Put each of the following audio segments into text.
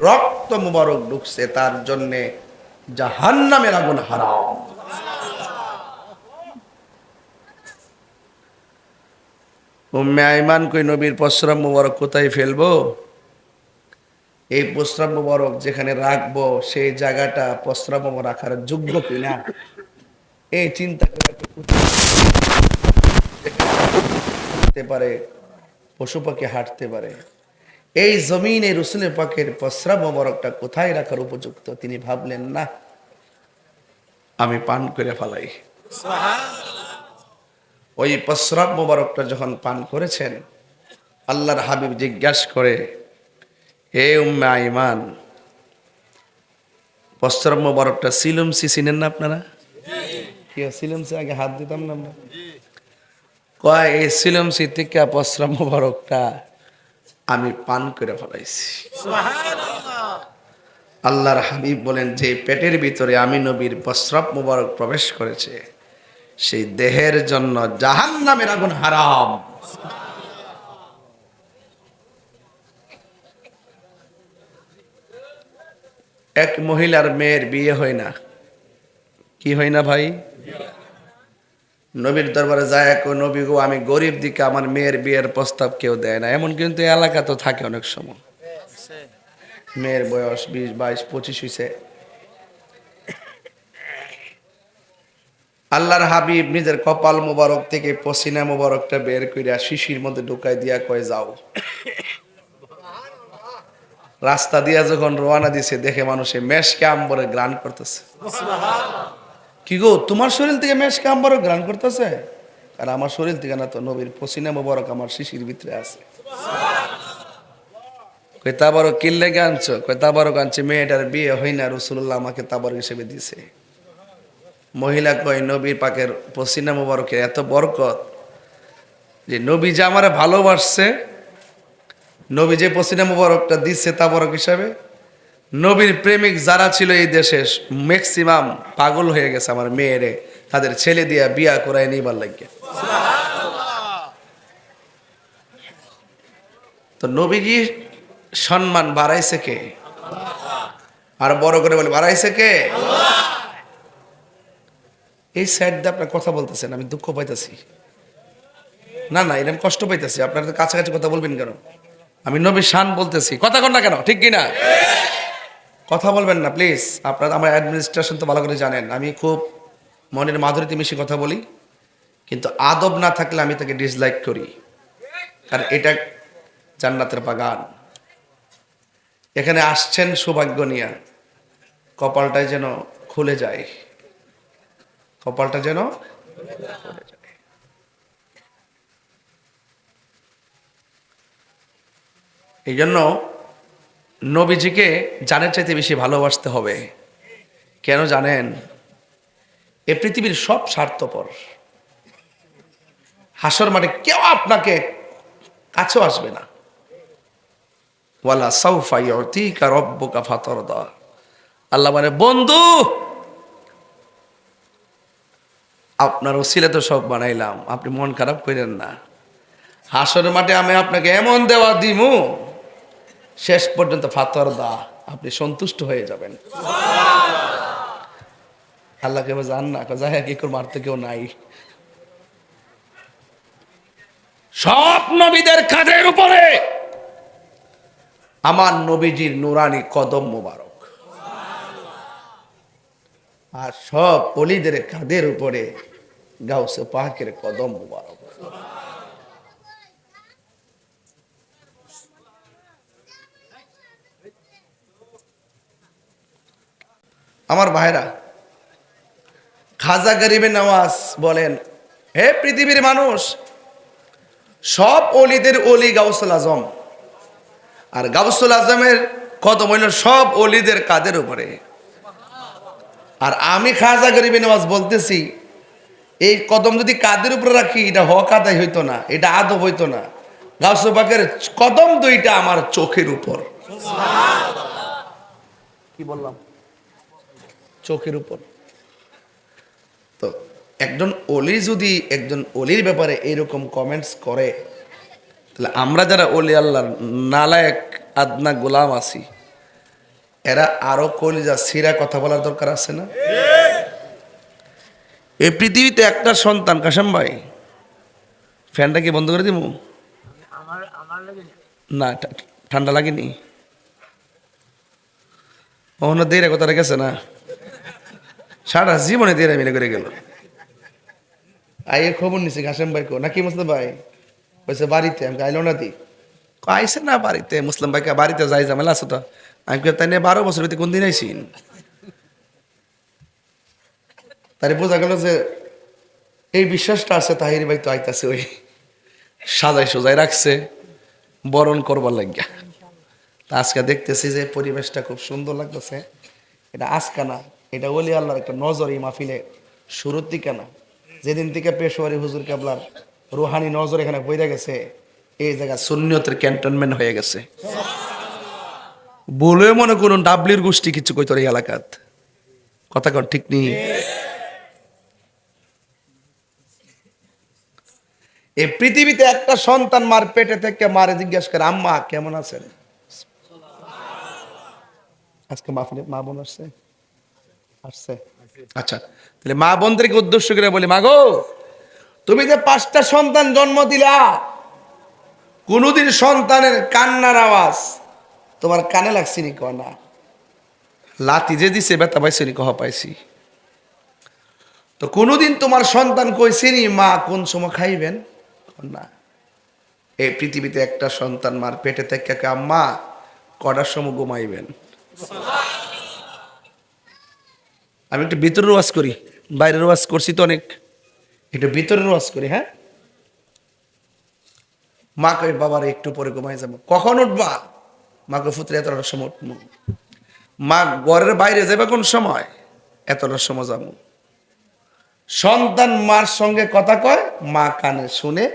রক্ত মুবারক ঢুকছে তার জন্য জাহান্নামের আগুন হারাম। উম্মে আইমান কই নবীর প্রস্রাব মুবারক কোথায় ফেলবো? এই প্রস্রাব মুবারক যেখানে রাখবো সেই জায়গাটা প্রস্রাব মুবারক রাখার যোগ্য কিনা এই চিন্তা করে হাঁটতে পারে, পশু পাখি হাঁটতে পারে, এই জমিনে রসুলের পাকের প্রস্রাব মুবারকটা কোথায় রাখার উপযুক্ত? তিনি ভাবলেন না, আমি পান করে ফেলাই। ওই প্রস্রাব মুবারকটা যখন পান করেছেন, আল্লাহর হাবিব জিজ্ঞাসা করে, হে উম্মে আইমান, প্রস্রাব মুবারকটা সিলুমসি চিনেন না আপনারা? কি সিলুমসি আগে হাত দিতাম না আমরা? কয় এই সিলুমসি থেকে প্রস্রাব মুবারকটা আমি পান করে ফেলাইছি। আল্লাহর হাবিব বলেন, যে পেটের ভিতরে আমি নবীর প্রস্রাব মুবারক প্রবেশ করেছে সেই দেহের জন্য জাহান্নামের আগুন হারাম। এক মহিলার মেয়ের বিয়ে হয় না, কি হয় না ভাই? নবীর দরবারে যায়, নবী গো আমি গরিব দিকে আমার মেয়ের বিয়ের প্রস্তাব কেউ দেয় না। এমন কিন্তু এলাকা তো থাকে অনেক সময়, মেয়ের বয়স 20, 22, 25 হয়েছে। আল্লাহর হাবিব নিজের কপাল মোবারক থেকে পসিনা মোবারকটা বের কইরা শিশির মধ্যে ঢুকাই দিয়া কয় যাও। রাস্তা দিয়া যখন রওনা দিছে দেখে মানুষে মেশকে আম্বরে গ্রান করতেছে। কি গো তোমার শরীর থেকে মেশকে আম্বরে গ্রান করতেছে? আর আমার শরীর থেকে না, তো নবীর পসিনা মোবারক আমার শিশির ভিতরে আছে। কই তাবারক কিল্লে আনছো? কই তাবারক আনছে, মেয়েটার বিয়ে হয় না, রাসূলুল্লাহ আমাকে তাবারক হিসেবে দিয়েছে। মহিলা কয় নবীর পাকের পসিনা মোবারকের এত বরকত যে নবী যে আমারে ভালোবাসছে, নবী যে পসিনা মোবারকটা দিচ্ছে তাবারক হিসাবে, নবীর প্রেমিক যারা ছিল এই দেশে ম্যাক্সিমাম পাগল হয়ে গেছে আমার মেয়েরে তাদের ছেলে দিয়া বিয়া করায় নিবার লাগে। তো নবীজি সম্মান বাড়াইছে কে? আর বড় করে বলে বাড়াইছে কে? এই সাইড দিয়ে আপনার কথা বলতেছেন, আমি দুঃখ পাইতেছি। না না, এটা আমি কষ্ট পাইতেছি। আপনার কাছাকাছি কথা বলবেন কেন? আমি নবী শান বলতেছি, কথা কর না কেন? ঠিক কিনা? কথা বলবেন না প্লিজ। আপনারা আমার অ্যাডমিনিস্ট্রেশন তো ভালো করে জানেন, আমি খুব মনের মাধুরীতে মিশে কথা বলি, কিন্তু আদব না থাকলে আমি তাকে ডিসলাইক করি। কারণ এটা জান্নাতের বাগান। এখানে আসছেন সৌভাগ্য নিয়া, কপালটাই যেন খুলে যায়, কপালটা যেন খুলে যায়। এই জন্য নবীজিকে জানের চাইতে বেশি ভালোবাসতে হবে। কেন জানেন? এ পৃথিবীর সব স্বার্থপর। হাসর মাঠে কেউ আপনাকে কাছেও আসবে না। ওয়ালা সাউফা ইউতিকা রাব্বুকা ফাতারদা। আল্লাহ মানে বন্ধু আপনার ওসিলা তো সব বানাইলাম, আপনি মন খারাপ করেন না। হাসর মাঠে আমি আপনাকে এমন দেওয়া দিমু, শেষ পর্যন্ত ফাতারদা, আপনি সন্তুষ্ট হয়ে যাবেন। আল্লাহ কেউ জান না, যাই কি করে মারতে কেউ নাই। সব নবীদের কাঁধের উপরে আমার নবীজির নুরানি কদম মোবারক, আর সব ওলিদের কাঁধের উপরে গাউসে পাকের কদম মোবারক। আমার ভাইরা, খাজা গরিবে নওয়াজ বলেন, হে পৃথিবীর মানুষ, সব ওলিদের ওলি গাউসুল আজম, আর গাউসুল আজমের কদম হইল সব ওলিদের কাঁধের উপরে। আর আমি খাজা গরিবে নওয়াজ বলতেছি, এই কদম যদি কাঁধের উপরে রাখি এটা হক আদায় হইতো না, এটা আদব হইতো না। গাউসে পাকের কদম দুইটা আমার চোখের উপর। কি বললাম? চোখের উপর। তো একজন ওলি যদি একজন ওলির ব্যাপারে এরকম কমেন্টস করে, তাহলে আমরা যারা ওলি আল্লাহর নালায়েক আদনা গোলাম আছি, এরা আরো কলিজা সিরা কথা বলার দরকার আছে না? এই পৃথিবীতে একটা সন্তান, কাশেম ভাই ফ্যানটা কি বন্ধ করে দিব? না ঠান্ডা লাগেনি? ওখানে দেরে কথা রেখেছে না, সারা জীবনে দেরে মিলে করে গেল। আইয়ে খবর নিছে কাশেম ভাই কো নাকি মুসলিম ভাই কইছে বাড়িতে, আমি আইলো না দি আইসে না বাড়িতে। মুসলিম ভাইকে বাড়িতে যাই ঝামেলা আছে তো। আমি তাই নিয়ে 12 বছর কোন দিন আইসিন? তাই বোঝা গেল যে এই বিশ্বাসটা আছে তাহির ভাই তো আইতাছে, ওই সাজাই সোজাই রাখছে বরণ করবার লাগিয়া। তা আজকে দেখতেছি যে পরিবেশটা খুব সুন্দর লাগতেছে। এটা আজকা না, এটা ওলি আল্লাহর একটা নজর এই মাহফিলে শুরুর দিকে না, যেদিন থেকে পেশোয়ারি হুজুর কেবলার রুহানি নজর এখানে বইরা গেছে, এই জায়গা সুন্নিয়তের ক্যান্টনমেন্ট হয়ে গেছে। বলে মনে করুন ডাবলির গোষ্ঠী কিছু কইতো এই এলাকাত, কথা কন ঠিক নেই? এই পৃথিবীতে একটা সন্তান মার পেটে থেকে মারে জিজ্ঞাসা করে আম্মা কেমন আছেন? আজকে মাহফিলে মা বোন আসছে? আসছে। আচ্ছা, তাহলে মা বোনদেরকে উদ্দেশ্য করে বলি, মা গো তুমি যে 5টা সন্তান জন্ম দিলা, কোনদিন সন্তানের কান্নার আওয়াজ তোমার কানে লাগছিনি? কয় না। লাতি যে দিছে ব্যথা পাইছিনি? কহ পাইছি। তো কোনদিন তোমার সন্তান কইছিনি মা কোন সময় খাইবেন? না। এই পৃথিবীতে একটা সন্তান মার পেটে থেকে আম্মা কটার সময় ঘুমাইবেন? আমি একটু ভিতরের ওয়াজ করি, বাইরের ওয়াজ করছি তো অনেক, একটু ভিতরের ওয়াজ করি। হ্যাঁ, মা কই বাবার একটু পরে ঘুমাই যাবো। কখন উঠবা? মা কই ফুতরে এতটার সময় উঠবো। মা ঘরের বাইরে যাবে কোন সময়? এতটার সময় যাবো। সন্তান মার সঙ্গে কথা কয়, মা কানে শুনে,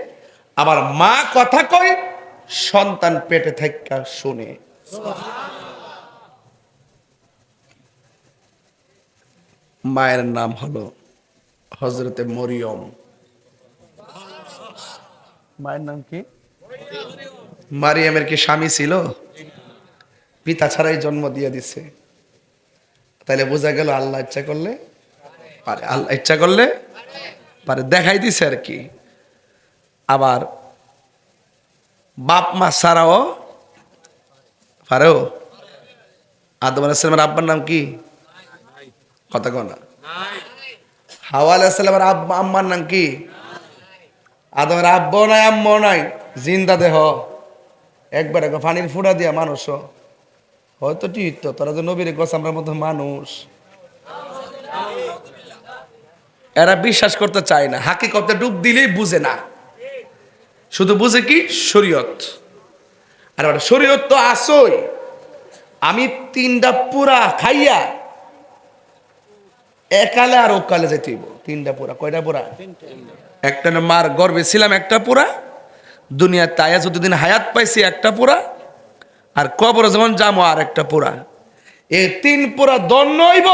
আবার মা কথা কয় সন্তান পেটে থাকা শুনে। মায়ের নাম হলো হযরতে মরিয়ম। মায়ের নাম কি? মারিয়ামের কি স্বামী ছিল? পিতা ছাড়াই জন্ম দিয়ে দিছে। তাহলে বোঝা গেল আল্লাহ ইচ্ছা করলে পারে, আল্লাহ ইচ্ছা করলে পারে, দেখাই দিছে আর কি। আবার বাপ মা ছাড়াও পারেও। আদম আলাইহিস সালামের আব্বার নাম কি? কথা কও না। হাওয়া আলাইহিস সালামের আম্মার নাম কি? আদমের আব্বাও নাই আম্মাও নাই, জিন্দা দেহ একবার পানির ফুটা দিয়া মানুষ হয়তো ঠিক। তো তোরা যে নবীর গোছ আমরা মতো মানুষ, এরা বিশ্বাস করতে চায় না, হাকিকতে ডুব দিলেই বুঝে না, শুধু বুঝে কি শরীয়ত। আর শরীয়ত তো আসই, আমি 3টা পুরা খাইয়া একালে আর ওকালে যেতে হইব। 3টা পুরা। কয়টা পুরা? একটা মার গর্ভে ছিলাম একটা পুরা, দুনিয়ার তাইয়া যতদিন হায়াত পাইছি একটা পুরা, আর কবরে যেমন যাবো আর একটা পুরা। এই 3 পুরা দন্য হইব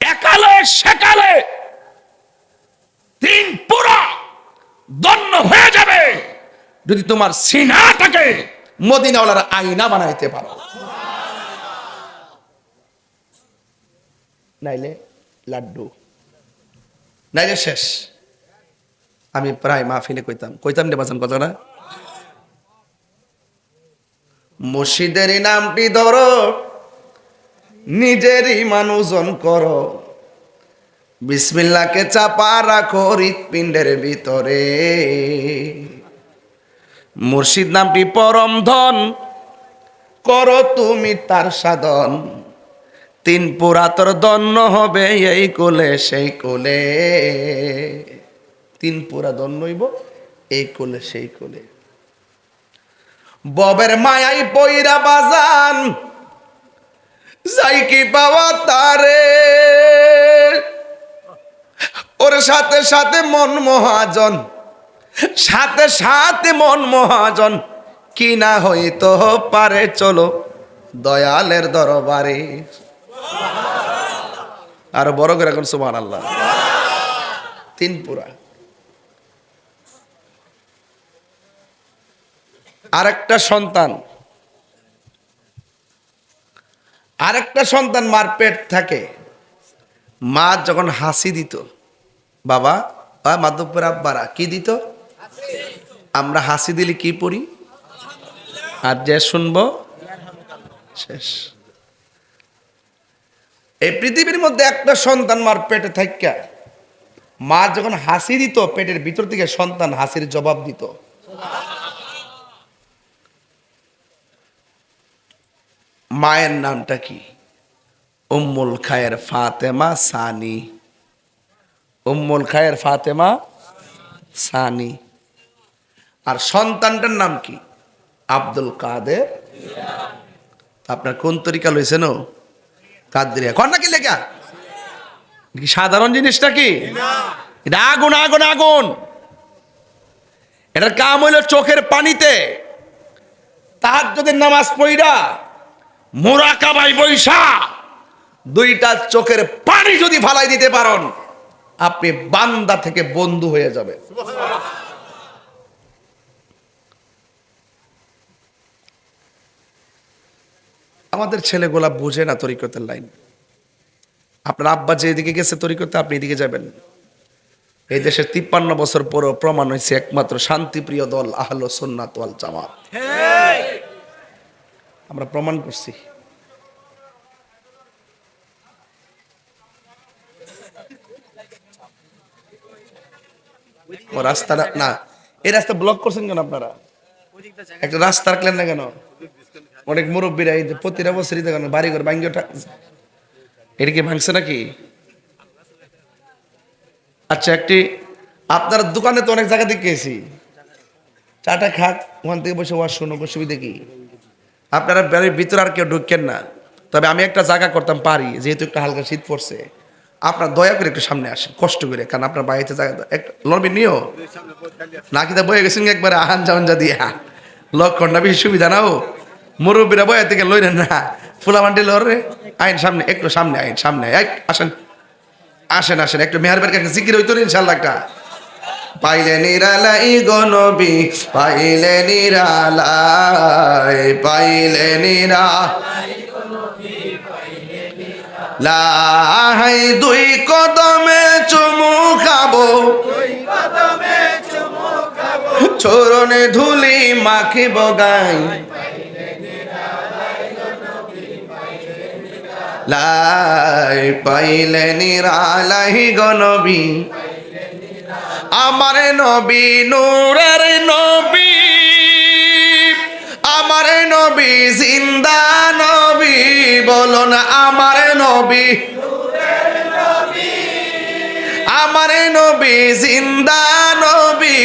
একালে সেকালে। 3 পুরা দন্য হয়ে যাবে যদি তোমার সিনাটাকে মদিনাওয়ালার আয়না বানাইতে পারো, নাইলে লাড্ডু, নাইলে শেষ। আমি প্রায় মাহফিলে কইতাম রে বাজান কথা না, মুর্শিদের নামটি ধরো, নিজের ইমান ওজন করো, বিসমিল্লাহকে চাপা রাখো হৃৎপিণ্ডের ভিতরে। মুর্শিদ নামটি পরম ধন, করো তুমি তার সাধন। 3 পুরা তোর দন্য হবে এই কোলে সেই কোলে। 3 পুরা দন্য হইব এই কোলে সেই কোলে। ববের মায়াই পইরা বাজান যাই কি পাওয়া তারে, ওর সাথে সাথে মন মহাজন, সাথে সাথে মন মহাজন, কি না হইতো পারে চলো দয়ালের দরবারে। আর বড় করে এখন সুবহানাল্লাহ। 3 পুরা। আরেকটা সন্তান আরেকটা সন্তান মার পেট থাকে, মা যখন হাসি দিত, বাবা বা মাধবপুর আব্বারা কি দিত? আমরা হাসি দিলে কি পড়ি? আর যে শুনবো শেষ। এই পৃথিবীর মধ্যে একটা সন্তান মার পেটে থাকা, মা যখন হাসি দিত, পেটের ভিতর থেকে সন্তান হাসির জবাব দিত। মায়ের নামটা কি? উম্মুল খায়ের ফাতেমা সানি। উম্মুল খায়ের ফাতেমা সানি। আর সন্তানটার নাম কি? আব্দুল কাদের। আপনার কোন তরিকা লইছেন? কাদরিয়া কন্যা কি লেখা? সাধারণ জিনিসটা কি? এটা আগুন আগুন আগুন। এটার কাম হইল চোখের পানিতে তাহাজ্জুদের নামাজ পড়া মুরাকাবায় বৈশা দুইটা চোখের পানি যদি ফালাই দিতে পারেন, আপনি বান্দা থেকে বন্ধু হয়ে যাবে। আমাদের ছেলেগুলা বুঝে না তরিকতের লাইন। আপনার আব্বা যে এদিকে গেছে তরিকতে, আপনি এদিকে যাবেন। এই দেশের 53 বছর পরও প্রমাণ হয়েছে একমাত্র শান্তিপ্রিয় দল আহলে সুন্নাত ওয়াল জামাত। আমরা প্রমাণ করছি। ও রাস্তা না, এই রাস্তা ব্লক করছেন কেন আপনারা? একটা রাস্তা রাখলেন না কেন? অনেক মুরব্বীরা এই প্রতিটা বছরই দেখেন বাড়ি ঘর ভাঙ্গিটা, এটা কি ভাঙছে নাকি? আচ্ছা, একটি আপনার দোকানে তো অনেক জায়গা থেকে গেছি, চাটা খাক, ওখান থেকে বসে ওয়াশ শুনো, অসুবিধা কি? আপনারা বাড়ির ভিতরে আর কেউ ঢুকেন না। তবে আমি একটা জায়গা করতাম পারি, যেহেতু একটু হালকা শীত পড়ছে, আপনার দয়া করে একটু সামনে আসেন কষ্ট করে, কারণ আপনার বাড়িতে জায়গা একটা লড়বি নিও না, কি তা বয়ে গেছেন একবারে আহান জাহান দিয়া লক্ষণটা বেশি সুবিধা নাও। মুরব্বীরা বয়া থেকে লইলেন না, ফুলা মান্ডি লড়ে আইন সামনে, একটু সামনে আইন, সামনে আসেন আসেন আসেন, একটু মেহরবের কাছে জিকির হইতো ইনশাআল্লাহ। একটা পাইলে নিরালাই গো নবী, পাইলে নিরালাই, পাইলে নিরালাই, দুই কদমে চুমু খাবো, চরণে ধুলি মাখিব গাই, লাই পাইলে নিরালাই গো নবী, আমার নবী নূরের নবী, আমার নবী জিন্দা নবী, বলো না আমার নবী, আমার নবী জিন্দা নবী,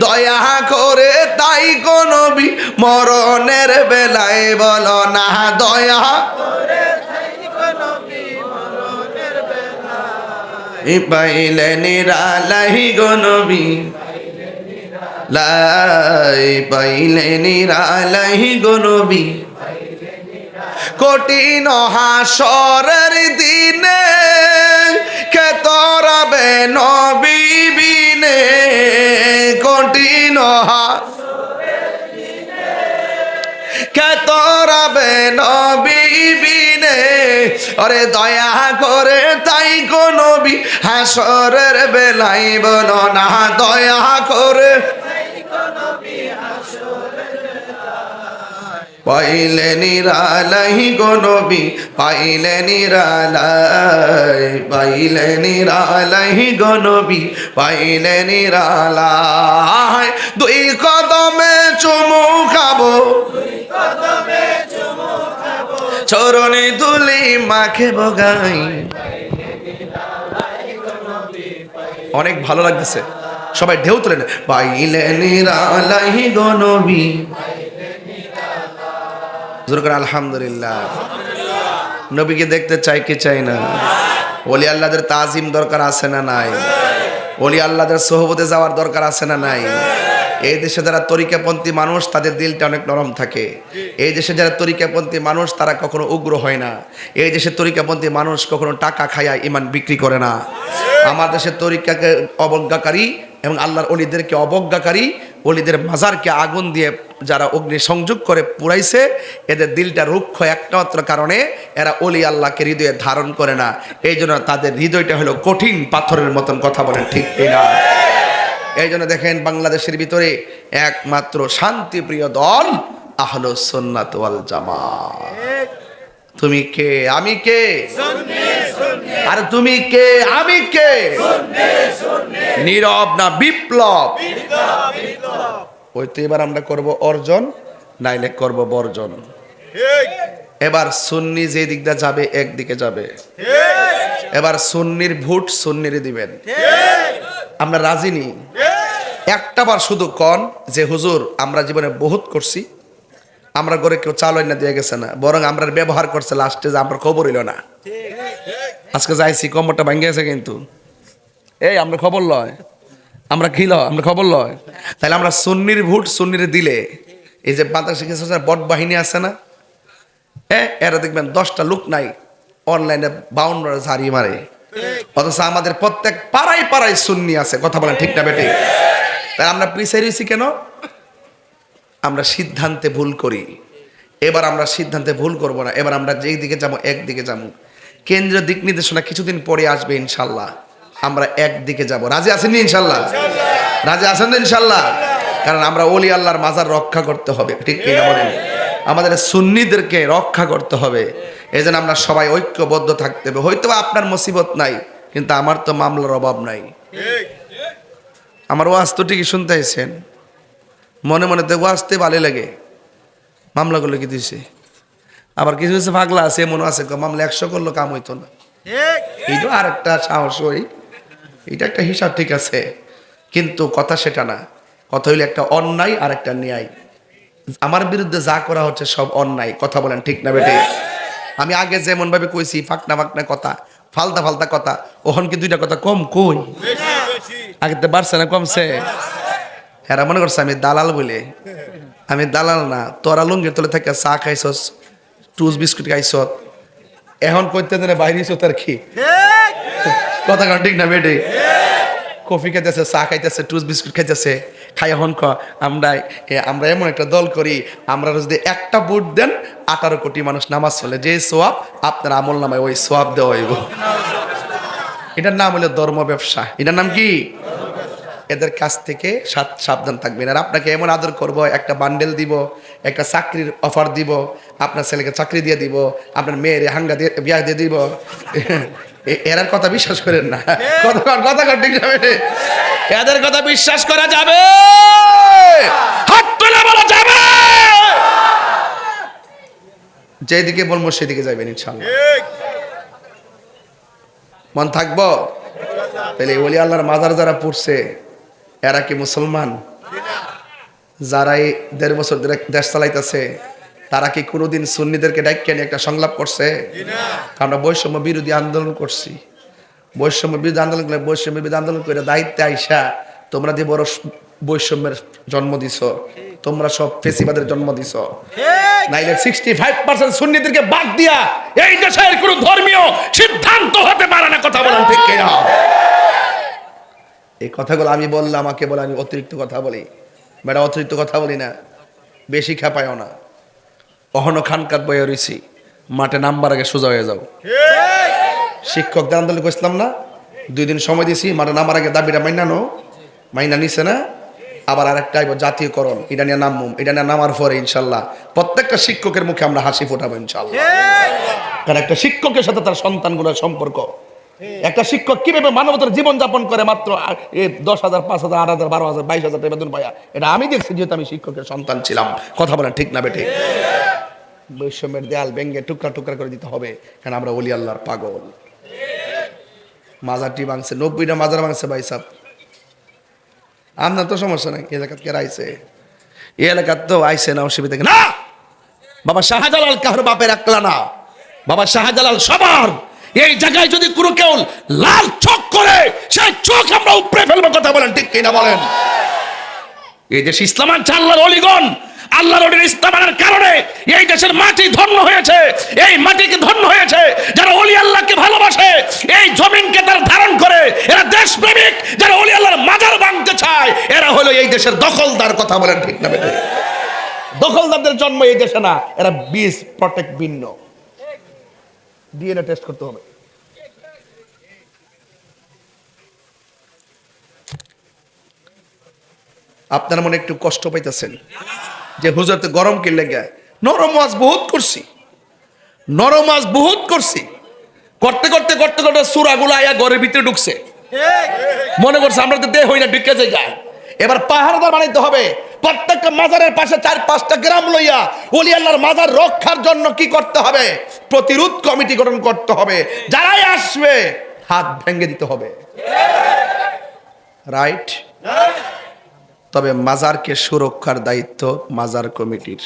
দয়া করে তাই গো নবী মরণের বেলায় বলো না দয়া করে তাই গো নবী মরণের বেলায়, পাইলে নিরালাই গো নবী, লাই পাইলে নিরালাই গো নবী, কঠিন হাসরের দিনে খেতরাবে নবী বিনে, কঠিন হাসরের দিনে খেতরাবে নবী বিনে, আরে দয়া করে তাই গো নবী হাসরের বেলায় বলো না দয়া করে, পাইলে নিরালাই গো নবী, পাইলে নিরালাই, পাইলে নিরালাই গো নবী, পাইলে নিরালাই, দুই কদমে চুমু খাবো, চরণে ধুলি মাখিব গাই। অনেক ভালো লাগতেছে, সবাই ঢেউ তোলেন, পাইলে নিরালাই গো নবী, আলহামদুলিল্লাহ। নবীকে দেখতে চাই কি চাই না? ওলি আল্লাহদের তাজিম দরকার আছে না নাই? ওলি আল্লাহদের সোহবতে যাওয়ার দরকার আছে না নাই? এই দেশে যারা তরিকাপন্থী মানুষ তাদের দিলটা অনেক নরম থাকে। এই দেশে যারা তরিকাপন্থী মানুষ তারা কখনো উগ্র হয় না। এই দেশে তরিকাপন্থী মানুষ কখনো টাকা খায়া ইমান বিক্রি করে না। আমার দেশের তরিকাকে অবজ্ঞাকারী এবং আল্লাহর অলিদেরকে অবজ্ঞাকারী, অলিদের মাজারকে আগুন দিয়ে যারা অগ্নি সংযোগ করে পুরাইছে, এদের দিলটা রুক্ষ একটা মাত্র কারণে, এরা অলি আল্লাহকে হৃদয়ে ধারণ করে না। এই জন্য তাদের হৃদয়টা হলো কঠিন পাথরের মতন। কথা বলেন ঠিক কিনা? এই জন্য দেখেন বাংলাদেশের ভিতরে একমাত্র শান্তিপ্রিয় দল আহলুস সুন্নাত ওয়াল জামাত। তুমি কে আমি কে? আর তুমি কে আমি কে? নীরব না বিপ্লব? ওই তো এবার আমরা করব অর্জন, নাইলে করব বর্জন। এবার সুন্নি যে দিকটা যাবে একদিকে যাবে। এবার সুন্নির ভোট সুন্নিরে দিবেন। আমরা রাজি নি। একটা বার শুধু কন যে হুজুর আমরা জীবনে বহুত করছি, আমরা করে কেউ চাল না দিয়ে গেছে না, বরং আমরা ব্যবহার করছে লাস্টে যে আমরা খবর হইল না। আজকে যাইছি কমরটা ভাঙ্গে গেছে, কিন্তু এই আমরা খবর লয়, আমরা খিল আমরা খবর লয়। তাহলে আমরা সুন্নির ভোট সুন্নিরে দিলে, এই যে বাংলাদেশে কিছু বট বাহিনী আছে না, এরা দেখবেন 10টা লোক নাই অনলাইনে 52 ঝাড়িয়ে মারে, অথচ আমাদের প্রত্যেক পাড়ায় পাড়ায় সুন্নি আছে। কথা বলেন ঠিক না বেটি? তাই আমরা পিছিয়ে রয়েছি কেন? আমরা সিদ্ধান্তে ভুল করি। এবার আমরা সিদ্ধান্তে ভুল করব না। এবার আমরা যেই দিকে যাবো একদিকে যাবো। কেন্দ্রীয় দিক নির্দেশনা কিছুদিন পরে আসবে ইনশাল্লাহ, আমরা একদিকে যাব। রাজি আছেন ইনশাল্লাহ? রাজি আছেন ইনশাল্লাহ? কারণ আমরা ওলি আল্লাহর মাজার রক্ষা করতে হবে, ঠিক কিনা বলেন? আমাদের সুন্নিদেরকে রক্ষা করতে হবে। এই জন্য আমরা সবাই ঐক্যবদ্ধ থাকতে হবে। হয়তো আপনার মুসিবত নাই, কিন্তু আমার তো মামলার অভাব নাই। আমার ওয়াজ তো ঠিকই শুনতে আইছেন, মনে মনে তো ওয়াজতে ভালো লাগে। মামলাগুলো কি দিছে? আবার কিছু কিছু পাগলা আছে, মনে আছে মামলা 100 করলো কাম হইতো না। এইটা আর একটা সাহস, ওই এটা একটা হিসাব, ঠিক আছে, কিন্তু কথা সেটা না। কথা হইলে একটা অন্যায় আর একটা ন্যায়। আমার বিরুদ্ধে যা করা হচ্ছে সব অন্যায়। কথা বলেন ঠিক না বেটে? আমি আগে যেমন ভাবে কইছি ফাঁকনা ফাঁকনা কথা, ফালতা ফালতা কথা, ওখান কি 2টা কথা কম কই? আগে তো বাড়ছে না কমছে? এরা মনে করছে আমি দালাল বলে। আমি দালাল না। তোরা লুঙ্গির তলে থেকে চা খাইছস, টুস বিস্কুট খাইছ, এখন কইতে দিনে বাইরে তার কি কথা কন ঠিক না বেটে? কফি খাইতেছে, চা খাইতেছে, টুস বিস্কুট খাইতেছে, খাই এখন আমরা এমন একটা দল করি, আমরা যদি একটা ভোট দেন 18 কোটি মানুষ নামাজ চলে, যে সোয়াব আপনার আমল নামায় ওই সোয়াব দেওয়া হইব। এটার নাম হলো ধর্ম ব্যবসা। এটার নাম কি? এদের কাছ থেকে সাবধান থাকবেন। আর আপনাকে এমন আদর করব, একটা বান্ডেল দিব, একটা চাকরির অফার দিব, আপনার ছেলেকে চাকরি দিয়ে দিব, আপনার মেয়ের হাঙ্গা দিয়ে বিয়া দিয়ে দিব। এর কথা বিশ্বাস করেন না। কথা ঠিক যাবে? এদের কথা বিশ্বাস করা যাবে? হাত তুলে বলা যাবে? যেদিকে বলবো সেদিকে যাবেন ইনশাআল্লাহ। মন থাকবো? তাহলে ওলি আল্লাহর মাজার যারা পড়ছে এরা কি মুসলমান? যারা এই 1.5 বছর ধরে দেশ চালাইতেছে তারা কি কোনোদিন সুন্নিদেরকে ডাইক্যা নিয়ে একটা সংলাপ করছে? আমরা বৈষম্য বিরোধী আন্দোলন করছি। বৈষম্য বিরোধী আন্দোলন করে দায়িত্বে আইসা তোমরা যে বড় বৈষম্যের জন্ম দিছ, তোমরা সব ফেসিবাদের জন্ম দিছ। নাইলে 65% সুন্নিদেরকে বাদ দিয়া এই দেশের কোনো ধর্মীয় সিদ্ধান্ত হতে পারে না। কথা বলেন ঠিক কিনা? এই কথাগুলো আমি বললে আমাকে বলে আমি অতিরিক্ত কথা বলি। বেটা অতিরিক্ত কথা বলি না, বেশি খেপায়ও না। অহনো খানকাত বইয়া রয়েছি, মাঠে নামবার আগে সোজা হয়ে যাও। শিক্ষকদের আন্দোলন করছিলাম না, 2 দিন সময় দিয়েছি, মাঠে নামার আগে দাবিটা মাইনা নিছে না। আবার আরেকটা জাতীয়করণ, এটা নিয়ে নামবো। এটা নিয়ে নামার পরে ইনশাল্লাহ প্রত্যেকটা শিক্ষকের মুখে আমরা হাসি ফোটাবো ইনশাল্লাহ। কারণ একটা শিক্ষকের সাথে তার সন্তানগুলোর সম্পর্ক, একটা শিক্ষক কিভাবে মানবতার জীবন যাপন করে মাত্র 10,000, 5,000, 8,000, 12,000, 22,000 টাকা বেতন পায়া, এটা আমি দেখছি, যেহেতু আমি শিক্ষকের সন্তান ছিলাম। কথা বলেন ঠিক না বেটে? বৈষম্যের দেয়াল ভেঙে টুকরা টুকরা করে দিতে হবে, কারণ আমরা ওলি আল্লাহর পাগল। মাজারটি ভাঙছে, 90টা মাজার ভাঙছে ভাই সাহেব। আপনার তো সমস্যা নাই, এলাকাত কে আইছে? এই এলাকাত তো আইছে না, অসুবিধা না। বাবা শাহজালাল কারোর বাপের একলা না, বাবা শাহজালাল সবার। এই জায়গায় যদি কোনো কেউ লাল চোখ করে, সেই চোখ আমরা উপড়ে ফেলবো। কথা বলেন ঠিক কিনা বলেন? এই দেশ ইসলাম আর আল্লাহর অলিগণ, আল্লাহর ওলির ইস্তেমারের কারণে এই দেশের মাটি ধন্য হয়েছে। এই মাটিকে ধন্য হয়েছে যারা ওলি আল্লাহকে ভালোবাসে। এই জমিনকে তারা ধারণ করে এরা দেশপ্রেমিক, যারা ওলি আল্লাহর মাজার ভাঙতে চায়, এরা হলো এই দেশের দখলদার। কথা বলেন ঠিক না বেঠিক? দখলদারদের জন্ম এই দেশে না, এরা বীজ প্রটেক্ট ভিন্ন। ডিএনএ টেস্ট করতে হবে। আপনার মনে একটু কষ্ট পাইতেছেন যে হুজুর তো গরম কি লেগে? নরম ওয়াজ বহুত করছি, নরম ওয়াজ বহুত করছি, করতে করতে করতে করতে সূরাগুলো আয়া ঘরের ভিতরে ঢুকছে। মনে করছে আমরা তো দেহ হই না, ঢুকে যায়। এবার পাহাড়দার বানাইতে হবে। প্রত্যেকটা মাজারের পাশে 4-5টা গ্রাম লইয়া ওলি আল্লাহর মাজার রক্ষার জন্য কি করতে হবে? প্রতিরোধ কমিটি গঠন করতে হবে। যারাই আসবে হাত ভেঙে দিতে হবে। রাইট? তবে মাজারকে সুরক্ষার দায়িত্ব মাজার কমিটির।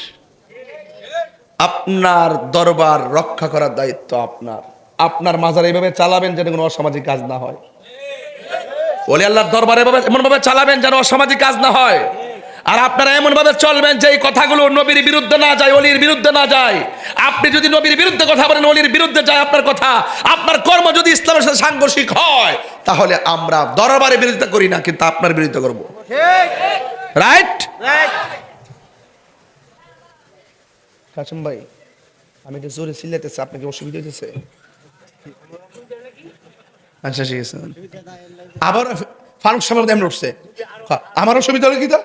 আপনার দরবার রক্ষা করার দায়িত্ব আপনার। আপনার মাজার এইভাবে চালাবেন যেন কোনো অসামাজিক কাজ না হয়। ওলি আল্লাহর দরবার এমন ভাবে চালাবেন যেন অসামাজিক কাজ না হয়। আর আপনারা এমন ভাবে চলবেন যে এই কথাগুলো নবীর বিরুদ্ধে না যায়, ওলির বিরুদ্ধে না যায়। আপনি যদি নবীর বিরুদ্ধে কথা বলেন, ওলির বিরুদ্ধে যায় আপনার কথা, আপনার কর্ম যদি ইসলামের সাথে সাংঘর্ষিক হয়, তাহলে আমরা দরবারের বিরুদ্ধে করি না, কিন্তু আপনার বিরুদ্ধে করব। রাইট? কাসেম ভাই, আমি তো জোরে চিল্লাইতেছি, আপনাকে অসুবিধা হইতেছে? আচ্ছা ঠিক আছে। আবার ফারুক সাহেব এমন উঠছে, আমার অসুবিধা হলো কি? তো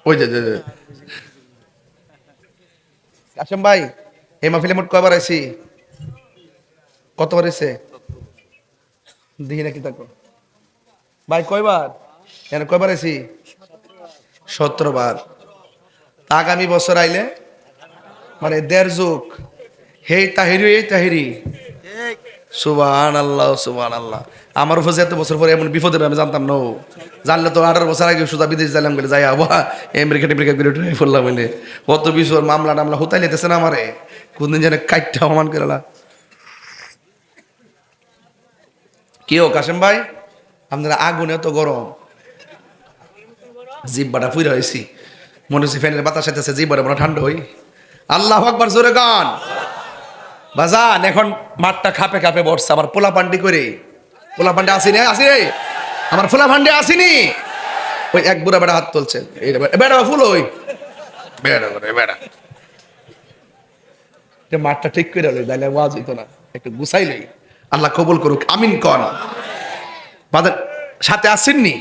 ওই যে কাসেম ভাই, এই মাহফিলে মোট কয়বার আইছি? কতবার এসে দেখি নাকি থাকো ভাই? কয়বার কেন কয়বার আইছি? 17 বার। আগামী বছর আইলে মানে 1.5 যুগ। হেই তাহিরি, এই তাহিরি। সুবহানাল্লাহ, সুবহানাল্লাহ। আমার উপর এত বছর পরে এমন বিপদে আমি জানতাম না। জানলে তো 18 বছর আগে সুদা বিদেশ যাইলাম বলে, যাই আবা আমেরিকা করে পড়লাম বলে কত বিষয় মামলা টামলা হতাই লেতেছে না আমারে। কোনদিন যেন কাইটটা অমান করলা। কেউ কাসেম ভাই, আপনারা আগুনে তো গরম, জিব্বাটা ফুইরা হয়েছি, মনে হচ্ছে ফ্যানের বাতাস আইতেছে, জিব্বাটা মনে ঠান্ডা হই। আল্লাহু আকবার, জোরে গান বাজান। এখন মাঠটা খাপে খাপে বসছে। আমার পোলা পান্ডি করে, পোলা পান্ডি আসিনি, আসি রে আমার পোলা পান্ডি আসিনি। ওই এক বুড়া বেড়া হাত তুলছে, বেড়া ফুল ওই বেড়া বেড়া। মাঠটা ঠিক করে লই, তাইলে ওয়াজ হইতো না। একটু গুছাই লই। আল্লাহ কবুল করুক, আমিন কন। বাজার সাথে আসেননি?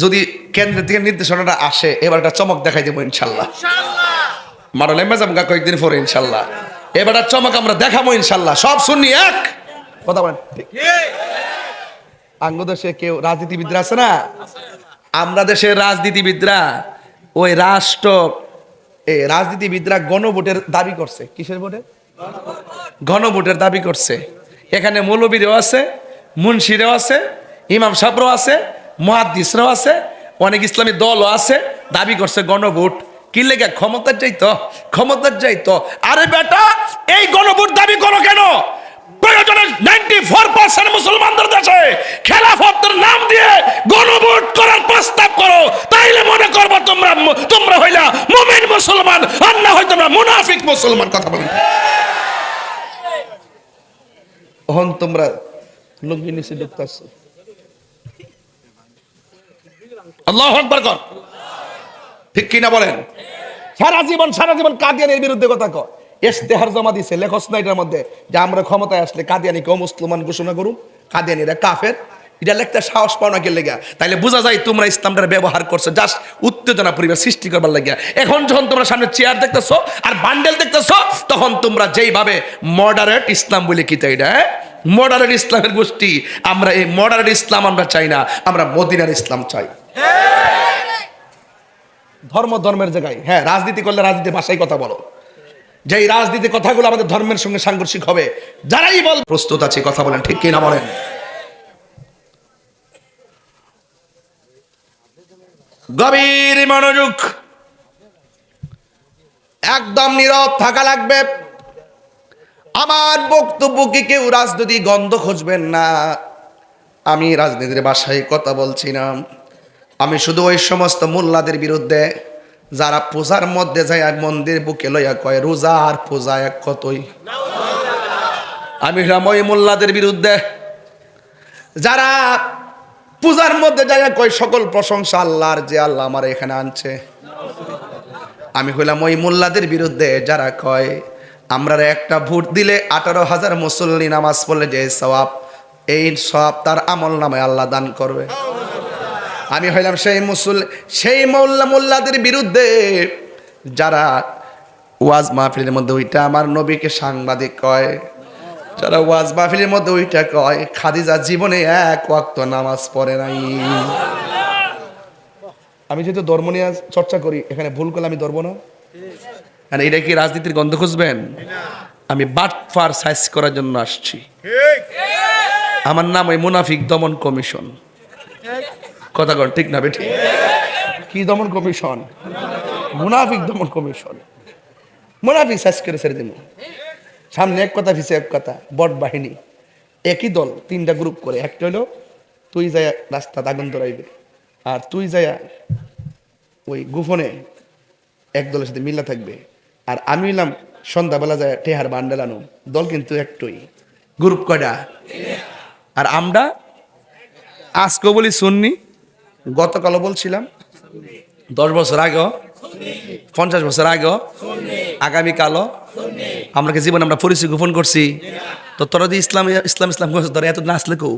যদি কেন্দ্র থেকে নির্দেশনাটা আসে, এবার একটা চমক দেখাই দেবো ইনশাল্লাহ। মারলে মেজাম গা কয়েকদিন পরে ইনশাল্লাহ এবার চমক আমরা দেখাবো ইনশাল্লাহ। সব শুনি এক কথা বলেন। আঙ্গ দেশে কেউ রাজনীতিবিদরা আছে না? আমরা দেশের রাজনীতিবিদরা, ওই রাষ্ট্র রাজনীতিবিদরা গণভোটের দাবি করছে। কিসের ভোটে? গণভোটের দাবি করছে। এখানে মৌলবীরাও আছে, মুন্সিরাও আছে, ইমাম সাহেবরাও আছে, মুহাদ্দিসরাও আছে, অনেক ইসলামী দলও আছে। দাবি করছে গণভোট। কি লেগে? ক্ষমতার যাইতো, ক্ষমতার যাইতো। আরে বেটা, এই গণভোট দাবি করো কেন? প্রয়োজনে 94% মুসলমানদের দেশে খেলাফতের নাম দিয়ে গণভোট করার প্রস্তাব করো, তাইলে মনে করবো তোমরা হইলা মুমিন মুসলমান, আর না হয় তোমরা মুনাফিক মুসলমান। কথা বলেন। ওহন তোমরা লুঙ্গি নিচে ঢুকতেছো। আল্লাহু আকবার কর, ঠিক কিনা বলেন? সারা জীবন কাদিয়ানির বিরুদ্ধে কথা কয়। ইশতেহার জমা দিছে লেখস না এটার মধ্যে যে আমরা ক্ষমতায় আসলে কাদিয়ানিকে মুসলমান ঘোষণা করুন, কাদিয়ানিরা কাফের। এটা লিখতে সাহস পাও না কে লেগা? তাইলে বোঝা যায় তোমরা ইসলামটার ব্যবহার করছো জাস্ট উত্তেজনা পরিবেশ সৃষ্টি করবার লাগিয়া। এখন যখন তোমরা সামনে চেয়ার দেখতেছো আর বান্ডেল দেখতেছো, তখন তোমরা যেইভাবে মডারেট ইসলাম বলে কি তাই না, মডারেট ইসলামের গোষ্ঠী। আমরা এই মডারেট ইসলাম আমরা চাই না, আমরা মদিনার ইসলাম চাই। ধর্মের জায়গায় হ্যাঁ রাজনীতি করলে রাজনীতির ভাষায় কথা বলো। যেই রাজনীতি কথাগুলো আমাদের ধর্মের সঙ্গে সাংঘর্ষিক হবে, যারাই বল প্রস্তুত আছে কথা বলেন, ঠিক কিনা বলেন? গভীর মনোযোগ, একদম নীরব থাকা লাগবে। আমার বক্তব্যকে কেউ রাজনীতি গন্ধ খুঁজবেন না। আমি রাজনীতির ভাষায় কথা বলছি না। আমি শুধু ওই সমস্ত মোল্লাদের বিরুদ্ধে যারা পূজার মধ্যে যায় মন্দির বুকে লইয়া কয় রোজা আর পূজা এক কতই। আমি ওই মোল্লাদের বিরুদ্ধে যারা পূজার মধ্যে জায়গা কয় সকল প্রশংসা আল্লাহর, যে আল্লাহ আমার এখানে আনছে। আমি হইলাম ওই মোল্লাদের বিরুদ্ধে যারা কয় আমরা একটা ভোট দিলে 18,000 মুসল্লি নামাজ পড়লে যে সওয়াব, এই সওয়াব তার আমল নামায় আল্লাহ দান করবে। আমি হইলাম সেই মোল্লাদের বিরুদ্ধে যারা ওয়াজ মাহফিলের মধ্যে ওইটা আমার নবীকে সাংবাদিক কয়, যারা ওয়াজ মাহফিলের মধ্যে ওইটা কয় খাদিজা জীবনে এক ওয়াক্ত নামাজ পড়ে নাই। আমি যেহেতু ধর্ম নিয়ে চর্চা করি, এখানে ভুল করলে আমি ধরবো না। আর এটা কি রাজনীতির গন্ধ খুঁজবেন? আমি বাটফার সাইজ করার জন্য আসছি। আমার নাম ওই মুনাফিক দমন কমিশন। কথা কন ঠিক না বেঠিক? কি দমন কমিশন? মুনাফিক দমন কমিশন। মুনাফিক সাইজ করে ছেড়ে দিন। সামনে এক কথা, পিছে এক কথা। বট বাহিনী একই দল, 3টা গ্রুপ করে। একটা হলো তুই যায় রাস্তা আগুন ধরাইবে, আর তুই যায় ওই গোপনে এক দলের সাথে মিল্লা থাকবে, আর আমি হইলাম সন্ধ্যাবেলা যায় টেহার বান্ডেল আনো। দল কিন্তু একটুই, গ্রুপ কয়টা? আর আমরা আজকে বলি সুন্নি, গতকালও বলছিলাম, 10 বছর আগে, 50 বছর আগে, আগামীকালও। আমরা কি জীবনে আমরা পরিচয় গোপন করছি? তো তোরা যে ইসলাম ইসলাম ইসলাম করছিস, তোরা এত নাচলে কেউ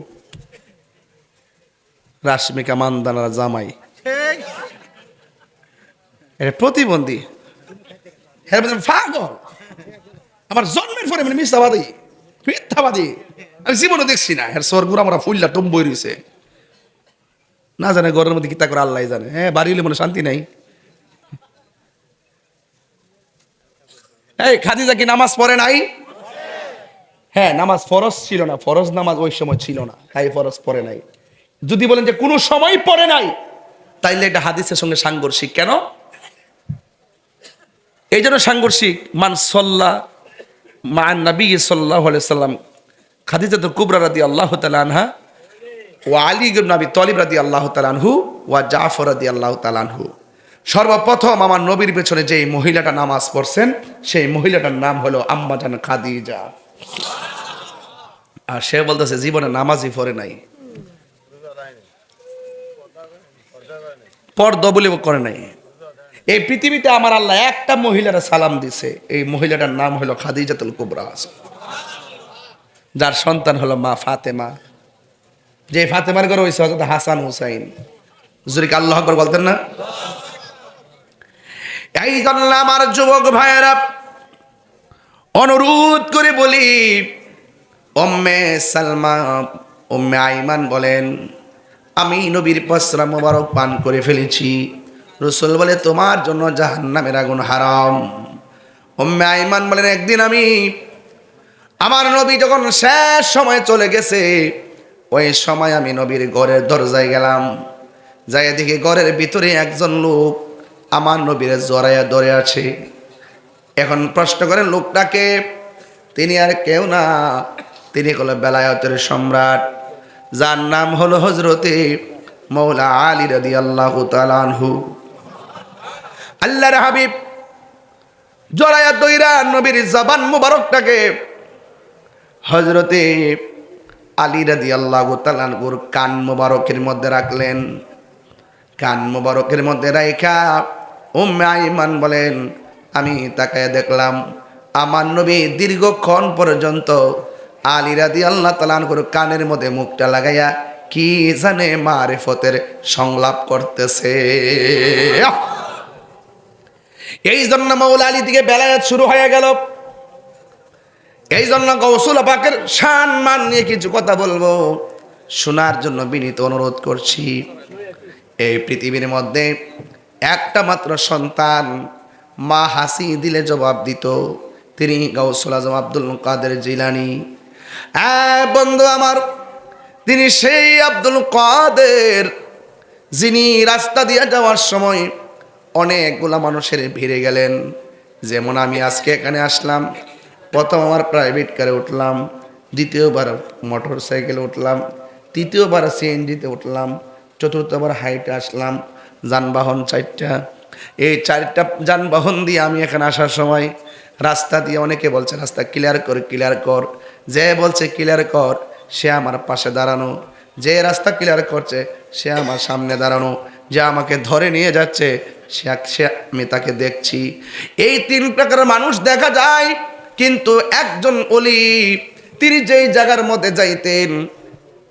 রাশমিকা মানদানার জামাই এটা প্রতিবন্ধী। হ্যাঁ পাগল, আমার জন্মের পরে মানে মিথ্যাবাদী আমি জীবনে দেখছি না। হ্যাঁ স্বর্গুর আমরা ফুললা টম্বই রয়েছে, না জানে ঘরের মধ্যে কিতা করে আল্লাহ জানে। হ্যাঁ বাড়ি হলে মনে শান্তি নাই। এই খাদিজা কি নামাজ পড়ে নাই? হ্যাঁ নামাজ ফরজ ছিল না, ফরজ নামাজ ওই সময় ছিল না, তাই ফরজ পড়ে নাই। যদি বলেন যে কোনো সময় পড়ে নাই, তাইলে এটা হাদিসের সঙ্গে সাংঘর্ষিক। কেন এই জন্য সাংঘর্ষিক? মান সাল্লা মা নবী সাল্লাল্লাহু আলাইহি সাল্লাম খাদিজাতুল কুবরা রাদিয়াল্লাহু তাআলা আনহা ওয়া আলী ইবনে আবি তালিব রাদিয়াল্লাহু তাআলা আনহু ওয়া জাফর রাদিয়াল্লাহু তাআলা আনহু। সর্বপ্রথম আমার নবীর পেছনে যে মহিলাটা নামাজ পড়ছেন, সেই মহিলাটার নাম হলো আম্মা জান খাদিজা। আর সে বলতেছে জীবনে নামাজই পড়ে নাই, পর্দা বলে করে নাই। এই পৃথিবীতে আমার আল্লাহ একটা মহিলার সালাম দিছে, এই মহিলাটার নাম হলো খাদিজাতুল কুবরা, যার সন্তান হলো মা ফাতেমা। যে ফাতেমার ঘরে হয়েছে হযরত হাসান হুসাইন। জুরিক আল্লাহু আকবার বলতেন না? এই জন্য আমার যুবক ভাইয়েরা অনুরোধ করে বলি, উম্মে সালমা উম্মে আইমান বলেন আমি নবীর পসরা মোবারক পান করে ফেলেছি। রাসূল বলে তোমার জন্য জাহান্নামের আগুন হারাম। উম্মে আইমান বলেন একদিন আমার নবী যখন শেষ সময় চলে গেছে, ওই সময় আমি নবীর ঘরের দরজায় গেলাম, যাই দেখি ঘরের ভিতরে একজন লোক আমার নবীর জড়াইয়া ধরে আছে। এখন প্রশ্ন করেন লোকটাকে, তিনি আর কেউ না, তিনি হলো বেলায়েতের সম্রাট, যার নাম হলো হযরতে মাওলা আলী রাদিয়াল্লাহু তাআলা আনহু। আল্লাহর হাবিব জড়াইয়া দইরা নবীর জবান মুবারকটাকে হযরতে আলী রাদিয়াল্লাহু তাআলা আনহুর কান মুবারকের মধ্যে রাখলেন। কান মুবারকের মধ্যে রাইখা উম্মে আইমান বলেন আমি তাকায় দেখলাম আমার নবী দীর্ঘক্ষণ পর্যন্ত আলী রাদিয়াল্লাহু তাআলা আনহুর কানের মধ্যে মুখটা লাগাইয়া কি জানে মারিফতের সংলাপ করতেছে। এই জন্য মাওলা আলী থেকে বেলায়েত শুরু হয়ে গেল। এই জন্য গৌসুল পাকের শান মান নিয়ে কিছু কথা বলবো, শোনার জন্য বিনীত অনুরোধ করছি। এই পৃথিবীর মধ্যে একটা মাত্র সন্তান মা হাসি দিলে জবাব দিত, তিনি গাউসুল আজম আব্দুল কাদের জিলানী। বন্ধু আমার, তিনি সেই আব্দুল কাদের যিনি রাস্তা দিয়ে যাওয়ার সময় অনেকগুলা মানুষের ভিড়ে গেলেন। যেমন আমি আজকে এখানে আসলাম, প্রথম আমার প্রাইভেট কারে উঠলাম, দ্বিতীয়বার মোটর সাইকেলে উঠলাম, তৃতীয়বার সিএনজিতে উঠলাম, চতুর্থবার হাইটে আসলাম। যানবাহন 4টা। এই 4টা যানবাহন দিয়ে আমি এখানে আসার সময় রাস্তা দিয়ে অনেকে বলছে রাস্তা ক্লিয়ার কর ক্লিয়ার কর, যে বলছে ক্লিয়ার কর সে আমার পাশে দাঁড়ানো, যে রাস্তা ক্লিয়ার করছে সে আমার সামনে দাঁড়ানো, যে আমাকে ধরে নিয়ে যাচ্ছে সে আমি তাকে দেখছি। এই তিন প্রকারের মানুষ দেখা যায়। কিন্তু একজন ওলি, তিনি যেই জায়গার মধ্যে যাইতেন,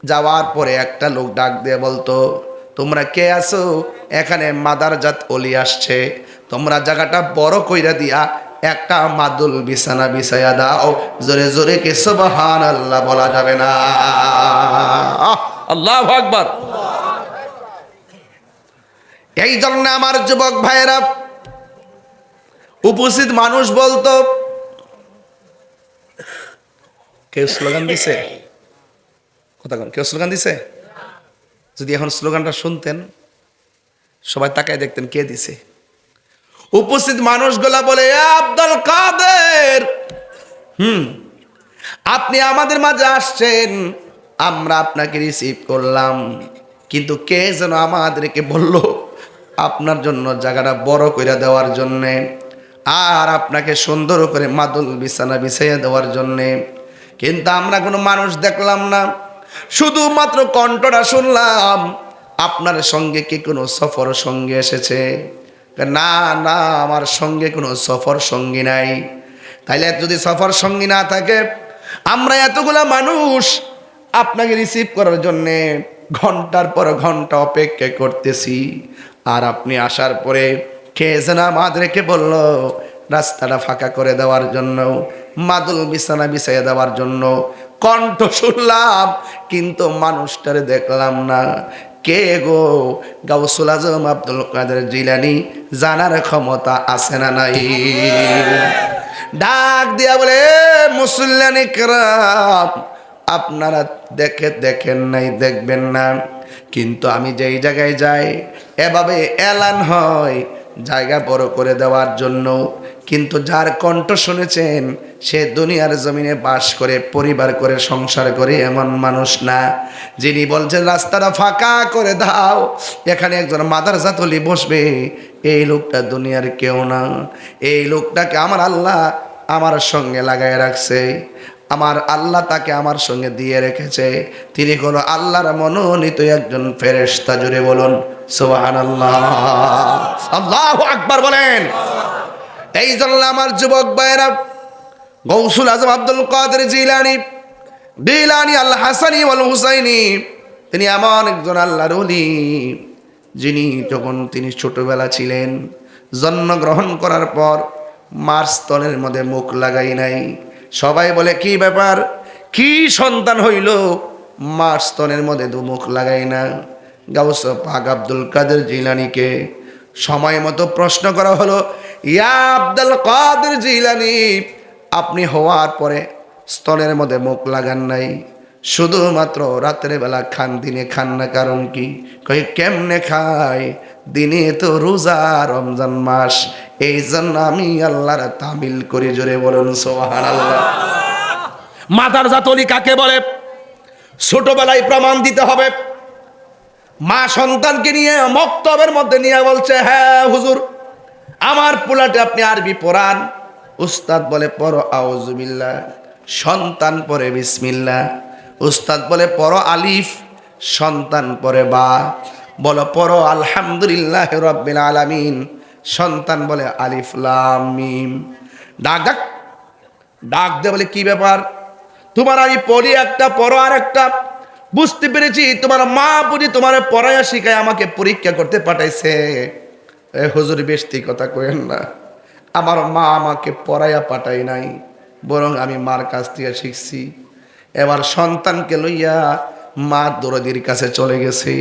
যাওয়ার পরে একটা লোক ডাক দিয়ে বলতো, তোমরা কে আছো? এখানে মাদারজাত ওলি আসছে, তোমরা জায়গাটা বড় কইরা দিয়া একটা মাদুল বিছানা বিছাইয়া দাও। জোরে জোরে কে সুবহানাল্লাহ বলা যাবে না? আল্লাহু আকবার। এই জন্য আমার যুবক ভাইয়েরা, উপস্থিত মানুষ বলতো, কেউ স্লোগান দিছে? কথা কন, কেউ স্লোগান দিছে? যদি এখন স্লোগানটা শুনতেন সবাই তাকায় দেখতেন কে দিছে। উপস্থিত মানুষগুলা বলে, আব্দুল কাদের, আপনি আমাদের মাঝে আসছেন, আমরা আপনাকে রিসিভ করলাম, কিন্তু কে যেন আমাদেরকে বলল আপনার জন্য জায়গাটা বড় করে দেওয়ার জন্যে, আর আপনাকে সুন্দর করে মাদুল বিছানা বিছাইয়া দেওয়ার জন্যে। কিন্তু আমরা কোনো মানুষ দেখলাম না, শুধুমাত্র কণ্ঠটা শুনলাম। আপনার সঙ্গে কি কোনো সফর সঙ্গী এসেছে? না না, আমার সঙ্গে কোনো সফর সঙ্গী নাই। তাইলে যদি সফর সঙ্গী না থাকে, আমরা এতগুলা মানুষ আপনাকে রিসিভ করার জন্যে ঘন্টার পর ঘন্টা অপেক্ষা করতেছি, আর আপনি আসার পরে কে যেন আমাদেরকে বলল রাস্তাটা ফাঁকা করে দেওয়ার জন্য, মাদুল বিছানা বিছাইয়া দেওয়ার জন্য। কণ্ঠ শুনলাম কিন্তু মানুষটারে দেখলাম না। কে গো? গাউসুল আজম আব্দুল কাদের জিলানী। জানার ক্ষমতা আছে না নাই? ডাক দিয়া বলে, মুসল্লিয়ানে কেরাম, আপনারা দেখেন নাই, দেখবেন না, কিন্তু আমি যেই জায়গায় যাই এভাবে এলান হয় জায়গা বড় করে দেওয়ার জন্য। কিন্তু যার কণ্ঠ শুনেছেন সে দুনিয়ার জমিনে বাস করে, পরিবার করে, সংসার করে এমন মানুষ না। যিনি বলছেন রাস্তাটা ফাঁকা করে দাও, এখানে একজন মাদারজাত ওলি বসবে, এই লোকটা দুনিয়ার কেউ না। এই লোকটাকে আমার আল্লাহ আমার সঙ্গে লাগায় রাখছে, আমার আল্লাহ তাকে আমার সঙ্গে দিয়ে রেখেছে। তিনি হলো আল্লাহর মনোনীত একজন ফেরেশতা। জুড়ে বলুন সুবহানাল্লাহ, আল্লাহু আকবার বলেন। এই জন্য আমার যুবক ভাইয়েরা, গৌসুল আজম আব্দুল কাদের জিলানী আল হাসানি ওয়াল হুসাইনি, তিনি এমন একজন আল্লাহর ওলি, যিনি যখন তিনি ছোটবেলা ছিলেন, জন্মগ্রহণ করার পর মার স্তনের মধ্যে মুখ লাগাই নাই। সবাই বলে কি ব্যাপার, কি সন্তান হইল, মার স্তনের মধ্যে দু মুখ লাগাই না। গাউস পাক আব্দুল কাদের জিলানীকে সময় মতো প্রশ্ন করা হলো, ইয়া আব্দুল কাদের জিলানী, আপনি হওয়ার পরে স্তনের মধ্যে মুখ লাগান নাই, শুধুমাত্র রাতের বেলা খান, দিনে খান না, কারণ কি? কই কেমনে খায়? দিনে তো রোজা, রমজান মাস, এই জন্য আমি আল্লাহর তামিল করি। জোরে বলুন সুবহানাল্লাহ। মাদারজাত ওলি কাকে বলে? ছোটবেলায় প্রমাণ দিতে হবে। মা সন্তানকে নিয়ে মক্তবের মধ্যে নিয়ে বলছে, হ্যাঁ হুজুর, আমার পোলাটে আপনি আরবি পড়ান। উস্তাদ বলে পড়ো আউযুবিল্লাহ, সন্তান পড়ে বিসমিল্লাহ। উস্তাদ বলে পড়ো আলিফ, সন্তান পড়ে বা। বলো পড়ো আলহামদুলিল্লাহ রাব্বিল আলামিন, সন্তান বলে আলিফ লাম মিম। ডাক দে, বলে কি ব্যাপার? তোমার আমি পড়ি একটা, পড়ো আর একটা। বুঝতে পেরেছি তোমার মা বুঝি তোমার পড়াইয়া শিখায় আমাকে পরীক্ষা করতে পাঠাইছে। এ হুজুর, বেশি কথা কইেন না, আমার মা আমাকে পড়াইয়া পাঠাই নাই, বরং আমি মার কাছ থেকে শিখছি। এবার সন্তানকে লইয়া মা দরদির কাছে চলে গেছে।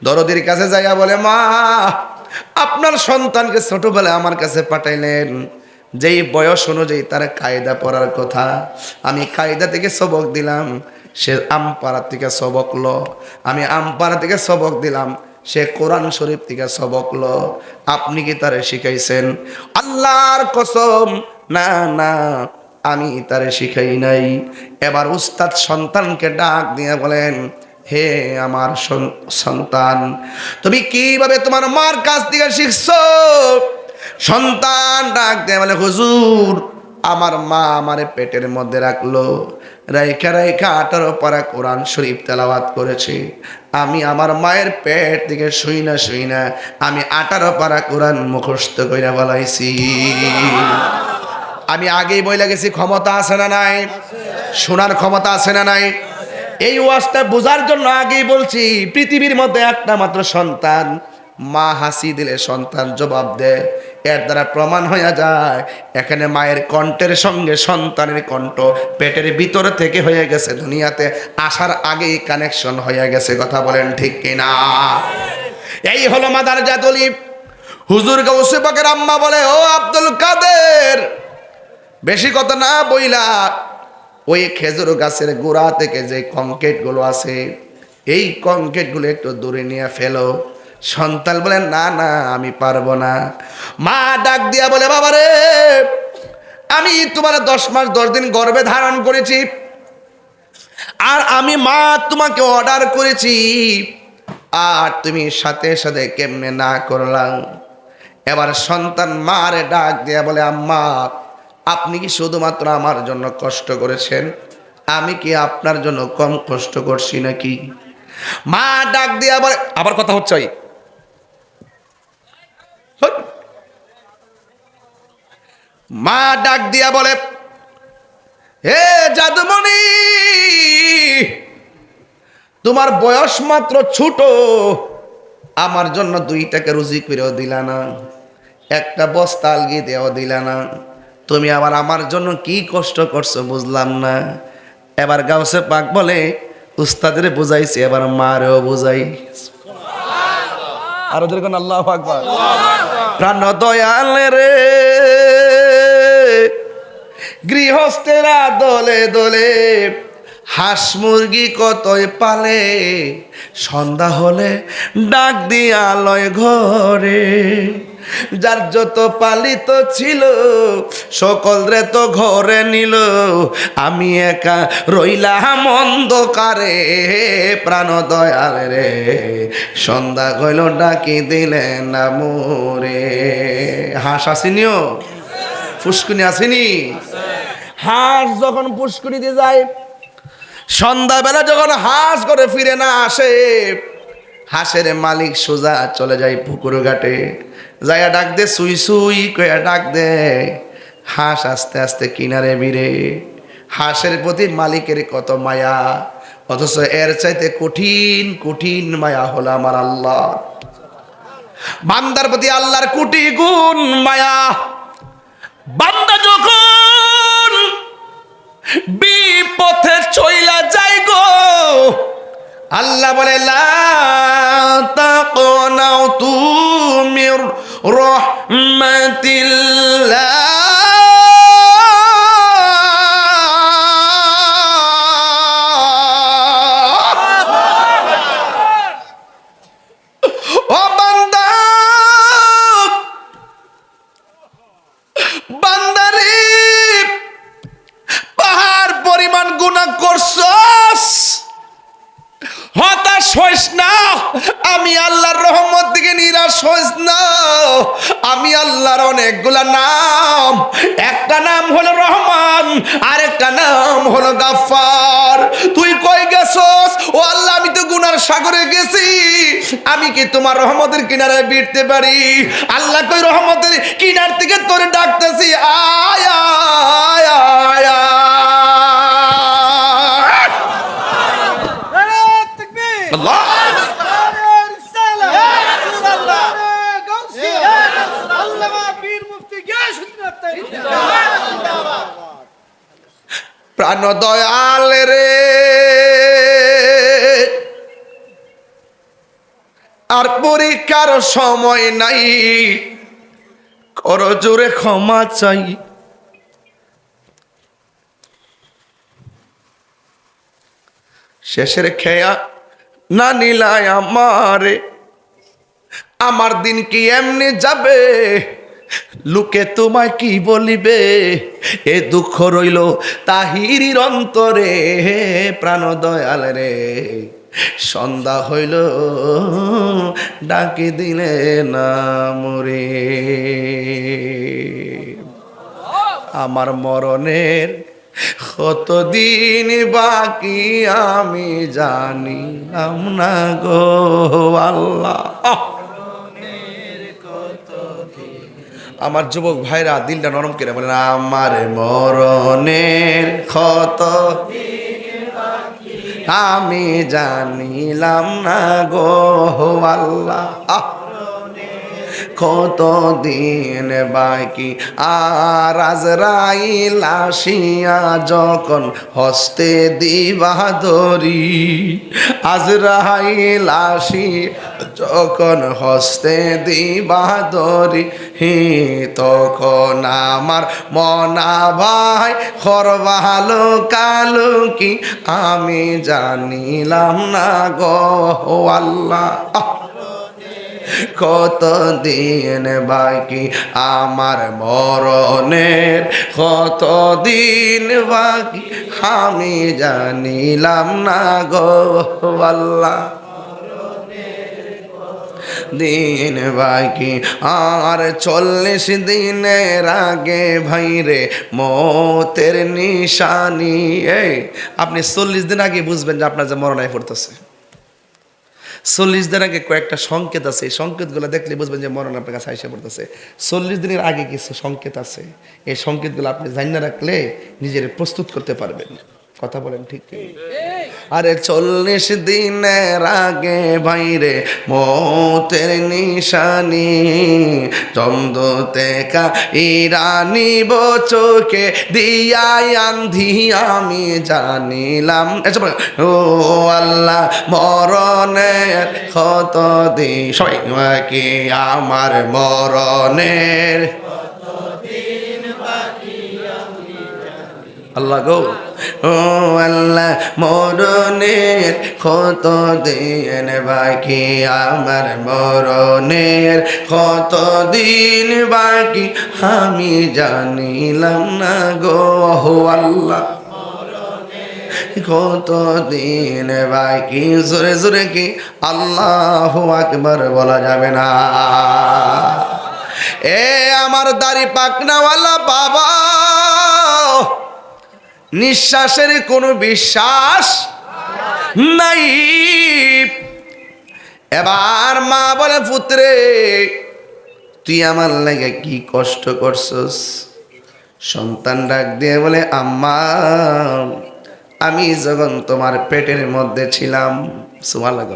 দরদির কাছে যাইয়া বলে, মা, আপনার সন্তানকে ছোটবেলায় আমার কাছে পাঠাইলেন, যেই বয়স অনুযায়ী তার কায়দা পড়ার কথা, আমি কায়দা থেকে সবক দিলাম, সে আমপাড়া থেকে সবক লো। আমি আমপাড়া থেকে সবক দিলাম, সে কোরআন শরীফ থেকে সবক লো। আপনি কি তারে শিখাইছেন? আল্লাহর কসম, না না, আমি তারে শিখাই নাই। এবার উস্তাদ সন্তানকে ডাক দিয়ে বলেন, হে আমার সন্তান, তুমি কিভাবে তোমার মার কাছ থেকে শিখছো? সন্তান ডাক দিয়ে বলে, হুজুর, আমার মা আমার পেটের মধ্যে রাখলো, রাইখা রাইখা 18 পারা কোরআন শরীফ তেলাওয়াত করেছি। আমি আমার মায়ের পেট থেকে শুই না আমি 18 পারা কোরআন মুখস্থ কইরা বলাইছি। আমি আগেই বইলা গেছি, ক্ষমতা আছে না নাই? শোনার ক্ষমতা আছে না নাই? এই ওয়াজটা বোঝার জন্য আগেই বলছি, পৃথিবীর মধ্যে একটা মাত্র সন্তান, মা হাসি দিলে সন্তান জবাব দেয়। এর দ্বারা প্রমাণ হয়ে যায় এখানে মায়ের কণ্ঠের সঙ্গে সন্তানের কণ্ঠ পেটের ভিতরে থেকে হয়ে গেছে, দুনিয়াতে আসার আগেই কানেকশন হয়ে গেছে। কথা বলেন ঠিক কিনা? এই হলো মাদার জাতুলি। হুজুর গাউসে পাকের আম্মা বলে, ও আব্দুল কাদের, বেশি কথা না বইলা ওই খেজুর গাছের গোড়া থেকে যে কংক্রিট গুলো আছে, এই কংক্রিট গুলো একটু দূরে নিয়ে ফেলো। সন্তান বলে, না না আমি পারবো না। মা ডাক দিয়া বলে, বাবারে, আমি তোমার 10 মাস 10 দিন গর্ভে ধারণ করেছি, আর আমি মা তোমাকে অর্ডার করেছি, আর তুমি সাথে সাথে কেমনে না করলাম? এবার সন্তান মারে ডাক দিয়া বলে, আম্মা, আপনি কি শুধুমাত্র আমার জন্য কষ্ট করেছেন? আমি কি আপনার জন্য কম কষ্ট করছি নাকি? মা ডাক দিয়া বলে, আবার কথা হচ্ছে, মা ডাক দিয়া বলে, হে জাদুমণি, তোমার বয়স মাত্র ছোট, আমার জন্য 2 টাকা রুজি করেও দিলা না, একটা বস্তা আলগি দেও দিলা না, তুমি আবার আমার জন্য কি কষ্ট করছো বুঝলাম না। এবার গাউসে পাক বলে, উস্তাদের বুঝাইছি, এবার মারেও বুঝাই। আরো যেরকম আল্লাহু আকবার। প্রাণ দয়াল রে, গৃহস্থেরা দলে দলে হাঁস মুরগি কতই পালে, সন্ধ্যা হলে ডাক দিয়া লয় ঘরে, যার যত পালিত ছিল সকল রে তো ঘরে নিল, আমি একা রইলাম অন্ধকারে। প্রাণ দয়াল রে, সন্ধ্যা হইল ডাকি দিলেন না মোরে। হাঁস আসেনিও, পুষ্কুনি আসেনি? হাঁস যখন পুষ্কুনি দিয়ে যায়, সন্ধ্যাবেলা যখন হাঁস করে ফিরে না আসে, হাঁসের মালিক সোজা চলে যায় পুকুর ঘাটে, যাইয়া ডাক দে, সুই সুই কয়া ডাক দে। হাঁস আস্তে আস্তে কিনারে ভিড়ে। হাঁসের প্রতি মালিকের কত মায়া, অথচ এর চাইতে কঠিন কঠিন মায়া হলো আমার আল্লাহ। বান্দার প্রতি আল্লাহর কোটি গুণ মায়া। বান্দা যখন বিপথে চইলা যায় গো, আল্লাহ বলে, লা তাকনাতু মির রাহমাতিল্লাহ, ও বান্দা, বান্দারে, পাহাড় পরিমাণ গুনাহ করছস, হতাশ হইস না, আমি আল্লাহর রহমত দিকে নিরাশ হইস না। আমি আল্লাহর অনেকগুলা নাম, একটা নাম হলো রহমান, আর একটা নাম হলো গাফফার। তুই কই গেছস? ও আল্লাহ, আমি তো গুনার সাগরে গেছি, আমি কি তোমার রহমতের কিনারে ভিড়তে পারি? আল্লাহ কই, রহমতের কিনার থেকে তোরে ডাকতেছি, আয় আয় আয় আয়। আল্লাহ প্রাণ দয়াল রে, আর পরীক্ষার সময় নাই, করো জোরে ক্ষমা চাই। শেষের খেয়া না নিলায় আমারে, আমার দিন কি এমনি যাবে, লোকে তোমায় কি বলিবে, এ দুঃখ রইল তাহিরির অন্তরে। প্রাণ দয়াল রে, সন্ধ্যা হইল ডাকি দিলে না মোরে। আমার মরণের কতদিন বাকি আমি জানিলাম না গো আল্লাহ। আমার যুবক ভাইরা দিলটা নরম করে বলেন, আমার মরণের কত আমি জানিলাম না গো আল্লাহ। কতদিন বাকি আর আজরাইল আসিয়া যখন হস্তে দিবা ধরি, আজরাইল আসিয়া যখন হস্তে দিবা ধরি, তখন আমার মনা ভাই খরবালো কালো কি আমি জানিলাম না গো আল্লাহ। কতদিন বাকি আমার মরণের কতদিন বাকি আমি জানিলাম না গো আল্লাহ। দিন বাকি আর 40 দিনের আগে ভাইরে মতের নিশানি। এই আপনি 40 দিন আগে বুঝবেন যে আপনার যে মরণায় পড়তেছে। 40 দিন আগে কয়েকটা সংকেত আছে, এই সংকেতগুলো দেখলে বুঝবেন যে মরণ আপনার কাছে আইসা পড়তেছে। 40 দিনের আগে কিছু সংকেত আছে, এই সংকেতগুলো আপনি জানিয়ে রাখলে নিজের প্রস্তুত করতে পারবেন। কথা বলেন ঠিক কি? আরে 40 দিনের আগে ভাইরে মতের নিশানি, চন্দ্রতে কা ইরানি চোখে দিয়াই আন্ধি আমি জানিলাম। ও আল্লাহ মরণের কত দিন, সবাই কি আমার মরণের আল্লাহ গো, ও আল্লাহ মরণের কত দিন বাকি আমার মরণের কত দিন বাকি আমি জানিলাম না গো আল্লাহ। কত দিন বাকি, জোরে জোরে কি আল্লাহু আকবার বলা যাবে না? এ আমার দাড়ি পাকনাওয়ালা বাবা, নিঃশ্বাসের কোনো বিশ্বাস নাই। এবার মা বলে, পুত্রে তুই আমার লাগে কি কষ্ট করছস? সন্তান ডাক দিয়ে বলে, আম্মা আমি যখন তোমার পেটের মধ্যে ছিলাম, সুবহানাল্লাহ,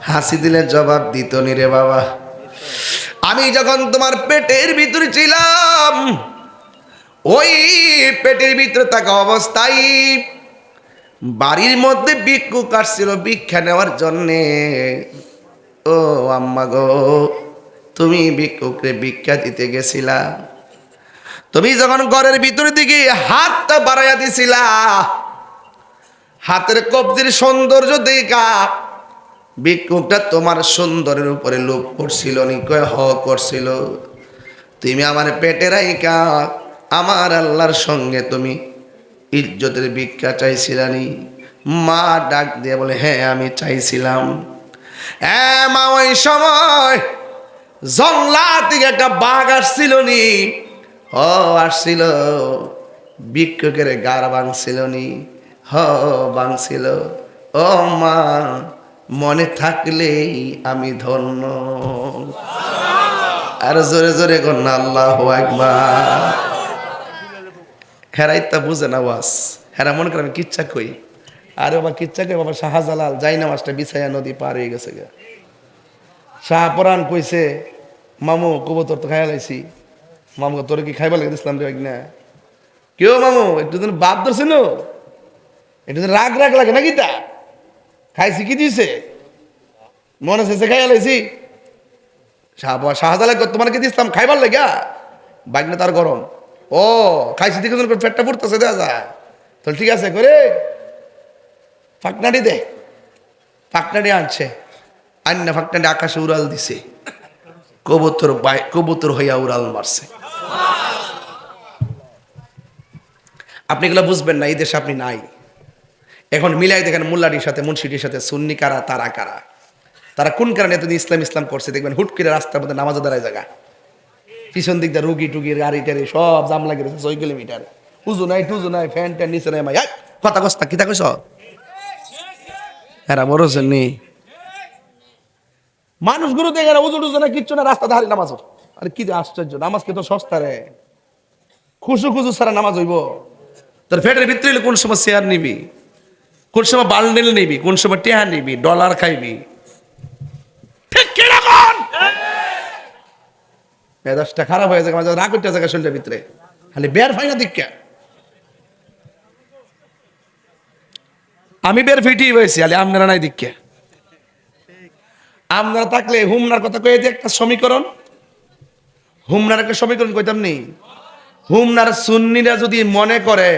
হাসি দিলে জবাব দিত নি রে বাবা, আমি যখন তোমার পেটের ভিতরে ছিলাম, ওই পেটের ভিতরে থাকা অবস্থায় বাড়ির মধ্যে ভিক্ষুক আসছিল ভিক্ষা নেওয়ার জন্যে। ও আম্মা গো, তুমি ভিক্ষুকরে ভিক্ষা দিতে গেছিলা, তুমি যখন ঘরের ভিতরে দিকে হাতটা বাড়াইয়া দিছিলা, হাতের কবজির সৌন্দর্য দেখা ভিক্ষুকটা তোমার সুন্দরের উপরে লোভ করছিল নি? কয় হ করছিল। তুমি আমার পেটে রাইকা আমার আল্লাহর সঙ্গে তুমি ইজ্জতের ভিক্ষা চাইছিলানি? মা ডাক দিয়ে বলে, হ্যাঁ আমি চাইছিলাম। হ্যাঁ মা, ওই সময় জংলা থেকে একটা বাঘ আসছিল নি? হ আসছিল। ভিক্ষুকের গাড় ভাঙছিল নি? হ ভাঙছিল। ও মা, মনে থাকলেই আমি ধন্য। আর জোরে জোরে কন্যা আল্লাহু আকবার। হেরাইতা বুঝে না ওয়াজ, হেরা মনে করে আমি কিচ্ছা কই। আরে বাবা কিচ্ছা কই বাবা, শাহজালাল যাই না মাছটা বিছাইয়া নদী পার হয়ে গেছে গা। শাহপরান কইছে, মামু কবুতর তো খাইয়া লাইছি। মামু তোর কি খাইবা লাগে দিছিলাম রে না? কেউ মামু একটু দিন বাদ ধরছে নো, একটু দিন রাগ রাগ লাগে নাকি? তা খাইছি কি দিছে মনে আছে খাইয়া লাইছি। শাহজালাল তোমার কি দিছিলাম খাইবার লাগা? বাইক না তার গরম। ও খাইছি দেখে পেটটা ফুটতেছে, দেওয়া যায় তো ঠিক আছে করে ফাঁকনাটি দে। ফাঁকনাটি আনছে, আন্না ফাঁকনাটি আকাশে উড়াল দিছে, কবুতর হইয়া উড়াল মারছে। আপনি এগুলো বুঝবেন না, এই দেশে আপনি নাই। এখন মিলাই দেখেন মোল্লাটির সাথে মুন্সিটির সাথে সুন্নি কারা, তারা কারা, তারা কোন কারণে এতদিন ইসলাম ইসলাম করছে। দেখবেন হুট করে রাস্তার মধ্যে নামাজ দাঁড়ায় জায়গা, পিছন দিক দিয়ে রুগী টুগির গাড়ি টাড়ি সব জাম লাগে রয়েছে 6 কিলোমিটার। উজু নাই টুজু নাই, ফ্যান ট্যান নিচে নাই, মাই কথা কস্তা কিতা কইস হ্যাঁ বড়ছেন নি মানুষগুলো দেখে না, উজু টুজু না কিচ্ছু না, রাস্তা ধারে নামাজ। আরে কি যে আশ্চর্য, নামাজকে তো সস্তা রে, খুশু খুশু ছাড়া নামাজ হইব? তোর ফেটের ভিতরে কোন সময় শেয়ার নিবি, কোন সময় বান্ডেল নিবি, কোন সময় টেহা নিবি, ডলার খাইবি, ঠিক কিরকম মেজাজটা খারাপ হয়ে যায়, রাগ করতে যায় শরীরের ভিতরে, খালি বের হয় না দীক্ষা। আমি বের ফিটি হয়েছি, আলে আপনারা নাই দীক্ষা। আপনারা থাকলে হুমনার কথা কয়ে যে একটা সমীকরণ, হুমনার একটা সমীকরণ কইতাম নি। হুমনার সুন্নিরা যদি মনে করে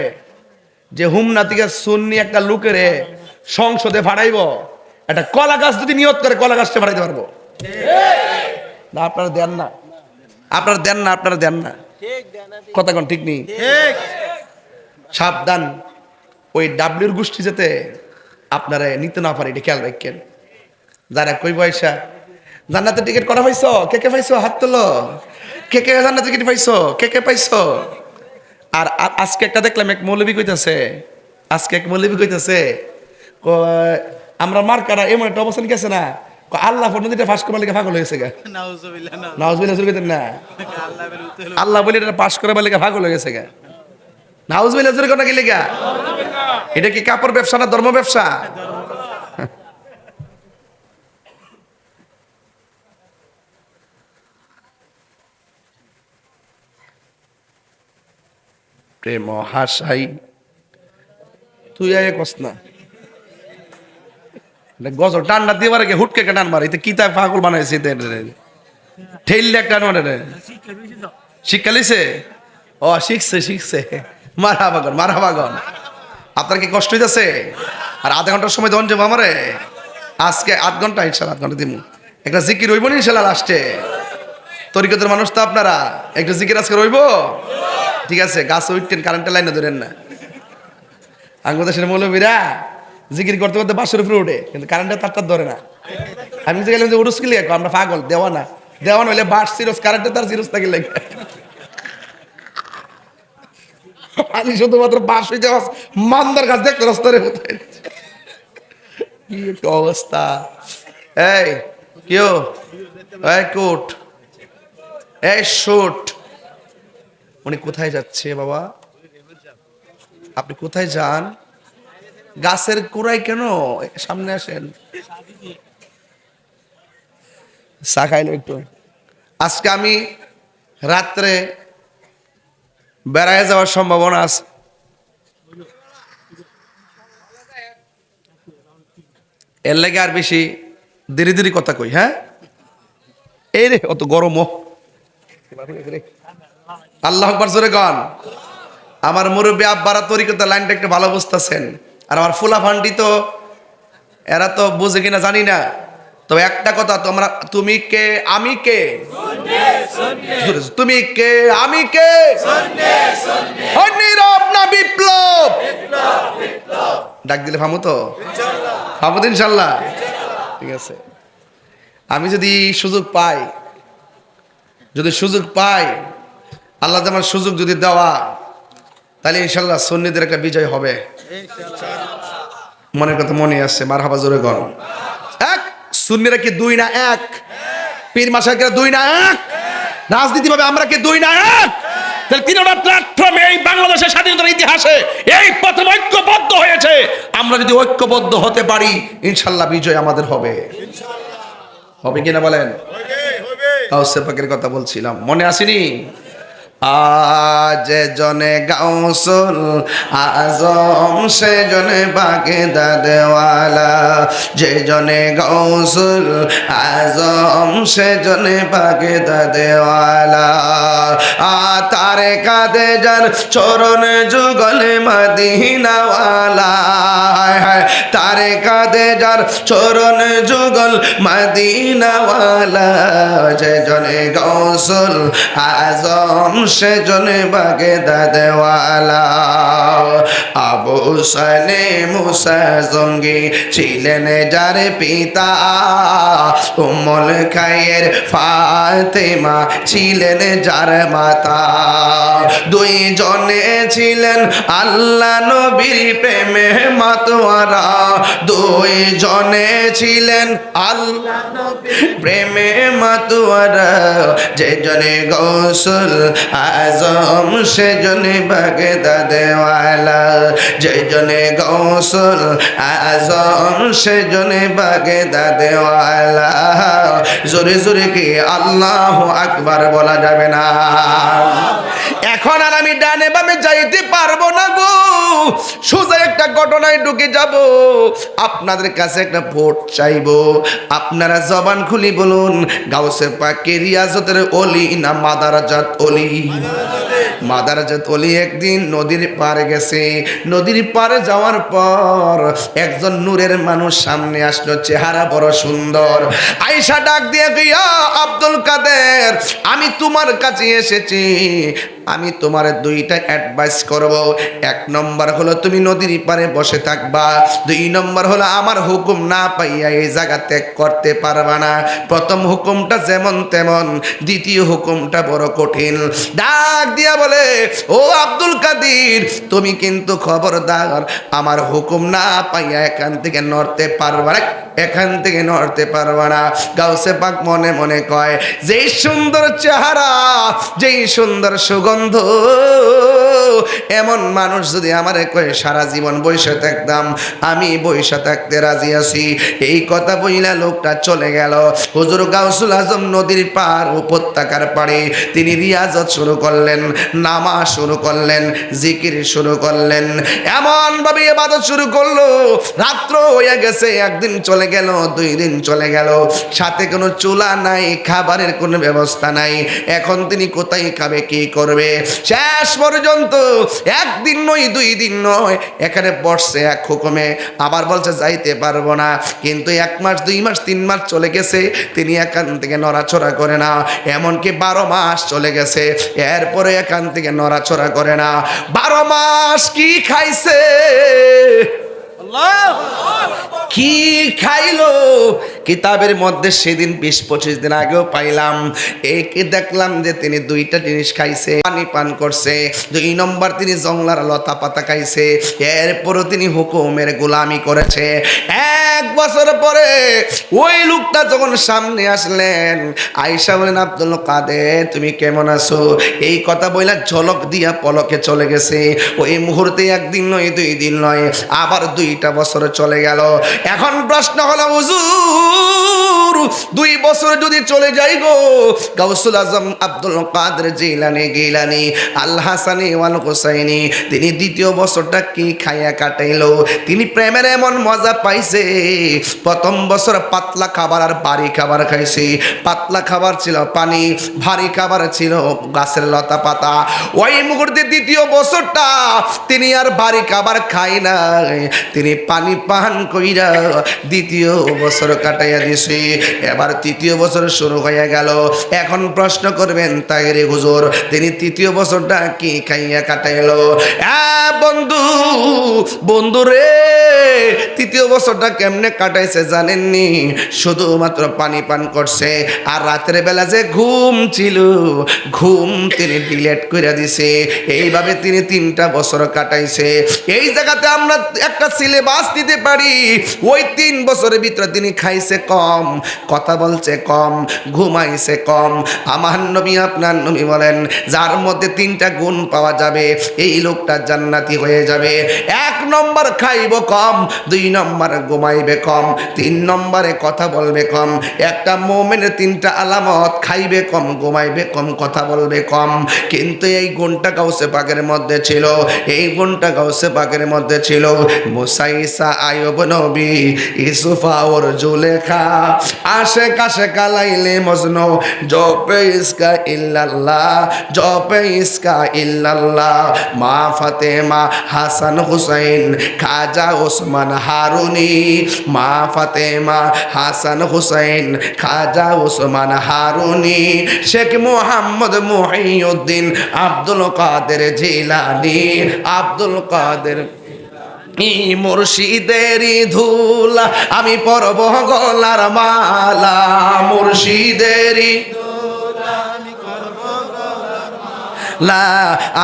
যে হুমনা থেকে সুন্নি একটা লোকের সংসদে ফাড়াইব, একটা কলা গাছ যদি নিয়ত করে কলা গাছটা ফাড়াইতে পারবো না? আপনারা দেন না, আপনারা দেন না, আপনারা দেন না, কথা কোন ঠিক নেই। সাবধান, ওই ডাব্লিউর গোষ্ঠী যাতে আপনারা নিতে না পারে, এটা খেয়াল রাখেন। যারা কই পয়সা জান্নাতের টিকিট করা পাইছো, কে কে পাইছো হাত তোলো, কে কে জান্নাতের টিকিট পাইছো, কে কে পাইছো। আর আজকে একটা দেখলাম এক মৌলবী কইতাছে, আজকে এক মৌলবী কইতাছে আমরা মার্কারা এমন একটা অবস্থান গেছে না, আল্লাহ নদীটা ফাঁস করার লেগে পাগল হয়েছে গা। নাউজুবিল্লাহ কইতেন না, আল্লাহ বলি এটা পাস করার লেগে পাগল হয়ে গেছে গা। নাউজুবিল্লাহ জোরে কোন কি লেগা? এটা কি কাপড় ব্যবসা না ধর্ম ব্যবসা? প্রেম হাসাই তুই আয় কস না, গজল টান্ডা দিয়ে মারে হুটকে টান মারে, কি তাই পাগল বানাইছে, ঠেললে টান মারে। শিক্ষা লিছে, ও শিখছে শিখছে, মারা বাগন মারা বাগন। আপনার কি কষ্ট হইতেছে? আর আধা ঘন্টার সময় দেওয়ান যাবো আমারে, আজকে 8 ঘন্টা, ইনশাল্লাহ 8 ঘন্টা দিব। একটা জিকির রইব না ইনশাল্লাহ লাস্টে? তরিকতের মানুষ তো আপনারা, একটা জিকির আজকে রইব? ঠিক আছে, গাছ উঠতেন, কারেন্টের লাইনে ধরেন না। আঙ্গুদেশের মৌলবীরা জিকির করতে করতে বাসের উপরে উঠে, কিন্তু কারেন্টের তারটা ধরে না। আমি যে গেলাম যে উড়ুস কিলে আমরা পাগল, দেওয়া না দেওয়ান হইলে বাস সিরস, কারেন্টের তার সিরস থাকে লেগে আমি শুধুমাত্র বাস হইতে মান্দার গাছ দেখতে রাস্তারে কোথায়, কি একটা অবস্থা। এই কেউ এই কোট, এই শুট, উনি কোথায় যাচ্ছে বাবা? আপনি কোথায় যান? গাছের কোড়াই কেন? সামনে আসেন, চা খাইলো একটু। আজকে আমি রাত্রে বেড়ায় যাওয়ার সম্ভাবনা আছে, এর লাগে আর বেশি দেরি দেরি কথা কই। হ্যাঁ এই রে অত গরম, আল্লাহ আকবার জোরে গান। আমার মুরব্বী আব্বারা তরিকতা লাইনটা একটু ভালো বুঝতেছেন, আর আমার ফুলা ফান্ডি তো এরা তো বুঝে কিনা জানি না। তবে একটা কথা, তোমরা তুমি কে আমি কে, তুমি কে আমি কে, নীরব না বিপ্লব, ডাক দিলে ফামু তো, ফামু তো ইনশাল্লাহ। ঠিক আছে, আমি যদি সুযোগ পাই, যদি সুযোগ পাই, আল্লাহ আমার সুযোগ যদি দেওয়া, তাহলে ইনশাল্লাহ সুন্নিদের একটা বিজয় হবে। মনের কথা মনে আসছে, মারহাবা জোরে গণ। এক সুন্নিরা কি 2 না 1? পীর মাশায়েখরা 2 না 1? রাজনীতি ভাবে আমরা কি 2 না 1? তাহলে 3টা প্ল্যাটফর্মে এই বাংলাদেশের স্বাধীনতার ইতিহাসে এই প্রথম ঐক্যবদ্ধ হয়েছে। আমরা যদি ঐক্যবদ্ধ হতে পারি, ইনশাল্লাহ বিজয় আমাদের হবে। হবে কিনা বলেন? গাউসে পাকের কথা বলছিলাম, মনে আসেনি? আজ জনে গাউসুল আজম, সে জনে বাগদাদওয়ালা, যে জনে গাউসুল আজম, সে জনে বাগদাদওয়ালা। তারে কাদে যার চরণ যুগলে মদিনাওয়ালা, তারে কাদে যার চরণ যুগল মদিনাওয়ালা, যে জনে গাউসুল আজম, সেজনে বাগেদা দেওয়ালা। আবু সালে মুসা জঙ্গি ছিলেন যার পিতা, উম্মুল খায়ের ফাতেমা ছিলেন যার মাতা। দুই জনে ছিলেন আল্লাহ নবীর প্রেমে মাতোয়ারা, দুই জনে ছিলেন আল্লাহ নবীর প্রেমে মাতোয়ারা। যে জনে গৌসুল আজম সেজনে বাগদা দেওয়ালা, যে জনে গৌসুল আজম সেজনে বাগদা দেওয়ালা। জোরে জোরে কি আল্লাহু আকবার বলা যাবে না? এখন আর আমি ডানে বামে যাইতে পারবো না গো, সোজা একটা ঘটনায় ঢুকে যাব। আপনাদের কাছে একটা ভোট চাইবো, আপনারা জবান খুলি বলুন, গাউসে পাকে রিয়াজতের অলি না মাদারাজাত অলি? মাদারাজাত অলি একদিন নদীর পাড়ে গেছে। নদীর পাড়ে যাওয়ার পর একজন নূরের মানুষ সামনে আসলো, চেহারা বড় সুন্দর। আয়েশা ডাক দিয়ে গিয়া, আব্দুল কাদের, আমি তোমার কাছে এসেছি, আমি তোমার দুইটা অ্যাডভাইস করব। এক নম্বর হলো তুমি নদীর পাড়ে বসে থাকবা, দুই নম্বর হলো আমার হুকুম না পাইয়া এই জায়গা ত্যাগ করতে পারবা না। প্রথম হুকুমটা যেমন তেমন, দ্বিতীয় হুকুমটা বড় কঠিন। ডাক দিয়া বলে, ও আব্দুল কাদের, তুমি কিন্তু খবরদার আমার হুকুম না পাইয়া এখান থেকে নড়তে পারবা না, এখান থেকে নড়তে পারবা না। গাউসে পাক মনে মনে কয়, যেই সুন্দর চেহারা, যেই সুন্দর সুগন্ধ, এমন মানুষ যদি আমারে কয়ে সারা জীবন বইসা থাকতাম, আমি বইসা থাকতে রাজি আছি। এই কথা বইলা লোকটা চলে গেল। হুজুর গাউসুল আজম নদীর পার উপত্যকার পাড়ে তিনি রিয়াজত শুরু করলেন, নামাজ শুরু করলেন, জিকির শুরু করলেন, এমন ভাবে ইবাদত শুরু করলো। রাত্র হয়ে গেছে, একদিন চলে গেল, দুই দিন চলে গেল, সাথে কোনো চুলা নাই, খাবারের কোনো ব্যবস্থা নাই। এখন তিনি কোথায় খাবে, কি করবে? শেষ পর্যন্ত একদিন নয়, দুই দিন নয়, এখানে বসছে এক হুকুমে, আবার বলছে যাইতে পারবো না। কিন্তু 1 মাস, 2 মাস, 3 মাস চলে গেছে, তিনি এখান থেকে নড়াচড়া করে না। এমনকি 12 মাস চলে গেছে, এরপরে এখান থেকে নড়াচড়া করে না। 12 মাস কি খাইছে, কি খাইলো? কিতাবের মধ্যে সেদিন 20-25 দিন আগেও পাইলাম, একে দেখলাম যে তিনি দুইটা জিনিস খাইছে, পানি পান করছে। 2 নম্বর তিনি জংলার লতা পাতা খাইছে। এরপরও তিনি হুকুমের গোলামি করেছে। 1 বছর পরে ওই লোকটা যখন সামনে আসলেন, আয়েশা বলেন, আব্দুল কাদের তুমি কেমন আছো? এই কথা বইলা ঝলক দিয়া পলকে চলে গেছে। ওই মুহূর্তে একদিন নয়, 2 দিন নয়, আবার 2টা বছর চলে গেল। এখন প্রশ্ন হলো, হুজুর 2 বছর যদি চলে যাই গো, গাউসুল আজম আব্দুল কাদের জিলানী আল হাসানি ওয়াল হুসাইনি তিনি 2য় বছরটা কি খাইয়া কাটাইলো? তিনি প্রেমের এমন মজা পাইছে। প্রথম বছর পাতলা খাবার আর ভারী খাবার খাইছে। পাতলা খাবার ছিল পানি, ভারী খাবার ছিল গাছের লতা পাতা। ওই মুহূর্তে 2য় বছরটা তিনি আর ভারী খাবার খাই নাই, তিনি পানি পান কইরা 2য় বছর কাটাইয়া দিছে। এবার 3য় বছর শুরু হয়ে গেল। এখন প্রশ্ন করবেন, তাই রে হুজুর তিনি 3য় বছরটা কি খাইয়া কাটাইলো? বন্ধু, বন্ধু রে, 3য় বছরটা কেমনে কাটাইছে জানেননি? শুধুমাত্র পানি পান করছে, আর রাতের বেলা যে ঘুম ছিল, ঘুম তিনি ডিলেট করে দিছে। এইভাবে তিনি 3টা বছর কাটাইছে। এই জায়গাতে আমরা একটা সিলেবাস দিতে পারি, ওই 3 বছরের ভিতরে তিনি খাইছে কম, কথা বলছে কম, ঘুমাইছে কম। আমার নবী আপনার নবী বলেন, যার মধ্যে 3টা গুণ পাওয়া যাবে, এই লোকটা জান্নাতি হয়ে যাবে। 1 নম্বর খাইব কম, 2 নম্বর ঘুমাইবে কম, 3 নম্বরে কথা বলবে কম। একটা মুমিনের 3টা আলামত, খাইবে কম, ঘুমাইবে কম, কথা বলবে কম। কিন্তু এই গুণটা গাউসে পাকের মধ্যে ছিল, এই গুণটা গাউসে পাকের মধ্যে ছিল। মুসা, ঈসা, আইয়ুব নবী, ইউসুফ আর জুলেখা লেখা, আশেক আশেক লাইলে মজনু, জপে ইসকা ইল্লাল্লাহ, জপে ইসকা ইল্লাল্লাহ। মা ফাতেমা হাসান হুসাইন খাজা ওসমান হারুনি, মা ফাতেমা হাসান হুসাইন খাজা ওসমান হারুনি, শেখ মুহাম্মদ মুহিউদ্দিন আব্দুল কাদের জিলানী, আব্দুল কাদের মুর্শিদেরই ধুলা আমি পরব গলার মালা, মুর্শিদেরই লা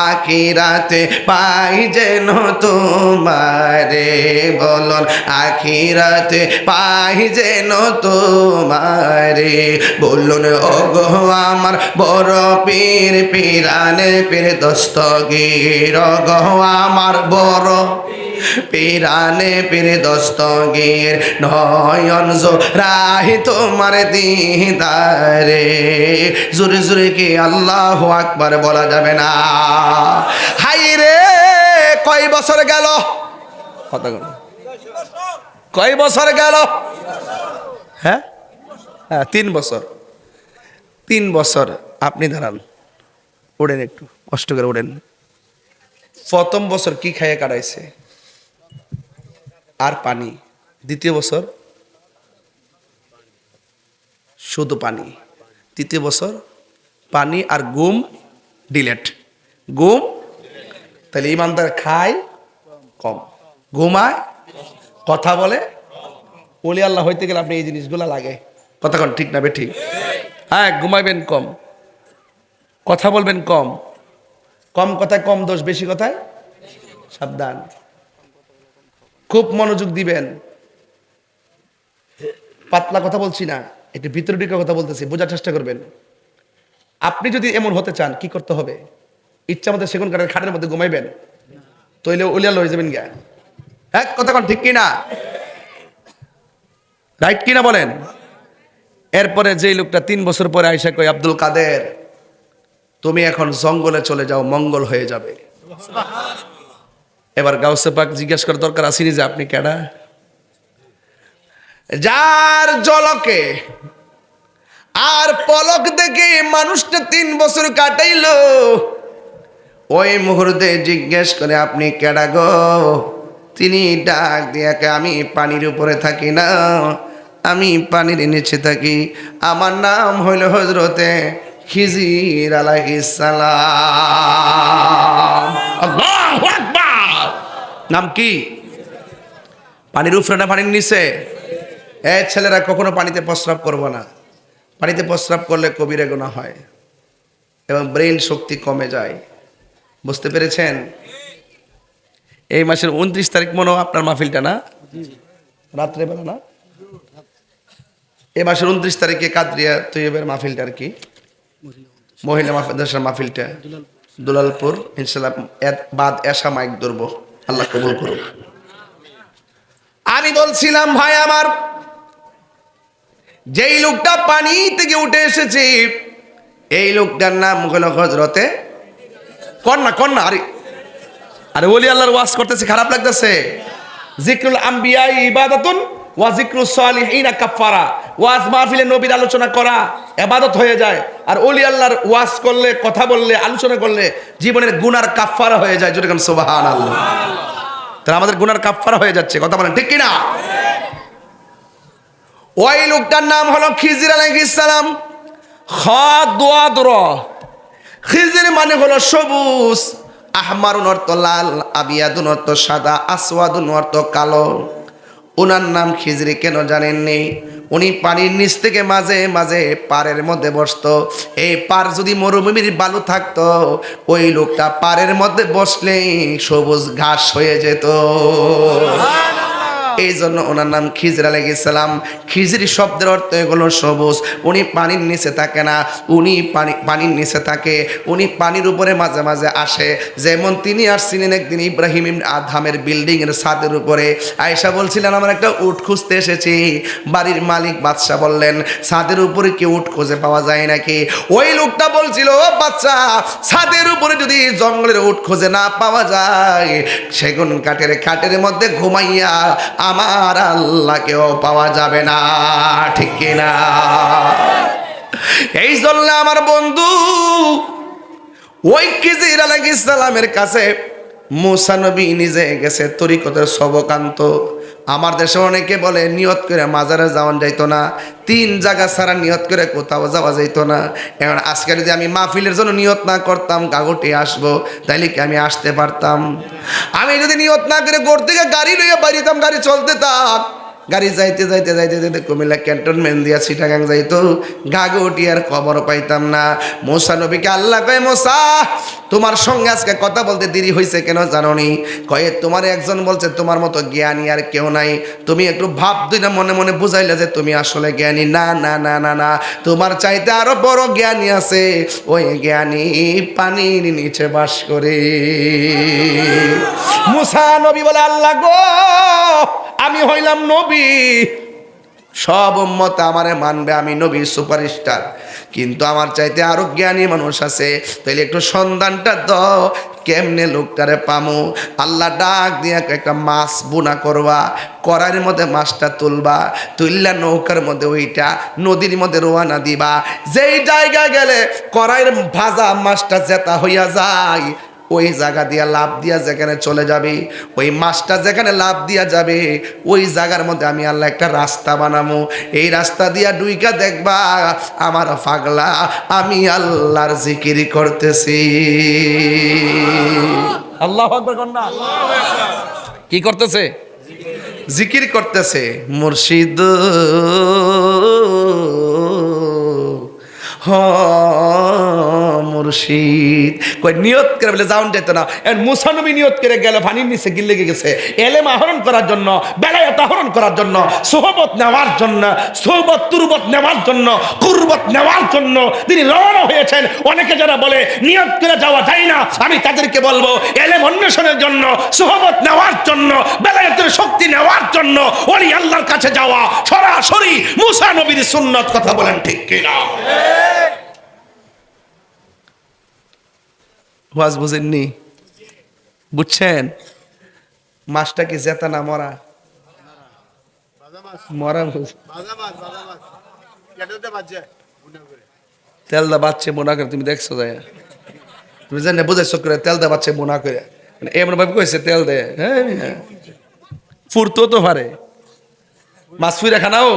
আখিরাতে পাই যেন তোমারে, বলুন আখিরাতে পাই যেন তোমারে। বলুন ও গো আমার বড় পীর, পীরানে পীর দস্তগীর, ও গো আমার বড় পীরানে পীর দস্তগীর, নয়ন জোড়াই তোমার দিদারে। জোরে জোরে কি আল্লাহু আকবার বলা যাবে না? হাই রে, কয় বছর গেল, কথা বল, কয় বছর গেল? হ্যাঁ হ্যাঁ, 3 বছর। 3 বছর আপনি দাঁড়ান, ওড়েন, একটু কষ্ট করে ওড়েন। প্রথম বছর কি খাইয়ে কাটাইছে? আর পানি। দ্বিতীয় বছর শুধু পানি। তৃতীয় বছর পানি আর ঘুম ডিলেট, ঘুম। তাহলে ইমানদার খায় কম, ঘুমায়, কথা বলে। ওলি আল্লাহ হইতে গেলে আপনি এই জিনিসগুলো লাগে। কতক্ষণ ঠিক না বে ঠিক? হ্যাঁ, ঘুমাইবেন কম, কথা বলবেন কম, কম কথায় কম দোষ, বেশি কথায় সাবধান। খুব মনোযোগ দিবেন। পাতলা কথা বলছি না, একটু ভিতরে ঢুকে কথা বলতেছি, বোঝার চেষ্টা করবেন। আপনি যদি এমন হতে চান কি করতে হবে? ইচ্ছা মতো সেগুন কাঠের খাটের মধ্যে ঘুমাইবেন, তইলে ওলিয়া লয়ে যাবেন গা। হ্যাঁ, কতক্ষণ ঠিক কিনা? রাইট কিনা বলেন? এরপরে যেই লোকটা 3 বছর পরে আইসা কই, আব্দুল কাদের তুমি এখন জঙ্গলে চলে যাও, মঙ্গল হয়ে যাবে। এবার গাউসে পাক জিজ্ঞেস করার দরকার আসেনি যে আপনি কেডা? যার জলকে আর পলক দেখে মানুষটা 3 বছর কাটাইলো, ওই মুহূর্তে জিজ্ঞেস করে আপনি কেডা গো? তিনি ডাক দিয়াকে, আমি পানির উপরে থাকি না, আমি পানির নিচে থাকি, আমার নাম হইল হযরতে খিজির আলাইহিস সালাম। আল্লাহু আকবার। নাম কি? পানির উপরে না পানির নিচে? ছেলেরা কখনো পানিতে প্রস্রাব করবো না। পানিতে প্রস্রাব করলে কবিরা গুনাহ হয় এবং ব্রেন শক্তি কমে যায়। বুঝতে পেরেছেন? এই মাসের 29 তারিখ মনে হয় আপনার মাহফিলটা, না? রাত্রেবেলা না? এই মাসের 29 তারিখে কাদরিয়া তৈয়বের মাহফিলটা, আর কি মহিলা মাদ্রাসার মাহফিলটা দুলালপুর, ইনশাআল্লাহ বাদ এশা মাইক ধরবো, আল্লাহ কবুল করুক। আমি বলছিলাম ভাই আমার, যেই লোকটা পানি থেকে উঠে এসেছে এই লোকটার নাম হলো হযরতে কন্যা। আরে ওলি আল্লাহর ওয়াজ করতেছে, খারাপ লাগতেছে? যিকরুল আম্বিয়া ইবাদাতুন ওয়া যিকরুস সালিহিনা কাফারা। ওয়াজ মাহফিলে নবীর আলোচনা করা ইবাদত হয়ে যায়, আর ওলি আল্লাহর ওয়াজ করলে, কথা বললে, আলোচনা করলে জীবনের গুনার কাফারা হয়ে যায়। যেরকম সুবহানাল্লাহ। তাহলে আমাদের গুনার কাফারা হয়ে যাচ্ছে, কথা বলেন ঠিক কিনা? ওই লোকটার নাম হলো খিজির আলাইহিস সালাম। খাদওয়াদর, খিজির মানে হলো সবুজ, আহমারুন অর্থ লাল, আবিয়াদুন অর্থ সাদা, আসওয়াদুন অর্থ কালো। ওনার নাম খিজির কেন জানেননি? উনি পানির নিচ থেকে মাঝে মাঝে পাড়ের মধ্যে বসতো। এই পাড় যদি মরুভূমির বালু থাকতো, ওই লোকটা পাড়ের মধ্যে বসলেই সবুজ ঘাস হয়ে যেত। এই জন্য ওনার নাম খিজির আলাইহিস সালাম। খিজির শব্দের অর্থ এগুলো সবুজ। উনি পানির নিচে থাকে না, উনি পানির নিচে থাকে, উনি পানির উপরে মাঝে মাঝে আসে। যেমন তিনি আসছিলেন একদিন ইব্রাহিম ইবনে আদহামের বিল্ডিং এর ছাদের উপরে। আয়েশা বলছিলেন আমার একটা উট খুঁজতে এসেছি। বাড়ির মালিক বাদশা বললেন ছাদের উপরে কি উট খুঁজে পাওয়া যায় নাকি? ওই লোকটা বলছিল, ও বাচ্চা, ছাদের উপরে যদি জঙ্গলের উট খুঁজে না পাওয়া যায়, সেগুন কাঠের খাটের মধ্যে ঘুমাইয়া আমার আল্লাহকেও পাওয়া যাবে না, ঠিক কিনা? এই জন্য আমার বন্ধু ওই খিজির আলাইহিস সালামের কাছে মুসা নবী নিজে গেছে তরিকতের সবকান্ত। আমার দেশে অনেকে বলে নিয়ত করে মাজারে যাওয়া যাইতো না, 3 জায়গা ছাড়া নিয়ত করে কোথাও যাওয়া যাইতো না। এখন আজকে যদি আমি মাহফিলের জন্য নিয়ত না করতাম গাগটে আসবো, তাইলে কি আমি আসতে পারতাম? আমি যদি নিয়ত না করে গোর থেকে গাড়ি লইয়া বাড়িতাম, গাড়ি চলতে থাক, গাড়ি যাইতে যাইতে যাইতে যাইতে কুমিল্লা ক্যান্টনমেন্ট দিয়া চিটাগাং যাইতো, গাগটি আর খবর পাইতাম না। মুসা নবীকে আল্লাহ কয়, মুসা তোমার সঙ্গে আজকে কথা বলতে দেরি হয়েছে কেন জানো নি? কয়ে তোমার একজন বলছে তোমার মতো জ্ঞানী আর কেউ নাই। তুমি একটু ভাব দুই না মনে মনে বুঝাইলে যে তুমি আসলে জ্ঞানী। না না না না না, তোমার চাইতে আরো বড় জ্ঞানী আছে, ওই জ্ঞানী পানির নিচে বাস করে। মুসা নবী বলে, আল্লাহ গো আমি হইলাম নবী, সব উম্মত আমারে মানবে, আমি নবী সুপারস্টার, কিন্তু আমার চাইতে আরো জ্ঞানী মানুষ আছে, তাইলে একটু সন্ধানটা দাও কেমনে লোকটারে পামু। আল্লাহ ডাক দিয়া একটা মাছ বুনা করবা, কড়াইয়ের মধ্যে মাছটা তুলবা, তুললা নৌকার মধ্যে ওইটা নদীর মধ্যে রোয়ানা দিবা। যেই জায়গায় গেলে কড়াইয়ের ভাজা মাছটা জেতা হইয়া যায়, ওই জায়গা দিয়া লাভ দিয়া যেখানে চলে যাবে, ওই মাছটা যেখানে লাভ দিয়া যাবে, ওই জায়গার মধ্যে আমি আল্লাহ একটা রাস্তা বানাবো। এই রাস্তা দিয়া ডুইকা দেখবা আমার পাগলা আমি আল্লাহর জিকির করতেছি। আল্লাহু আকবার কন্যা, কি করতেছে? জিকির করতেছে। মুর্শিদ মুর্শিদ কই নিয়ত করে বলে যাওন যেত না। মুসা নবী নিয়ত করে গেলে পানির নিচে গিল লেগে গেছে, এলেম আহরণ করার জন্য, বেলায়েত আহরণ করার জন্য, সোহবত নেওয়ার জন্য, সোহবত তুরবত নেওয়ার জন্য, কুরবত নেওয়ার জন্য তিনি রওনা হয়েছেন। অনেকে যারা বলে নিয়ত করে যাওয়া যায় না, আমি তাদেরকে বলবো এলেম অন্বেষণের জন্য, সোহবত নেওয়ার জন্য, বেলায়েতের শক্তি নেওয়ার জন্য ওলি আল্লাহর কাছে যাওয়া সরাসরি মুসা নবীর সুন্নাত। কথা বলেন ঠিক কিনা? ওয়াজ বুঝেননি? বুঝছেন? মাছটা কি জেতা না মরা? মরা তেল দা বাচ্চে বোনা করে, তুমি দেখছো যায়, তুমি জানে বুঝাইছো করে তেল দা বাচ্চে বোনা করে, এমন ভাবে কইছে তেল দে, হ্যাঁ ফুরতো তো পারে মাছ ফুইরা খানাও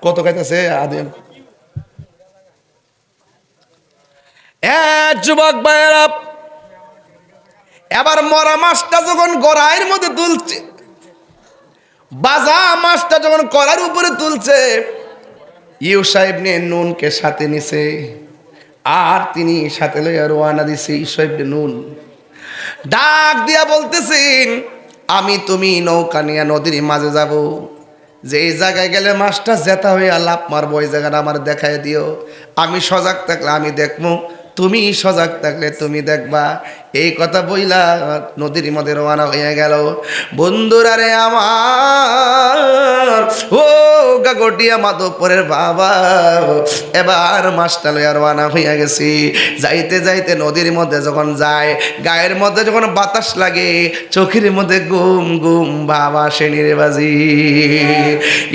কত খাইতেছে আদি। যুবক ভাইয়েরা, এবার মরা মাছটা যখন গড়াইয়ের মধ্যে তুলছে, বাজা মাছটা যখন কড়ার উপরে তুলছে, ইউসা ইবনে নুনকে সাথে নিছে, আর তিনি সাথে লইয়া রওনা দিছে। ইউসা ইবনে নুন ডাক দিয়া বলতেছেন, আমি তুমি নৌকা নিয়ে নদীর মাঝে যাব, যেই জায়গায় গেলে মাছটা জেতা হইয়া লাভ মারবো, ওই জায়গাটা আমার দেখায় দিও। আমি সজাগ থাকলে আমি দেখবো, তুমি সজাগ থাকলে তুমি দেখবা। এই কথা বইলা নদীর মধ্যে রওনা হয়ে গেল। বন্ধুরা রে আমার, ও গাগটিয়া মাধবপুরের বাবা, এবার মাছটা লইয়া রওনা হইয়া গেছি। যাইতে যাইতে নদীর মধ্যে যখন যায়, গায়ের মধ্যে যখন বাতাস লাগে, চোখের মধ্যে গুম গুম বাবা শ্রেণীর বাজি।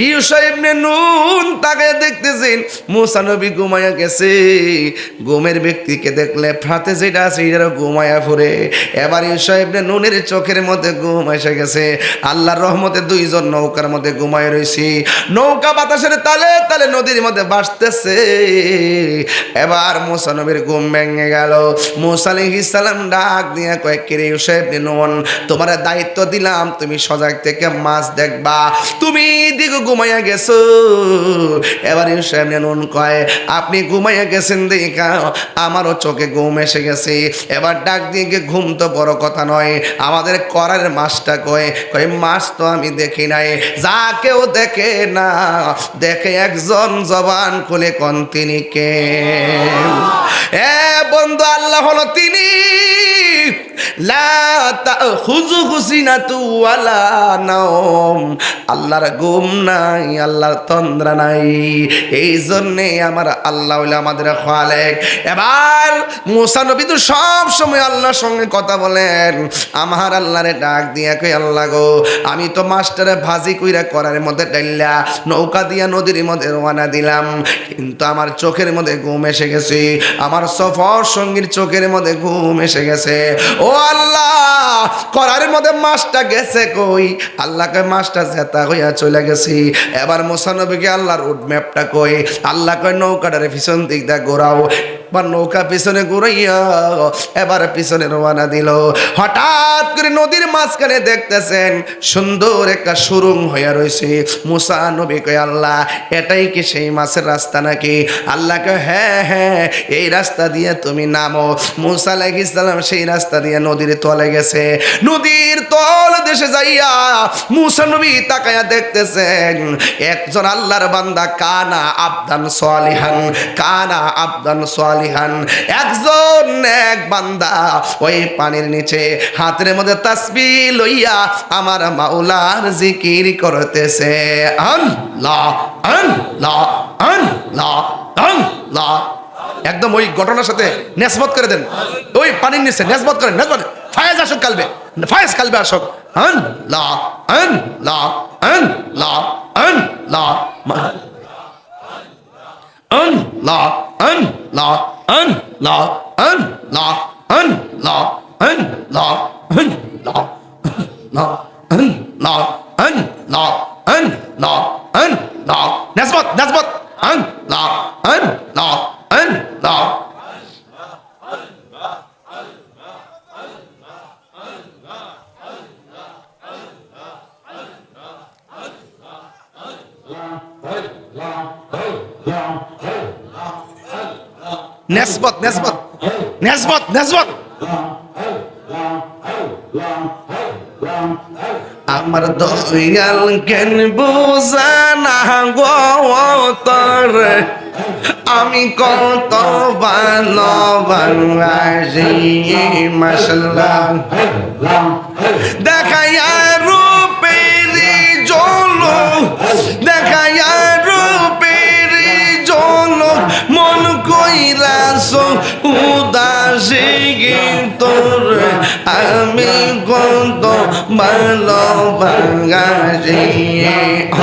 ইউসা ইবনে নুন তাকে দেখতেছেন মুসা নবী ঘুমাইয়া গেছে। ঘুমের ব্যক্তিকে দেখলে ফাতে যেটা আছে এটারও ঘুমাইয়া ফুরে। এবার ইউসা ইবনে নুনের চোখের মধ্যে ঘুম এসে গেছে। আল্লাহর রহমতে দুইজন নৌকার মধ্যে ঘুমায় রয়েছি, নৌকা বাতাসের তালে তালে নদীর মধ্যে ভাসতেছে। এবার মুসা নবীর ঘুম ভেঙে গেল। মুসা আলাইহিস সালাম ডাক দিয়ে কয়, কিরে ইউসা ইবনে নুন, তোমার দায়িত্ব দিলাম, তুমি সজাগ থেকে মাছ দেখবা, তুমি দিকে ঘুমাইয়া গেছো। এবার ইউসা ইবনে নুন কয়, আপনি ঘুমাইয়া গেছেন দেখা আমারও চোখে ঘুম এসে গেছে। এবার ডাক দিয়ে ঘুম তো বড় কথা নয়, আমাদের করার মাছটা কয়, কয় মাছ তো আমি দেখি নাই, যা কেউ দেখে না, দেখে একজন জবান খুলে কোন তিনি কে? বন্ধু, আল্লাহ হলো তিনি লা তাখুযুহু সিনাতু ওয়ালা নাওম, আল্লাহর ঘুম নাই, আল্লাহর তন্দ্রা নাই। এই জন্যে আমার আল্লাহ হইলো আমাদের খালেক। এবার মুসা নবী তো সব সময় আল্লাহর সঙ্গে কথা বলেন। আমার আল্লাহরে ডাক দিয়া কই, আল্লাহ গো, আমি তো মাস্টারে ভাজি কইরা করার মধ্যে ডাইল্লা নৌকা দিয়া নদীর মধ্যে রওনা দিলাম, কিন্তু আমার চোখের মধ্যে ঘুম এসে গেছে, আমার সফর সঙ্গীর চোখের মধ্যে ঘুম এসে গেছে। ও আল্লাহ, করার মধ্যে মাছটা গেছে কই? আল্লাহ কয় মাছটা জেতা হইয়া চলে গেছি। এবার মুসা নবীকে আল্লাহর রুট ম্যাপটা কই, আল্লাহ কয় নৌকাটারে পিছন দিক দিয়ে ঘোরাও। এবার নৌকা পিছনে ঘুরাইয়া এবার পিছনে রওনা দিল। হঠাৎ করে নদীর মাঝখানে দেখতেছেন সুন্দর একটা সুরুং হইয়া রয়েছে। মুসা নবী কয়, আল্লাহ এটাই কি সেই মাছের রাস্তা নাকি? আল্লাহ কয়, হ্যাঁ হ্যাঁ, এই রাস্তা দিয়ে তুমি নামো। মুসা আলাইহিস সালাম সেই রাস্তা দিয়ে নদীর তলে গেছে। নদীর তল দেশে যাইয়া মুসা নবী তাকায়া দেখতেছেন একজন আল্লাহর বান্দা, কানা আবদান সালিহান, কানা আবদান সালিহান, একজন এক বান্দা ওই পানির নিচে হাতের মধ্যে তাসবিহ লইয়া আমার মাওলার জিকির করতেছে। আল্লাহ আল্লাহ আল্লাহ আল্লাহ। একদম ওই ঘটনার সাথে নেসবত করে দেন, ওই পানির নিচে নেসবত করেন, নেসবত। ফায়েজ আসুক কালবে, ফায়েজ কালবে আসুক। আল্লাহ আল্লাহ আল্লাহ আল্লাহ আল্লাহ আল্লাহ আল্লাহ আল্লাহ আল্লাহ আল্লাহ আল্লাহ আল্লাহ আল্লাহ আল্লাহ আল্লাহ। নেসবত নেসবত। আল্লাহ আল্লাহ আল্লাহ। নেসবত নেসবত নেসবত নেসবত। আমার দয়াল কেন বোঝানা গো তোর, আমি কত ভালোবাসি মাশাআল্লাহ। দেখাইয়া রূপের ঝলক, দেখাইয়া রূপের ঝলক, মন কইরাছ উদাসী তোর, আমি কত ভালোবাসি।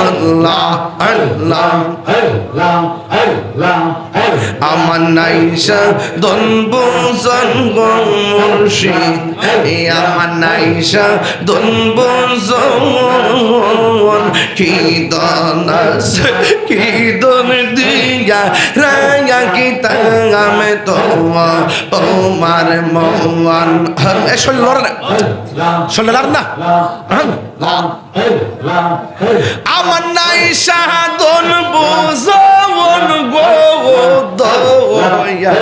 আল্লাহ আল্লাহ আমার নাইসা দন বোঝন গো মুর্শিদ, আমার নাইসা দন বোঝন, কি দন আছে কি দন দিয়া রায়া কি তাঙ্গামে তোমার তোমার মন। শরীর লড়ে না, শরীর লড়ে না। আমার নাইসা দন বোঝন গো দয়া,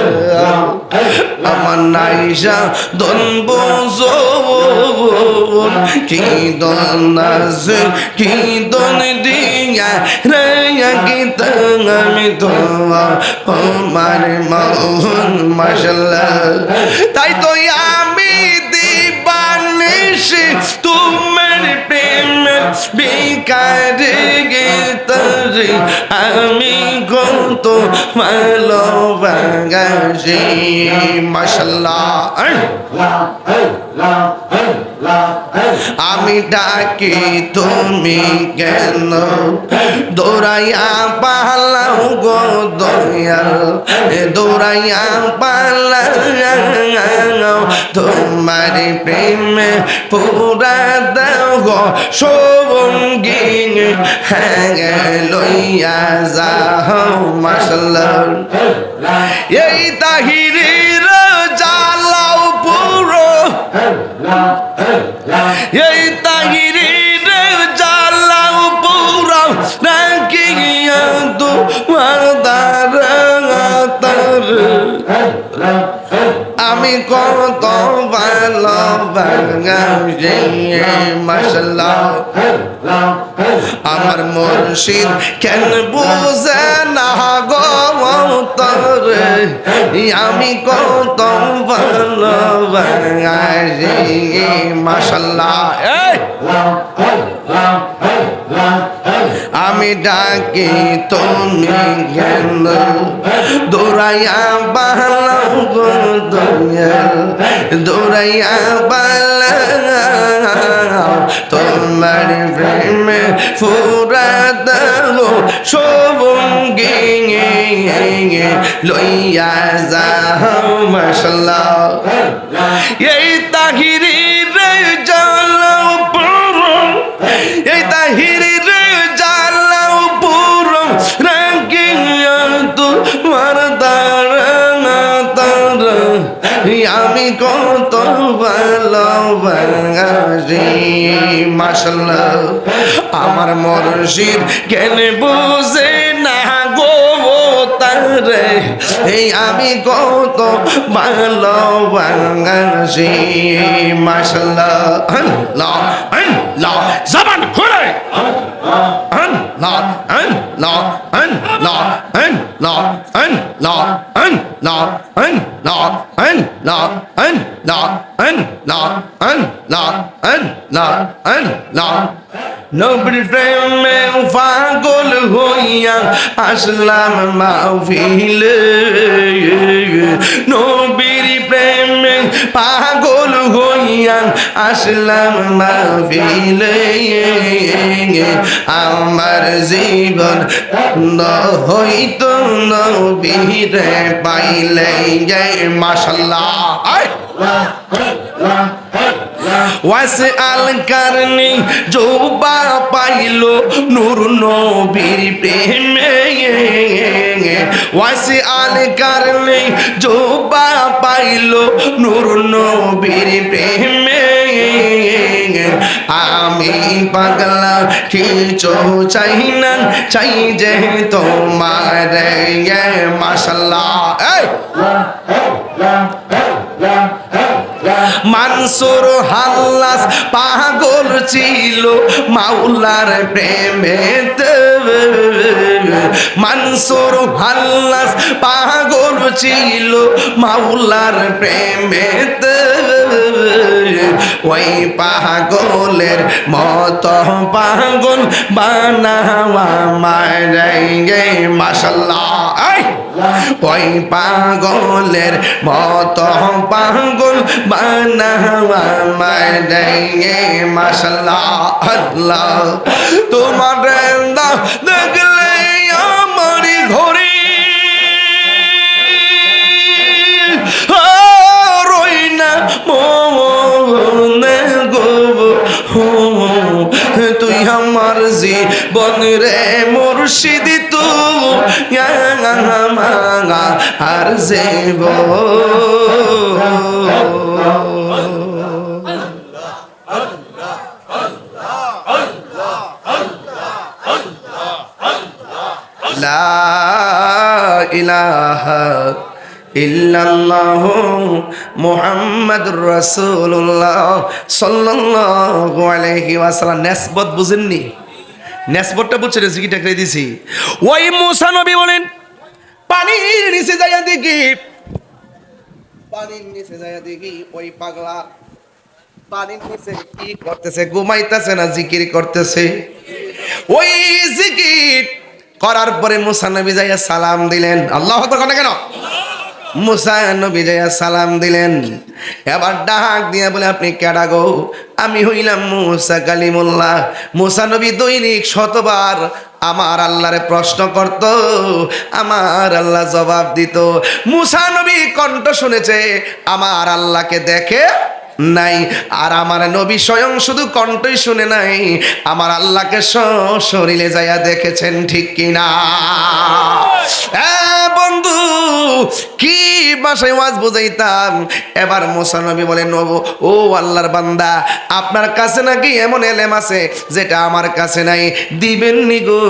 আমার নাইসা দন বোঝন, কি দন আছে কি দন দিয়া রায়া কি তাঙ্গামে তোমার তোমার মন মাশাআল্লাহ। তাই তো আমি দিবানিশি তোমার প্রেমের ভিখারি গীতারি, আমি কত ভালোবাসি মাশাআল্লাহ। আমি ডাকি তুমি কেন দৌড়াইয়া পালাও গো দয়াল, দৌড়াইয়া পালাও তোমার প্রেমে পুরা দাও গো সঙ্গী, হ্যাঁ লইয়া যাও মাশাআল্লাহ। এই তাহিরির জ্বালাও পুরো, এই তাহিরির জ্বালাও পুরো, রাখিয়া তোমার দ্বারা আমি কত ভালোবাসি মাশাআল্লাহ আমার মুর্শিদ কেন বুঝে না গো তরে আমি কত ভালোবাসি মাশাআল্লাহ আমি ডাকি তুমি কেন দৌড়াইয়া বালাও গো দয়াল দৌড়াইয়া বালাও তোমার প্রেমে ফুরা দাও সবঙ্গে লইয়া যাও মাশাআল্লাহ এই তাহিরি রে জ্বালাও পুরো এই তাহিরি রে জ্বালাও পুরো রাখিয়া তোমার দাঁড়ানা তারা আমি কত ভালোবাসি মাশাআল্লাহ আমার মুর্শিদ কেন বুঝে না গো তারে এই আমি কত ভালোবাসি মাশাআল্লাহ আল্লাহ আল্লাহ জবান খুলে আল্লাহ আল্লাহ আল্লাহ আল্লাহ আল্লাহ আল্লাহ আল্লাহ আল্লাহ আল্লাহ আল্লাহ আল্লাহ আল্লাহ আল্লাহ নবীর প্রেমে পাগল হইয়া আসলাম মাহফিলে নবীর প্রেমে পাগল হইয়া আসলাম মাহফিলে আমার জীবন হইত নবীরে পাইলে মাশাআল্লাহ ওয়াসে আল কারনি জোবা পাইলো নূর নবীর প্রেমে ওয়াসে আল কারনি জোবা পাইলো নূর নবীর প্রেমে আমি পাগলা কিছু চাই না চাই যে তোমার মাশাআল্লাহ মানসুর হাল্লাস পাগল ছিল মাওলার প্রেমেতে মানসুর হাল্লাস পাগল ছিল মাওলার প্রেমেতে ওই পাগলের মত পাগল বানাওয়া মারে মাশাআল্লাহ ওই পাগলের মত পাগল বানাওয়া মারে মাশাআল্লাহ আল্লাহ তোমার দেখলে আমার ঘরে রইনা মনে গো তুই আমার জীবন রে মুর্শিদ তুই আর জীব লা ইলাহা ইল্লাল্লাহু মুহাম্মাদুর রাসূলুল্লাহ সাল্লাল্লাহু আলাইহি ওয়াসাল্লাম নিসবত বুঝেননি নিসবতটা বুঝছেন জিকিরটা করে দিছি ওই মুসা নবী বলেন পানির নিচে যাইয়া দেখি ওই পাগলা পানির নিচে কি করতেছে ঘুমাইতেছে না জিকির করতেছে ওই জিকির করার পরে মুসা নবী যাইয়া সালাম দিলেন আল্লাহু আকবার কেন মুসা নবী যাইয়া সালাম দিলেন এবার ডাক দিয়া বলে আপনি কেডা গো আমি হইলাম মুসা কালিমুল্লাহ মুসা নবী দৈনিক শতবার আমার আল্লাহরে প্রশ্ন করত আমার আল্লাহ জবাব দিত মুসা নবী কণ্ঠ শুনেছে আমার আল্লাহকে দেখে নাই আর আমার নবী স্বয়ং শুধু কণ্ঠই শুনে নাই আমার আল্লাহকে শরীরে যাইয়া দেখেছেন ঠিক কিনা বন্ধু কি ভাষায় ওয়াজ বুঝাইতাম। এবার মুসা নবী বলেন, ও আল্লাহর বান্দা, আপনার কাছে নাকি এমন এলেম আছে যেটা আমার কাছে নাই, দিবেননি গো,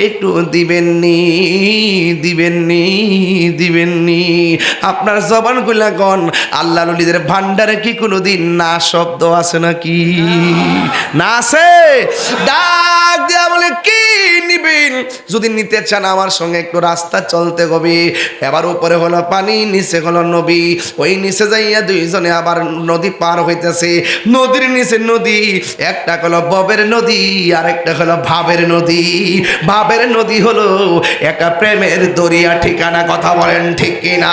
একটু দিবেননি, দিবেননি, দিবেননি। আপনার জবান গুলা গন, আল্লাহ নবীদের ভান্ডারে কি কোনোদিন না শব্দ আছে নাকি? না আছে? ডাক দিয়া বলে, কি নিবেন? যদি নিতে চান আমার সঙ্গে একটু রাস্তা চলতে হবে। এবার উপরে হলো পানি, নিচে হলো নবী। ওই নিচে যাইয়া দুইজনে আবার নদী পার হইতেছে। নদীর নিচে নদী, একটা হলো ববের নদী আর একটা হলো ভাবের নদী। ভাবের নদী হলো একটা প্রেমের দরিয়া ঠিকানা। কথা বলেন ঠিক কিনা?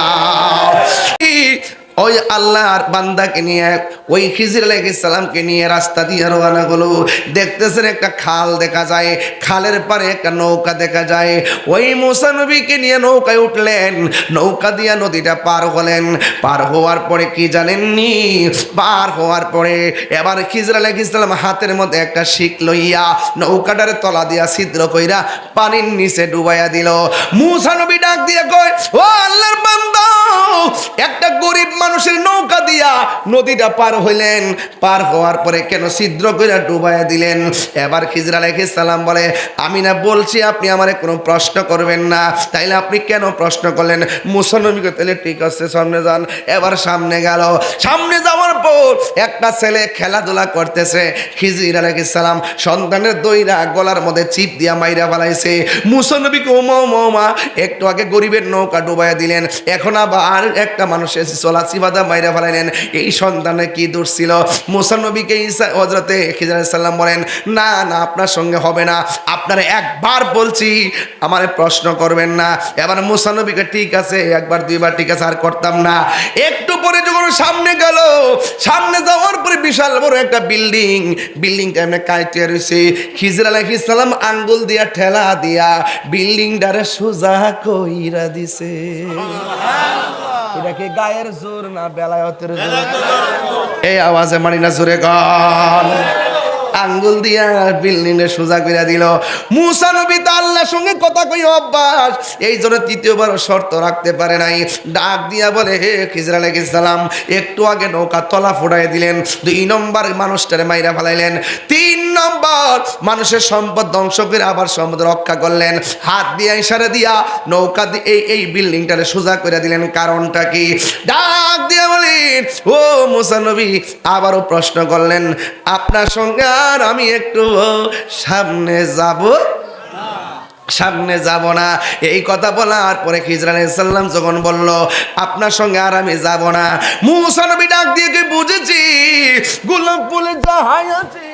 ওই আল্লাহর বান্দাকে নিয়ে, ওই খিজির আলাইহিস সালামকে নিয়ে রাস্তা দিয়ে রওনা হলো। দেখতেছেন একটা খাল দেখা যায়, খালের পারে একটা নৌকা দেখা যায়। ওই মুসা নবীকে নিয়ে নৌকায় উঠলেন, নৌকা দিয়া নদীটা পার হলেন। পার হওয়ার পরে কি জানেননি? পার হওয়ার পরে এবার খিজির আলাইহিস সালাম হাতের মধ্যে একটা শিক লইয়া নৌকাটার তলা দিয়া ছিদ্র কইরা পানির নিচে ডুবাইয়া দিল। মুসা নবী ডাক দিয়া কয়, ও আল্লাহর বান্দা, একটা গরিব মানুষের নৌকা দিয়া নদীটা পার হইলেন, পার হওয়ার পরে কেন ছিদ্র করে ডুবাইয়া দিলেন? এবার খিজির আলাইহিস সালাম বলে, আমি না বলছি আপনি আমারে কোনো প্রশ্ন করবেন না, তাইলে আপনি কেন প্রশ্ন করলেন? মুসা নবী কইলেন, তাহলে ঠিক আছে সামনে যান। এবার সামনে গেল। সামনে যাওয়ার পর একটা ছেলে খেলাধুলা করতেছে। খিজির আলাইহিস সালাম সন্তানের দইরা গলার মধ্যে চিপ দিয়া মাইরা ফেলাইছে। মুসা নবীকে ওমা একটু আগে গরিবের নৌকা ডুবাইয়া দিলেন, এখন আবার একটা মানুষের চলাচি বাদা মাইরা ফেলাইলেন। এই সন্তানে কি দোষ ছিল? মুসা নবীকে হযরতে খিজির আলাইহিস সালাম বলেন, না না, আপনার সঙ্গে হবে না, আপনারা একবার বলছি, আমার প্রশ্ন করবেন না। এবার মুসা নবীকে, ঠিক আছে, একবার দুইবার ঠিক আছে, আর করতাম না। একটু পরে যখন সামনে গেল, সামনে যাওয়ার পরে বিশাল বড় একটা বিল্ডিং, বিল্ডিংটা এমনি কাইতে রয়েছে। খিজির আলাইহিস সালাম আঙ্গুল দিয়া ঠেলা দিয়া বিল্ডিংটারে সোজা কইরা দিছে। এটা কি গায়ের জোর না বেলায়েতের জোর? এই আওয়াজে মানি না জোরে গান। আঙ্গুল দিয়া বিল্ডিং এ সোজা করে দিল। মুসা নবী তো আল্লাহর সঙ্গে কথা কই অভ্যাস, এই জন্য তৃতীয়বার শর্ত রাখতে পারে নাই। ডাক দিয়া বলে, হে খিজির আলাইহিস সালাম, একটু আগে নৌকা তলা ফুটাই দিলেন, 2 নম্বর মানুষটারে মাইরা ফেলাইলেন, 3 নম্বর মানুষের সম্পদ ধ্বংস করে আবার সম্পদ রক্ষা করলেন। হাত দিয়া ইশারা দিয়া নৌকা দিয়ে এই বিল্ডিংটারে সোজা করে দিলেন। কারণটা কি? ডাক দিয়া বলেন, ও মুসা নবী, আবারও প্রশ্ন করলেন, আপনার সঙ্গে আর আমি একটু সামনে যাব? সামনে যাব না। এই কথা বলার পরে খিজির আলাইহিস সালাম যখন বলল, আপনার সঙ্গে আর আমি যাব না, মুসা নবী ডাক দিয়ে কি বুঝেছি, গোলাপ ফুলে যাহাই আছে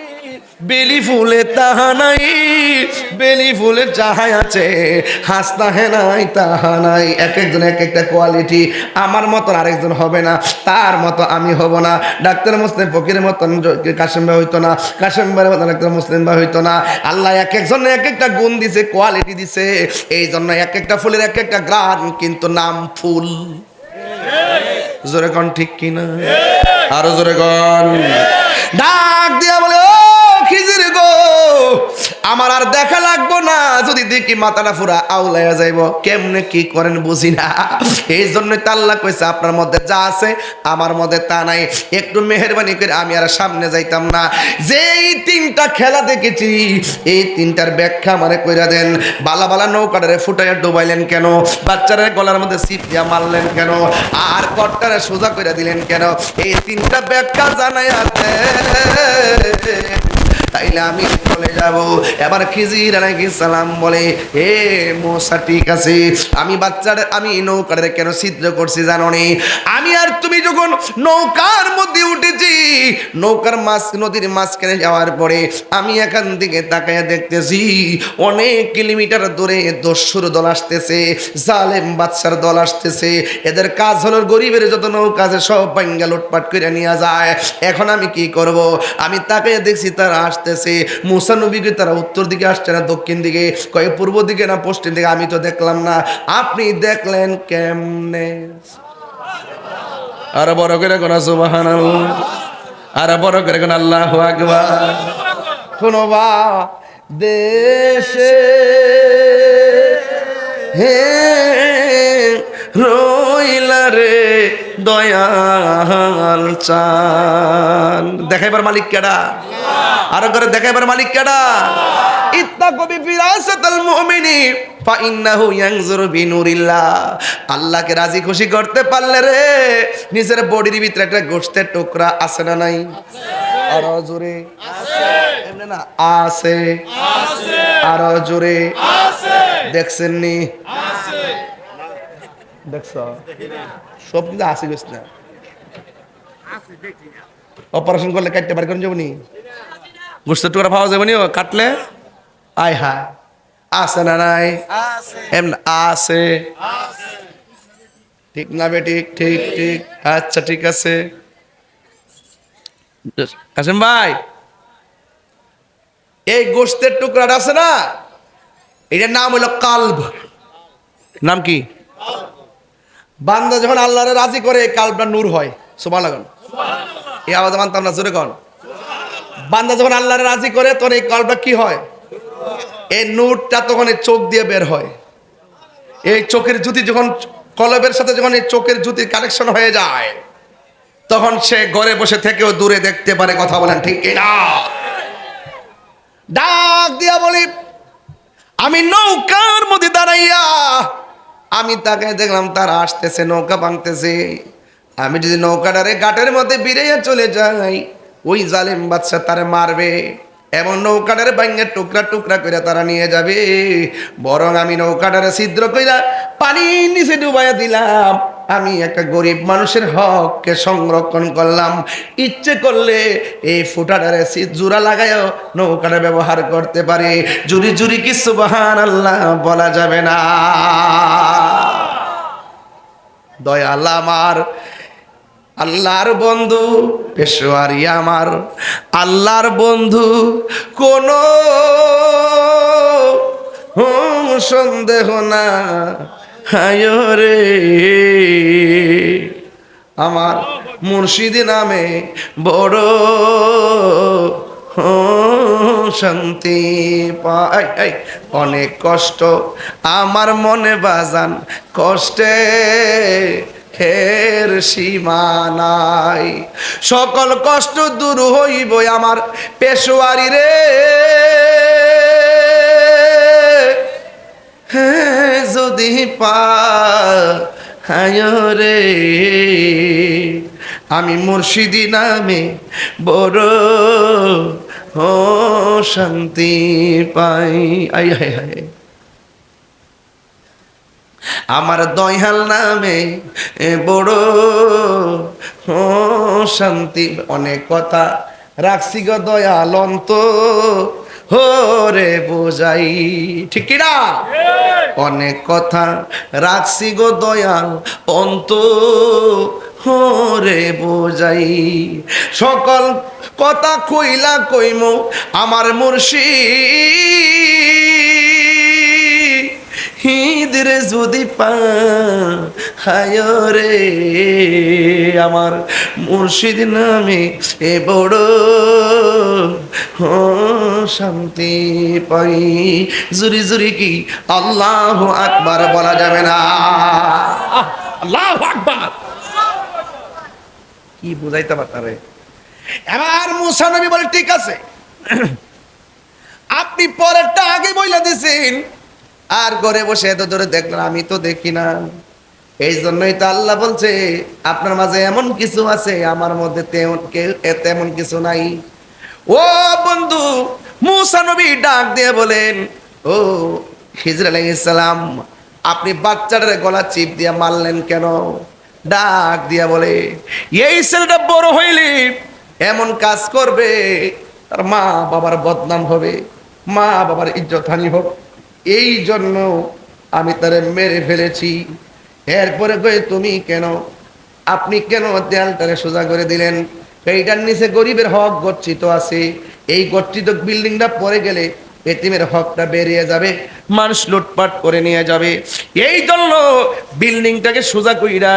বেলি ফুলে তাহা নাই, বেলি ফুলে যাহাই আছে হাসতা হে নাই তাহা নাই। এক একজন এক একটা কোয়ালিটি। আমার মতন আরেকজন হবে না, তার মতো আমি হব না। ডাক্তার মুসলিম ফকিরের মতন কাশেম ভাই হইতো না, কাশেম ভাইয়ের মতন ডাক্তার মুসলিম ভাই হইতো না। আল্লাহ এক একজন এক একটা গুণ দিছে, কোয়ালিটি দিছে। এই জন্য এক একটা ফুলের এক একটা গ্রান, কিন্তু নাম ফুল। জোরে কন ঠিক কিনা? আরো জোরে কন। ডাক দিয়া বলে, ও খিজির গো, আমার আর দেখা লাগবো না, যদি দেখি মাথাটা পুরা আউলাইয়া যাইব। কেমনে কি করেন বুঝি না, এই জন্যই তো আল্লাহ কইছে, আপনার মধ্যে যা আছে আমার মধ্যে তা নাই। একটু মেহেরবানি করে আমি আর সামনে যাইতাম না। যেই 3টা খেলা দেখেছি, এই 3টার ব্যাখ্যা আমারে কইরা দেন। বালা বালা নৌকাটারে ফুটাইয়া ডুবাইলেন কেন? বাচ্চাদের গলার মধ্যে সিপ দিয়া মারলেন কেন? আর কট্টারে সোজা কইরা দিলেন কেন? এই 3টা ব্যাখ্যা জানাই আছে, তাইলে আমি চলে যাব। এবার খিজির আলাইহিস সালাম বলে, হে মুসা, ঠিক আছে, আমি নৌকারে কেন ছিদ্র করছি জানো নি? আমি আর তুমি যখন নৌকার মধ্যে উঠেছি, নৌকার নদীর মাঝখানে যাওয়ার পরে আমি এখান থেকে তাকাইয়া দেখতেছি অনেক কিলোমিটার দূরে দস্যুর দল আসতেছে, জালেম বাদশার দল আসতেছে। এদের কাজ হলো গরিবের যত নৌকা আছে সব ভাঙ্গা লুটপাট করে নিয়ে যায়। এখন আমি কি করব? আমি তাকাইয়া দেখছি তারা আসতেছে। মুসা নবীকে তারা উত্তর দিকে আসছে না দক্ষিণ দিকে, কয়ে পূর্ব দিকে না পশ্চিম দিকে, আমি তো দেখলাম না। আপনি দেখলেন কেমনে? আর বড় করে কোন সুবহানাল্লাহ, আর বড় করে কোন আল্লাহু আকবার। শোনো বা, দেশে হে রইলা রে দয়াল চান। দেখাইবার মালিক কেডা? আরো করে দেখাইবার মালিক কেডা? ইত্তাকু বিফিরাসাতাল মুমিনি ফাইন্নাহু ইয়ানজুরু বিনুরিল্লাহ। আল্লাহকে রাজি খুশি করতে পারলে রে নিজের বডির ভিতরে একটা গোশতের টুকরা আছে না নাই? আরো জোরে আছে। এমনি না আছে, আরো জোরে আছে। দেখছেন নি? দেখছ সব কিন্তু আছে গোস না। অপারেশন করলে কাটতে পারে কোন যাবনি? গোস্তের টুকরা পাওয়া যাবে নি কাটলে? আয় হায়, আছে না নাই? এমনি আছে। ঠিক না বে? ঠিক ঠিক ঠিক। আচ্ছা ঠিক আছে। কাসেম ভাই, এই গোস্তের টুকরাটা আছে না, এটার নাম হলো কালব। নাম কি? বান্দা যখন আল্লাহরে রাজি করে কালবটা নূর হয়। সুবহানাল্লাহ। এই আওয়াজ মানতাম না, জোরে কোন। বান্দা যখন আল্লাহরে রাজি করে তখন এই কালবটা কি হয়? এই নূরটা তখন এই চোখ দিয়ে বের হয়। এই চোখের জ্যোতি যখন কলবের সাথে যখন এই চোখের জ্যোতির কানেকশন হয়ে যায় তখন সে ঘরে বসে থেকেও দূরে দেখতে পারে। কথা বলেন ঠিক কিনা? ডাক দিয়া বলি, আমি নৌকার মধ্যে দাঁড়াইয়া আমি তাকে দেখলাম তারা আসতেছে, নৌকা ভাঙতেছে। আমি যদি নৌকাটারে ঘাটের মধ্যে বিড়াইয়া চলে যাই, ওই জালেম বাদশা তারে মারবে এবং নৌকাটারে ভাঙে টুকরা টুকরা করে তারা নিয়ে যাবে। বরং আমি নৌকাটারে ছিদ্র কইরা পানির নিচে ডুবাইয়া দিলাম। আমি একটা গরিব মানুষের হককে সংরক্ষণ করলাম। ইচ্ছে করলে এই ফুটাটারে জোড়া লাগাইও নৌকাটা ব্যবহার করতে পারে। জুরি জুরি কি সুবহানাল্লাহ বলা যাবে না? দয়াল আমার, আল্লাহর বন্ধু পেশোয়ারি আমার, আল্লাহর বন্ধু কোনো সন্দেহ না। হায় রে আমার মুর্শিদ নামে বড় শান্তি পাই। অনেক কষ্ট আমার মনে বাজান, কষ্টে হের সীমা নাই। সকল কষ্ট দূর হইব আমার পেশোয়ারি রে। হ্যাঁ যদি পায় রে আমি মুর্শিদি নামে বড় শান্তি পাই। আই হায় হায়, আমার দয়াল নামে বড় শান্তি। অনেক কথা রাখছি গো দয়াল অন্ত হরে বোঝাই। ঠিক কিনা? অনেক কথা রাখছি গো দয়াল অন্ত হরে বোঝাই। সকল কথা কইলা কইমু আমার মুর্শিদ হিদরে যদি পায় রে আমার মুর্শিদ নামে এ বড় শান্তি পাই। জুরি জুরি কি আল্লাহু আকবার বলা যাবে না? আল্লাহু আকবার কি বুঝাইতে পারে? এবার মুসা নবী বলে ঠিক আছে, আপনি পরেরটা আগে বইলা দিছেন আর ঘরে বসে এত ধরে দেখলেন, আমি তো দেখি না। এই জন্যই তো আল্লাহ বলছে আপনার মাঝে এমন কিছু আছে আমার মধ্যে তেমন কিছু নাই। ও বন্ধু, মুসা নবী ডাক দিয়ে বলেন, ও খিজর আলাইহিস সালাম, আপনি বাচ্চাটার গলা চিপ দিয়ে মারলেন কেন? ডাক দিয়া বলে, এই ছেলেটা বড় হইলে এমন কাজ করবে, তার মা বাবার বদনাম হবে, মা বাবার ইজ্জত হানি হোক, এই জন্য আমি তারে মেরে ফেলেছি। এরপরে কই তুমি কেন, আপনি কেন দেয়ালটারে সোজা করে দিলেন? এইটার নিচে গরিবের হক গচ্ছিত আছে, এই গচ্ছিত বিল্ডিংটা পড়ে গেলে এতিমের হকটা বেরিয়ে যাবে, মানুষ লুটপাট করে নিয়ে যাবে। এই জন্য বিল্ডিংটাকে সোজা কইরা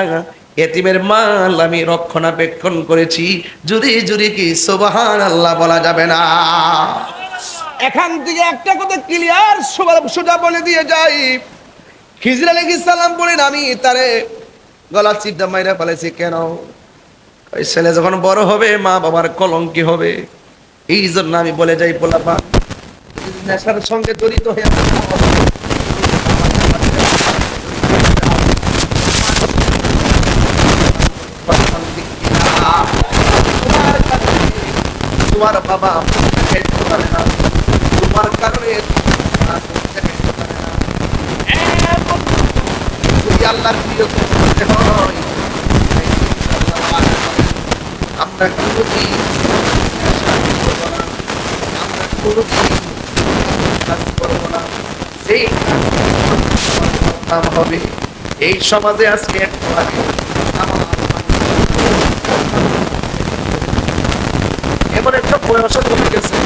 এতিমের মাল আমি রক্ষণাবেক্ষণ করেছি। জুরি জুরি কি সুবহানাল্লাহ বলা যাবে না? এখান থেকে একটা কথা ক্লিয়ার সোজা বলে দিয়ে যাই, খিজির আলাইহিস সালাম বলেন আমি তারে গলা চিপটা মাইরা ফেলেছি কেন? ওই ছেলে যখন বড় হবে মা বাবার কলঙ্কি হবে, এই জন্য আমি বলে যাই পোলাপা নেশার সঙ্গে জড়িত হয়ে তোমার বাবা খেতে পারে না, তোমার কারণে যদি আল্লাহর প্রিয় করতে হয় আমরা কোনোদিন আমরা কোনোদিন কাজ করবো না, সেই কাজ হবে। এই সমাজে আজকে একটু আগে এমন একটা বয়স হয়ে গেছে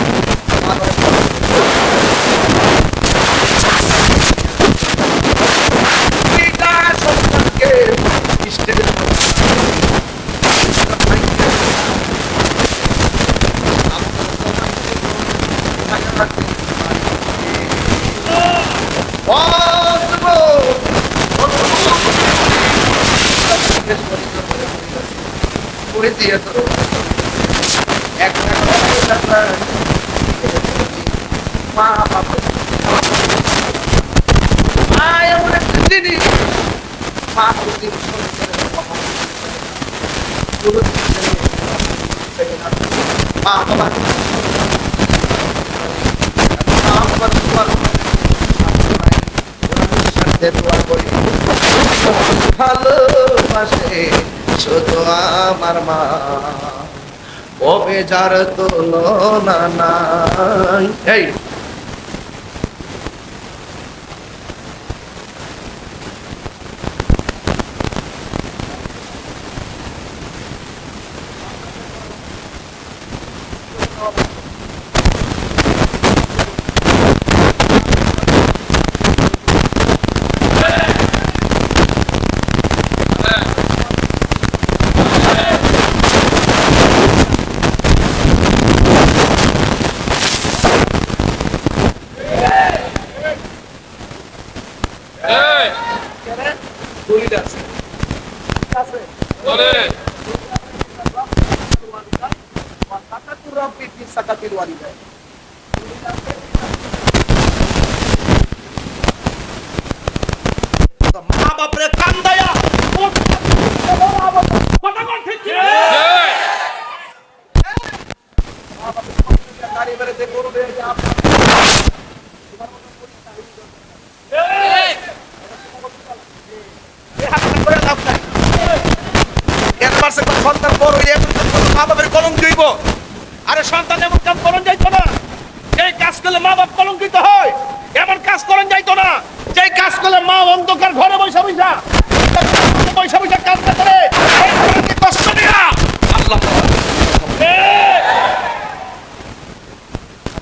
ভালোবাসে শুধু আমার মা, ও বেজার তুলনা নাই। এই মা বাপরে কান্দায়া সন্তান বড় হইলে মা বাপের কলঙ্ক হইব। আরে সন্তান এমন কাজ করন যাইতো না, যেই কাজ করলে মা বাপ কলঙ্কিত হয় এমন কাজ করন যাইতো না, যেই কাজ করলে মা অন্ধকার ঘরে বৈশা বৈশা বৈশা বৈশা কাজটা করে কষ্ট দিয়া আল্লাহ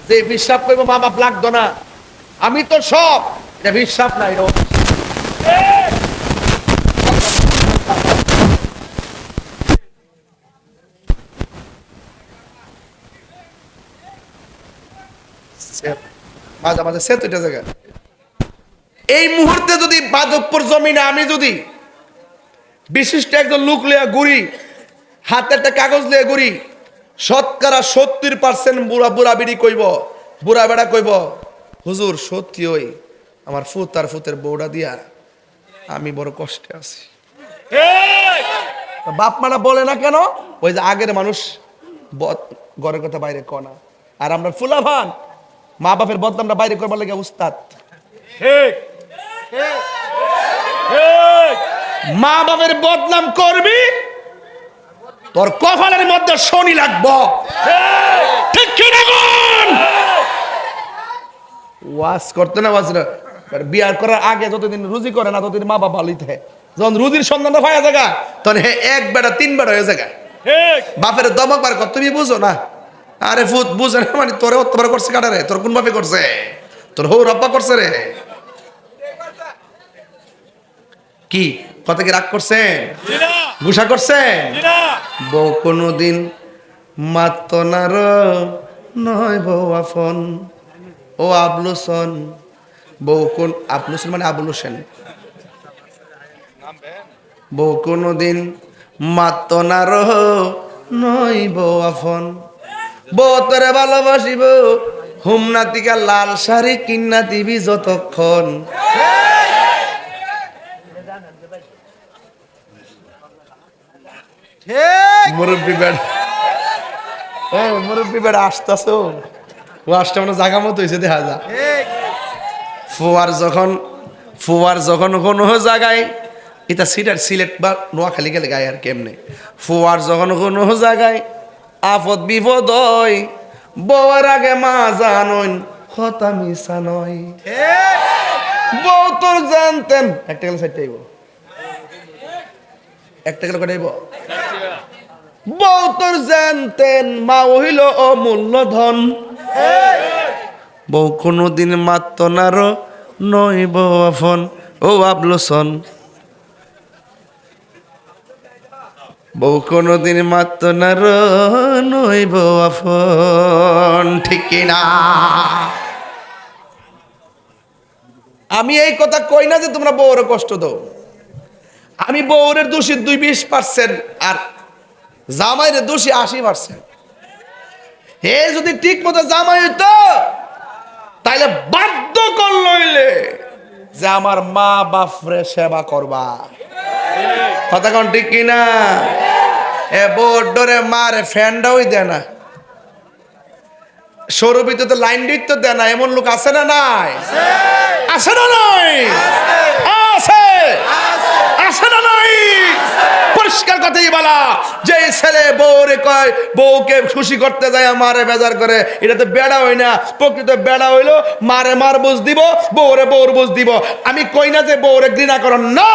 যে বিশ্বাস করবো মা বাপ লাগতো না, আমি তো সব এটা বিশ্বাস নাই রো। মাঝে মাঝে সে দুইটা জায়গা এই মুহূর্তে যদি বাদকপুর জমিনে আমি যদি বিশিষ্ট একজন লোক লিয়া ঘুরি, হাতে একটা কাগজ লিয়া ঘুরি, শতকরা 70% বুড়া বুড়া বিড়ি কইব, বুড়া বেড়া কইব হুজুর সত্যি ওই আমার ফুত আর ফুতের বউটা দিয়া আমি বড় কষ্টে আছি। বাপ মারা বলে না কেন? ওই যে আগের মানুষ ঘরের কথা বাইরে কনা, আর আমরা ফুলাভান মা বাপের বদনামটা বাইরে করবার লাগে উস্তাদ। মা বাপের বদনাম করবি তোর কপালের মধ্যে শনি লাগবো, ঠিক কি না? ওয়াজ করতে না ওয়াজ না, বিয়ার করার আগে যতদিন রুজি করে না ততদিন মা বাপ ভালোই থাকে। যখন রুজির সন্ধানটা পাওয়া জায়গা তখন এক বেটা 3 বেটা হয়ে জায়গা। বাপের দমক বার কর, তুমি বুঝো না। আরে ফুত বুঝে না মানে তোরে অত্যাচার করছে কাটারে, তোর কোন বাপে করছে? তোর হৌ রব্বা করছে রে। কি কথা কি রাগ করছেন? গুসা করছেন? বউ কোনদিন মাতনার নয় বউ আফন, ও আবলুসন বউ কোন আবলুসন মানে আবুল হোসেন, বউ কোনোদিন মাত্ত না রহ নই বউ আফন। বউ তোরে ভালোবাসিব হুমনাতিকা লাল শাড়ি কিন্না দিবি যতক্ষণ। মুরব্বী বেড়া, মুরব্বী বেড়া আসতেছো, ও আসতে মানে জাগা মতো হয়েছে দেখা যা। ফুয়ার যখন কোনো জায়গায় এটা সিলেট বা নোয়াখালী গেলে গায়ে আর কেমনে, ফুয়ার যখন কোনো জায়গায় আপদ বিপদ হয়, বউয়ের আগে মা জানইন কথা মিশা নয়। বউ তোর জানতেন একটা গেলে সাইড আইব, একটা গেলে কটাইব। বউ তোর জানতেন মা হইল অমূল্য ধন। বউ কোনোদিন মাত্ত নার নই বউ আফন। ও আবলোসন, বউ কোনোদিন মাত্ত নার নই বউ আফন। ঠিক কিনা? আমি এই কথা কই না যে তোমরা বউরে কষ্ট দাও। আমি বউরের দোষী 20% আর জামাইরে দোষী 80%। হে যদি ঠিক মতো জামাই হইতো তাইলে বাধ্য করলইলে যে আমার মা বাপরে সেবা করবা। কথা কোন ঠিক কিনা? এ বউর ডরে মারে ফ্যানটাই দেয় না, সৌরভিতে তো লাইন দিতে দেয় না। এমন লোক আছে না নাই? আছে না নাই? আছে, আছে না নাই? পরিষ্কার কথাই বলা, যে ছেলে বউরে কয় বউকে খুশি করতে যায় মারে বেজার করে, এটা তো বেড়া হয় না। প্রকৃত বেড়া হইলো মারে মার বুঝ দিব, বউরে বউর বুঝ দিব। আমি কই না যে বউরে ঘৃণা করেন না,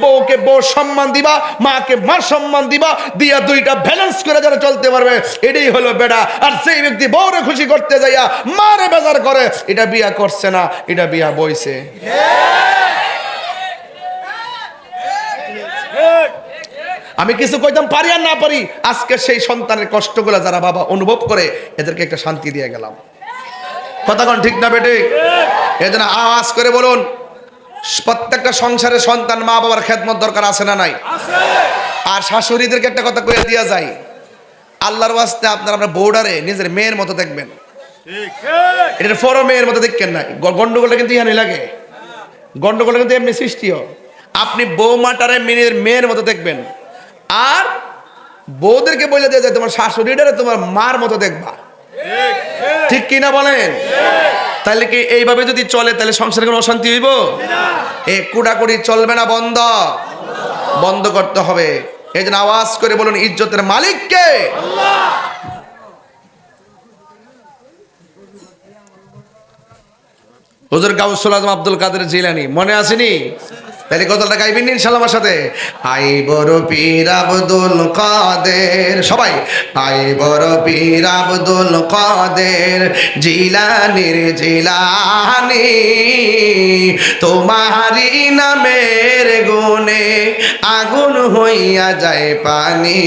বউকে বউ সম্মান দিবা, মাকে মার সম্মান দিবা, দিয়া দুইটা ব্যালেন্স করে যারা চলতে পারবে, এটাই হলো বেড়া। আর সেই ব্যক্তি বউরে খুশি করতে যাইয়া মারে বেজার করে, এটা বিয়া করছে না, এটা বিয়া বইছে। আমি কিছু কইতাম পারি আর না পারি, আজকে সেই সন্তানের কষ্টগুলো যারা বাবা অনুভব করে এদেরকে একটা শান্তি দিয়ে গেলাম। কথা কোন ঠিক না বেটে? এজন্য আওয়াজ করে বলুন, প্রত্যেকটা সংসারে সন্তান মা বাবার খেদমত দরকার আছে না নাই? আর শাশুড়িদেরকে একটা কথা কইয়া দিয়া যায়, আল্লাহর ওয়াস্তে আপনারা আপনার বউডারে নিজের মেয়ের মতো দেখবেন। এটা ফর মেয়ের মতো দেখেন না। গন্ডগোলটা কিন্তু ইহানি লাগে, গন্ডগোলটা কিন্তু এমনি সৃষ্টিও। আপনি বৌমাটারে মেয়ের মতো দেখবেন, আর বউদেরকে বলে দেওয়া যায় তোমার শাশুড়িটারে তোমার মার মতো দেখবা। ঠিক কিনা বলেন? তাহলে কি এইভাবে যদি চলে তাহলে সংসারে কোনো অশান্তি হইব? এ কুড়াকুড়ি চলবে না, বন্ধ বন্ধ করতে হবে। এই জন্য আওয়াজ করে বলুন, ইজ্জতের মালিক কে? হুজুর গাউসুল আজম আব্দুল কাদের জিলানী, মনে আসেনি? তাহলে কতটা গাইবেন ইনশাআল্লাহ আমার সাথে? আই বড় পীর আব্দুল কাদের, সবাই আই বড় পীর আব্দুল কাদের জিলানীর জিলানী, তোমারি নামের গুণে আগুন হইয়া যায় পানি।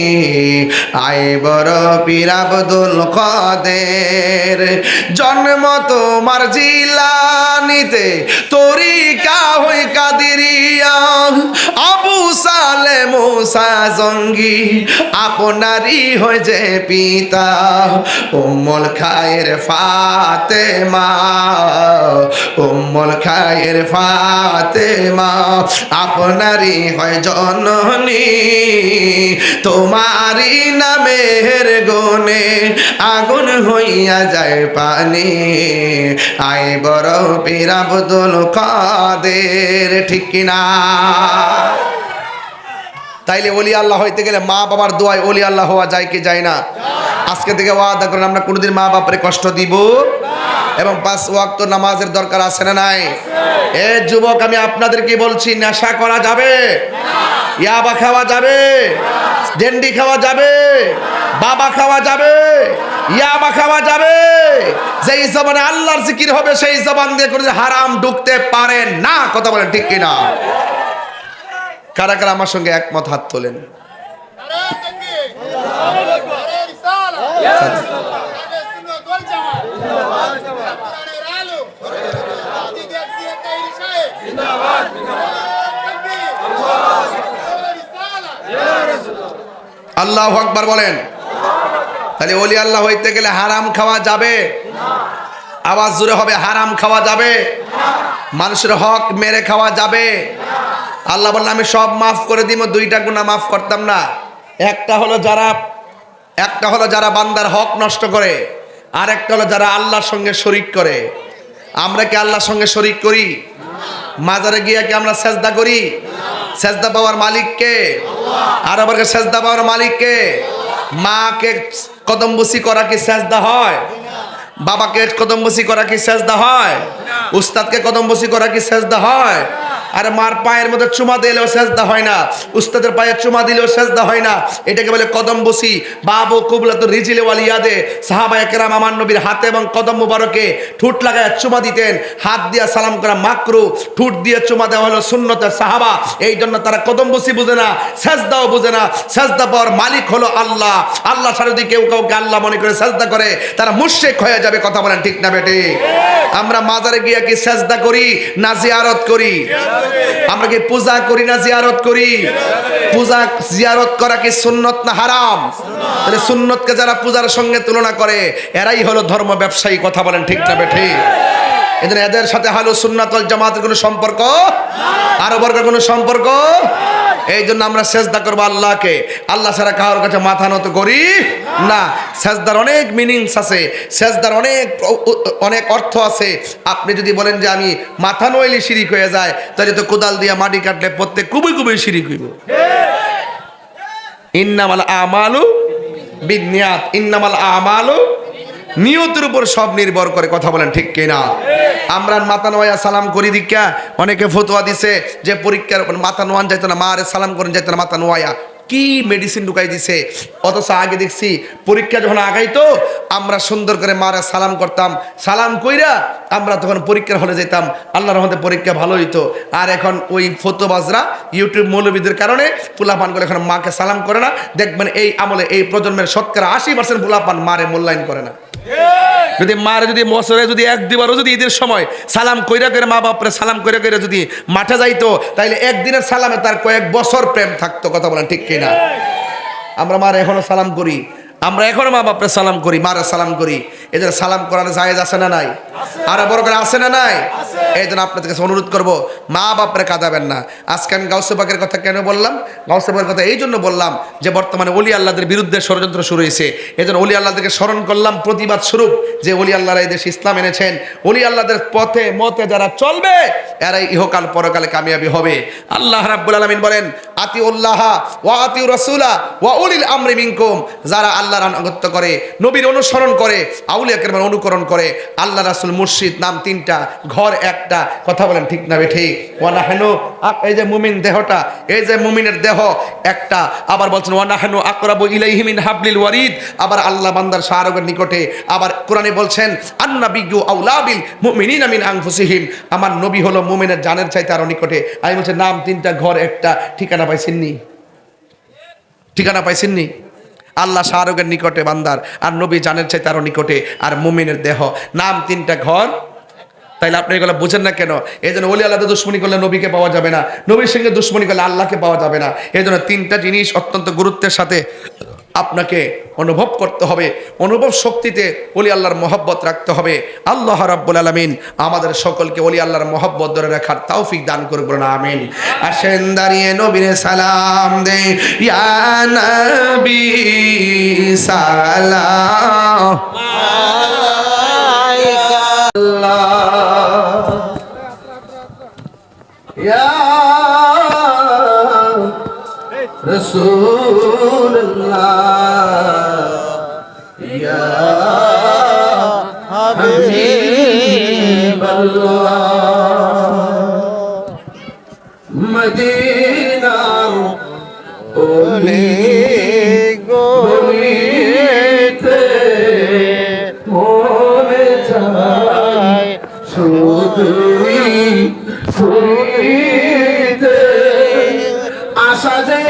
আই বড় পীর আব্দুল কাদের, জন্ম তোমার জিলানীতে, তরিকা হই কাদিরিয়া, আবু সালে মুসা জঙ্গি আপনারই হয়ে যে পিতা। উম্মুল খায়ের ফাতেমা, উম্মুল খায়ের ফাতেমা আপনারই হয় জননী, তোমারই নামের গুণে আগুন হইয়া যায় পানি। আই বড় পীর আব্দুল কাদের। ঠিক কিনা? তাইলে ওলি আল্লাহ হইতে গেলে মা বাবার দোয়ায় ওলি আল্লাহ হওয়া যায় কি যায় না? আজকে থেকে ওয়াদা করেন আমরা কোনোদিন মা বাপরে কষ্ট দিব, এবং 5 ওয়াক্ত নামাজের দরকার আছে না নাই? এ যুবক, আমি আপনাদেরকে বলছি, নেশা করা যাবে? ইয়াবা খাওয়া যাবে? ডেন্ডি খাওয়া যাবে? বাবা খাওয়া যাবে? ইয়াবা খাওয়া যাবে? যেই জবানে আল্লাহর জিকির হবে সেই জবান দিয়ে কোনো হারাম ঢুকতে পারে না। কথা বলেন ঠিক কিনা? কারা কারা আমার সঙ্গে একমত হাত তোলেন? আল্লাহু আকবার বলেন। তাহলে ওলি আল্লাহ হইতে গেলে হারাম খাওয়া যাবে? আওয়াজ জোরে হবে, হারাম খাওয়া যাবে? মানুষের হক মেরে খাওয়া যাবে? আল্লাহ বললেন আমি সব মাফ করে দিব, দুইটা গুনাহ মাফ করতাম না। একটা হলো যারা বান্দার হক নষ্ট করে, আর একটা হলো যারা আল্লাহর সঙ্গে শরীক করে। আমরা কি আল্লাহর সঙ্গে শরীক করি? মাজারে গিয়ে কি আমরা সেজদা করি? সেজদা পাওয়ার মালিক কে? আর আবার সেজদা পাওয়ার মালিক কে? মাকে কদমবুসি করা কি সেজদা হয়? বাবাকে কদমবুসি করা কি সেজদা হয়? উস্তাদকে কদমবুসি করা কি সেজদা হয়? আরে মার পায়ের মধ্যে চুমা দিলেও সেজদা হয় না, উস্তাদের পায়ে চুমা দিলেও সেজদা হয় না। এটাকে বলে কদমবুসি। বাবু কুবলাতুর রিজিল ওয়াল ইয়াদে, সাহাবায়ে কেরাম আমার নবীর হাতে এবং কদম মুবারকে ঠোঁট লাগায় চুমা দিতেন। হাত দিয়ে সালাম করা মাকরু, ঠোঁট দিয়ে চুমা দেওয়া হলো সুন্নতের। সাহাবা এই জন্য তারা কদমবুসি বুঝে না, সেজদাও বুঝে না। সেজদা পাওয়ার মালিক হলো আল্লাহ। আল্লাহ ছাড়া যদি কেউ কাউকে আল্লাহ মনে করে সেজদা করে, তারা মুশরিক হয়ে যাবে। কথা বলেন ঠিক না বেটে? আমরা মাজারে গিয়ে কি সেজদা করি না জিয়ারত করি? আমরা কি পূজা করি না জিয়ারত করি? পূজা জিয়ারত করা কি সুন্নত না হারাম? তাহলে সুন্নতকে যারা পূজার সঙ্গে তুলনা করে, এরাই হলো ধর্ম ব্যবসায়ী। কথা বলেন ঠিক না বেঠি? এদের এদের সাথে আহলে সুন্নাত ওয়াল জামাতের কোনো সম্পর্ক, আরো বর্গের কোনো সম্পর্ক। এই জন্য আমরা সেজদা করবো আল্লাহকে, আল্লাহ ছাড়া কারোর কাছে মাথা নত করি না। সেজদার অনেক মিনিংস আছে, সেজদার অনেক অর্থ আছে। আপনি যদি বলেন যে আমি মাথা নইলে শিরিক হয়ে যায়, তাহলে তো কোদাল দিয়ে মাটি কাটলে প্রত্যেক কুবি কুবি শিরিক হইব। ইন্নামাল আমালু বিন্নিয়াত, ইন্নামাল আমালু, নিয়তের উপর সব নির্ভর করে। কথা বলেন ঠিক কিনা? আমরা মাথা নোয়া সালাম করি দীক্ষা, অনেকে ফতোয়া দিছে যে পরীক্ষার মাথা নোয়ান যাইতো না, মারে সালাম করেন যাইতো না, মাথা নোয়া কি মেডিসিন ঢুকাই দিছে। অথচ আগে দেখছি পরীক্ষা যখন আগাইতো আমরা সুন্দর করে মারা সালাম করতাম, সালাম কইরা আমরা তখন পরীক্ষার হলে যেতাম, আল্লাহর রহমতে পরীক্ষা ভালো হইতো। আর এখন ওই ফতোবাজরা ইউটিউব মৌলবীদের কারণে পোলাপানগুলো এখন মাকে সালাম করে না। দেখবেন এই আমলে এই প্রজন্মের শতকরা 80% পোলাপান মারে মূল্যায়ন করে না। যদি মারে যদি বছরে যদি এক দুবারও যদি ঈদের সময় সালাম কইরা করে মা বাপরে সালাম কইরা করে যদি মাঠে যাইতো, তাইলে একদিনের সালামে তার কয়েক বছর প্রেম থাকতো। কথা বলেন ঠিক কিনা? আমরা মারে এখনো সালাম করি, আমরা এখনো মা বাপরে সালাম করি, মারে সালাম করি। এই জন্য সালাম করার জায়েজ আছে না নাই? আর বড় করে আছে না নাই? এই জন্য আপনাদের কাছে অনুরোধ করবো, মা বাপরে কাঁদাবেন না। আজকে আমি গাউসে পাকের কথা কেন বললাম? গাউসে পাকের কথা এই জন্য বললাম যে বর্তমানে ওলি আল্লাহদের বিরুদ্ধে ষড়যন্ত্র শুরু হয়েছে। এই জন্য ওলি আল্লাহদেরকে স্মরণ করলাম প্রতিবাদ স্বরূপ, যে ওলি আল্লাহরা এই দেশে ইসলাম এনেছেন। ওলি আল্লাহদের পথে মতে যারা চলবে, এরাই ইহকাল পরকালে কামিয়াবি হবে। আল্লাহ রাব্বুল আলামিন বলেন, আতিউল্লাহ ওয়া আতিউর রাসূলা ওয়া উলিল আমরি মিনকুম। যারা আল্লাহর আনুগত্য করে, নবীর অনুসরণ করে, আউলিয়া কেরামের অনুকরণ করে, আল্লাহ রাসূল মুর্শিদ নাম তিনটা, ঘর একটা। কথা বলেন ঠিক না বেঠিক? ওয়া নাহনু, এই যে মুমিন দেহটা, এই যে মুমিনের দেহ একটা। আবার বলছেন ওয়া নাহনু আকরাবু ইলাইহি মিন হাবলিল ওয়ারিদ। আবার আল্লাহ বান্দার শাহরগের নিকটে। আবার কোরআনে বলছেন আন্নাবিয়্যু আউলা বিল মুমিনিনা মিন আনফুসিহিম। আমার নবী হলো মুমিনের জানের চাইতে আরো নিকটে। আমি বলছি নাম তিনটা, ঘর একটা। ঠিকানা পাইছেননি? ঠিকানা পাইছেননি? আল্লাহ শাহরগের নিকটে বান্দার, আর নবী জানের চাইতে আরো নিকটে, আর মুমিনের দেহ। নাম তিনটা, ঘর। তাইলে আপনি এগুলো বুঝেন না কেন? এই জন্য ওলি আল্লাহদের দুশ্মনী করলে নবীকে পাওয়া যাবে না, নবীর সঙ্গে দুশ্মনী করলে আল্লাহকে পাওয়া যাবে না। এই জন্য তিনটা জিনিস অত্যন্ত গুরুত্বের সাথে আপনাকে অনুভব করতে হবে। অনুভব শক্তিতে ওলি আল্লাহর মহব্বত রাখতে হবে। আল্লাহ রাব্বুল আলামিন আমাদের সকলকে ওলি আল্লাহর মহব্বত ধরে রাখার তৌফিক দান করুন, আমিন। আসেন দাঁড়িয়ে নবীরে সালাম দে, ইয়া নবী সালাম ইয়া রাসূলুল্লাহ ইয়া হাবিবাল্লাহ। মদিনার ওলি গলিতে মনে চায় শুধুই ফুরিতে, আশা যে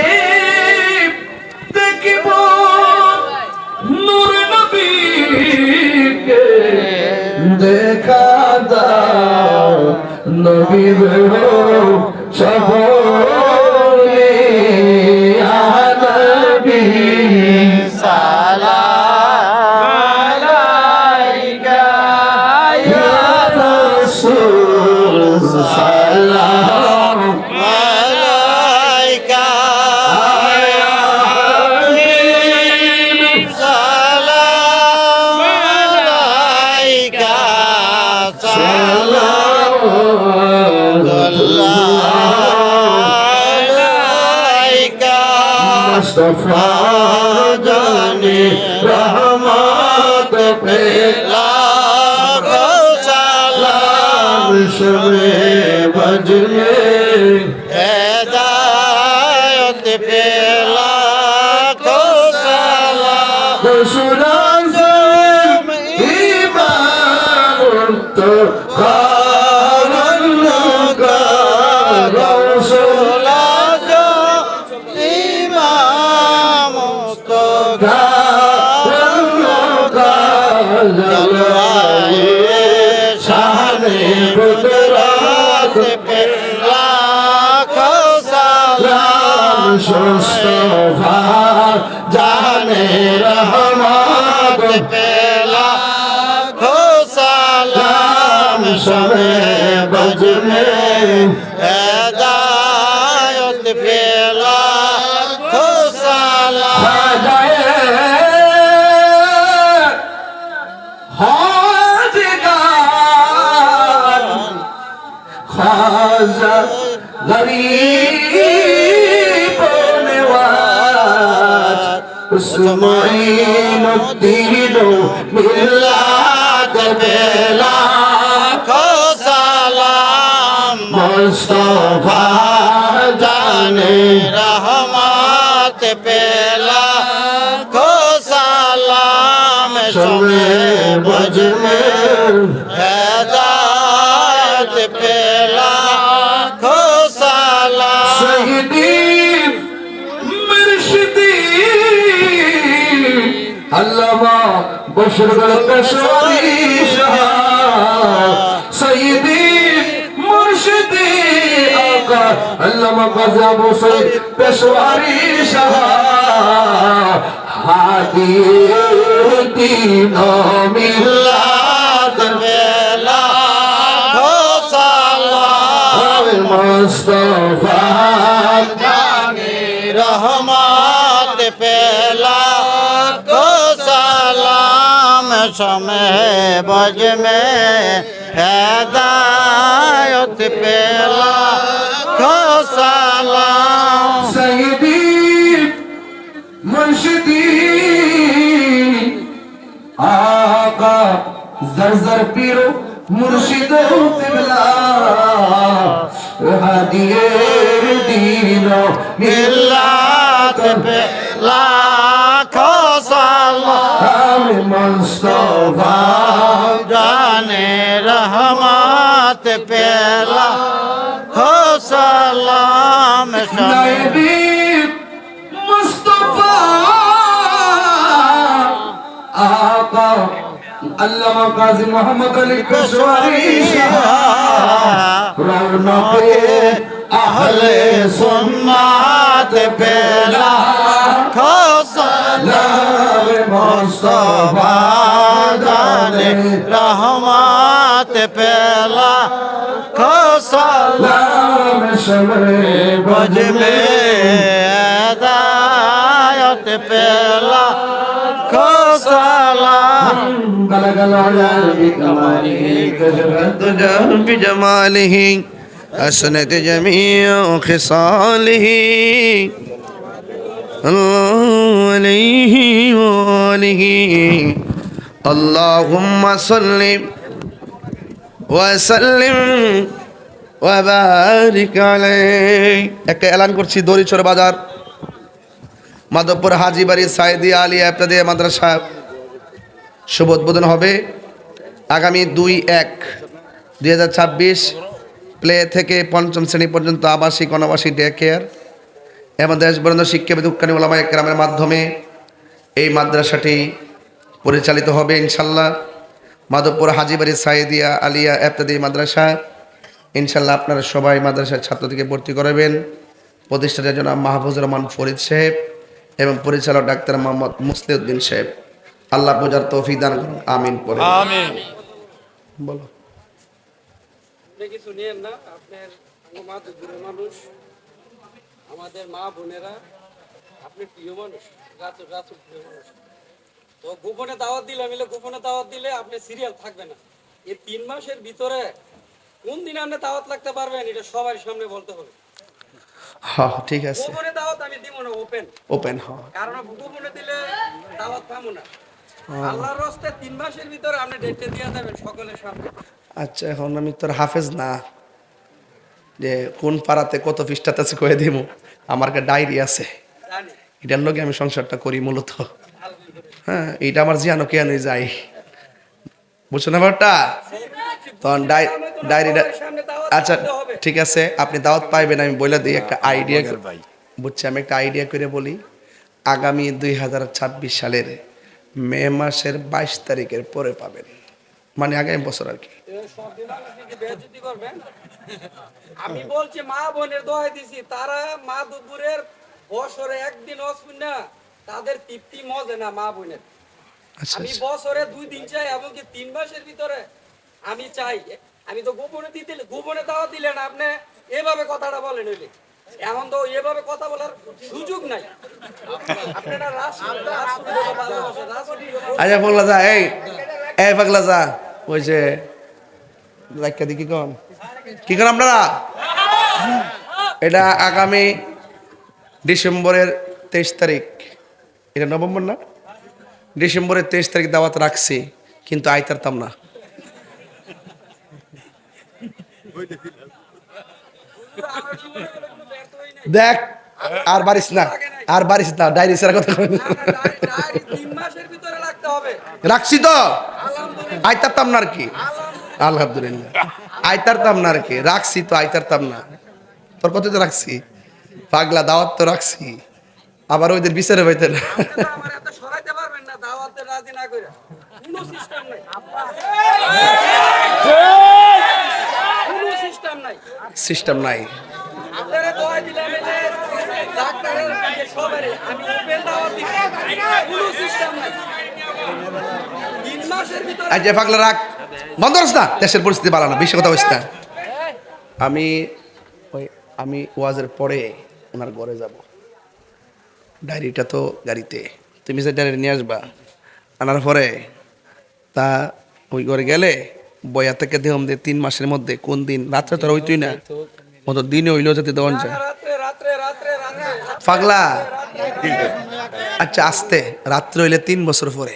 দেখিব নূর নবীকে, দেখা দাও নবীর সফরে, ইয়া নবী মুস্তফা জানে রহমত পেলা সালাম শবে বজনে হেদায়ত পেলা সালাম সুরাজ ইমান তো मुस्तफा जाने रहमत पेला खो सलाम शमे बज में हिदायत पेला खो सलाम खाजा गरीब नवाज उस्माइनुद्दीन मिल्लत बेला खो सलाम मुस्तफा जाने रहमत पेला खो सलाम शमे बज में हिदायत पेला खो सलाम शहीदी मुर्शिदी अल्लामा बशरगढ़ पेशवारी शाह सईदी मुर्शिदी आका अल्लामा गाजी अबू सईद पेशवारी शाह हादी दीन मिल्लत बेला खो सलाम मुस्तफा जाने रहमत पेला खो सलाम शमे बज में हिदायत पेला खो सलाम सईदी मुर्शिदी आका जरजर पीरो मुर्शिदो किबला हादिए दीनो मिल्लत पे लाखो सलाम मुस्तफा जाने रहमत पे लाखो सलाम नबी मुस्तफा आका अल्लामा गाजी मोहम्मद अली पेशवारी रौनके अहले सुन्नत पेला खो सलाम मुस्तफा जाने रहमत पेला खो सलाम शमे बज में हिदायत पेला खो सलाम गला गला بجماله حسنت جميع خصاله الله عليه وآله اللهم صل وسلم وبارك عليه একটা এলান করছি দড়িচর বাজার মাধবপুর হাজীবাড়ি সাইদিয়া আলিয়া ইবতেদায়ী মাদ্রাসা শুভ উদ্বোধন হবে আগামী 2-1-2026 প্লে থেকে পঞ্চম শ্রেণী পর্যন্ত আবাসিক অনাবাসিক ডে কেয়ার এবং দেশবরেণ্য শিক্ষাবিদ উক্কানি ওলামা একরামের মাধ্যমে এই মাদ্রাসাটি পরিচালিত হবে ইনশাল্লাহ। মাধবপুর হাজীবাড়ি সাইদিয়া আলিয়া ইবতেদায়ী মাদ্রাসা ইনশাল্লাহ আপনারা সবাই মাদ্রাসার ছাত্রদেরকে ভর্তি করাবেন। প্রতিষ্ঠাতার জন্য মাহফুজুর রহমান ফরিদ সাহেব এবং পরিচালক ডাক্তার মোহাম্মদ মুসলিউদ্দিন সাহেব। আল্লাহ বোঝার তৌফিক দান করুন, আমিন পড়ে আমিন। বলো। আপনি কিছু নিয়েন না, আপনার মা তো দূরের মানুষ, আমাদের মা বোনেরা, আপনি প্রিয় মানুষ, রাতুর প্রিয় মানুষ। তো গোপনে দাওয়াত দিলে গোপনে দাওয়াত দিলে আপনি সিরিয়াল থাকবে না। এই 3 মাসের ভিতরে কোন দিন আপনি দাওয়াত লাগতে পারবেন এটা সবার সামনে বলতে হবে। হ্যাঁ ঠিক আছে, গোপনে দাওয়াত আমি দিব না, ওপেন। ওপেন হ। কারণ গোপনে দিলে দাওয়াত পাবো না। আল্লাহর রাস্তায় 3 মাসের ভিতরে আপনি ডেটটা দিয়ে দেবেন সকলের সামনে। আচ্ছা এখন আমি তোর হাফেজ না যে কোন পাড়াতে কত পৃষ্ঠাতে আছে কয়ে দিব, আমার কাছে ডায়েরি আছে, জানি এটার লগে আমি সংসারটা করি মূলত। আলহামদুলিল্লাহ। হ্যাঁ এইটা আমার জিয়ানো কে আনে যাই, বুঝছো না ব্যাপারটা? তখন ডায়েরিটা, সকলের সামনে দাওয়াত আচ্ছা দিতে হবে। ঠিক আছে আপনি দাওয়াত পাইবেন, আমি বলে দিই একটা আইডিয়া, বুঝছি, আমি একটা আইডিয়া করে বলি। আগামী 2026 সালের মে মাসের 22 তারিখের পরে পাবেন, মানে আগামী বছর আর কি। সব দিন আপনি কি বেয়াদবি করবেন? আমি বলছি মা বোনের দোহাই দিছি, তারা মা দুপুরের বছরে একদিন অসুন না, তাদের তৃপ্তি মজে না মা বোনের। আচ্ছা আমি আচ্ছা বছরে 2 দিন চাই, এমনকি 3 মাসের ভিতরে আমি চাই। আমি তো গোপনে দিতে, গোপনে দাওয়া দিলেন আপনি, এভাবে কথাটা বলেন হইলে এখন তো এভাবে কথা বলার সুযোগ নাই। আপনারা রাষ্ট্র ভালোবাসেন, রাষ্ট্র আচ্ছা পাগলা যা, এই পাগলা যা, ওই যে লাইকা দি কি কন আপনারা, এটা আগামী ডিসেম্বরের 23 তারিখ, এটা নভেম্বর না, ডিসেম্বরের 23 তারিখ দাওয়াত রাখছি, কিন্তু আইতারতাম না। আমার জীবনে কোনো ব্যর্থ হই নাই। দেখ আর বারিস না, আর বারিস না, ডায়েরি ছাড়া কথা কই না। ডায়েরি 3 মাসের ভিতরে লাগতে হবে। রাখছি তো, আলহামদুলিল্লাহ, আইতারতাম না আর কি, আলহামদুলিল্লাহ আইতারতাম না আর কি, রাখছি তো আইতারতাম না, তোর কত তো রাখছি, পাগলা দাওয়াত তো রাখছি, আবার ওইদের বিচারে পাইতে না। আমার এত সরাইতে পারবেন না দাওয়াতে রাজি না কইরা। কোনো সিস্টেম নাই, কোনো সিস্টেম নাই। সিস্টেম নাই। আপনারা দোয়া দিলেন যে ডাক্তারের যে সবারে আমি ওপেন দাওয়াত দিছি, কোনো সিস্টেম নাই। 3 মাসের ভিতরে আজ পাগলা রাখ, বন্ধ করছ না, দেশের পরিস্থিতি ভালো না, বেশি কথা হইস না। আমি ওয়াজের পরে ওনার ঘরে যাব, ডায়েরিটা তো গাড়িতে, তুমি যে ডায়েরি নিয়ে আসবা, আনার পরে তা ওই ঘরে গেলে বয়া থেকে দেহম দিয়ে 3 মাসের মধ্যে কোন দিন, রাত্রে তো আর হইতই না, মতো দিনে হইলেও যাতে দেওয়ান যায়। রাত্রে রাত্রে রাত্রে রাত্রে পাগলা আচ্ছা আসতে, রাত্রে হইলে 3 বছর পরে।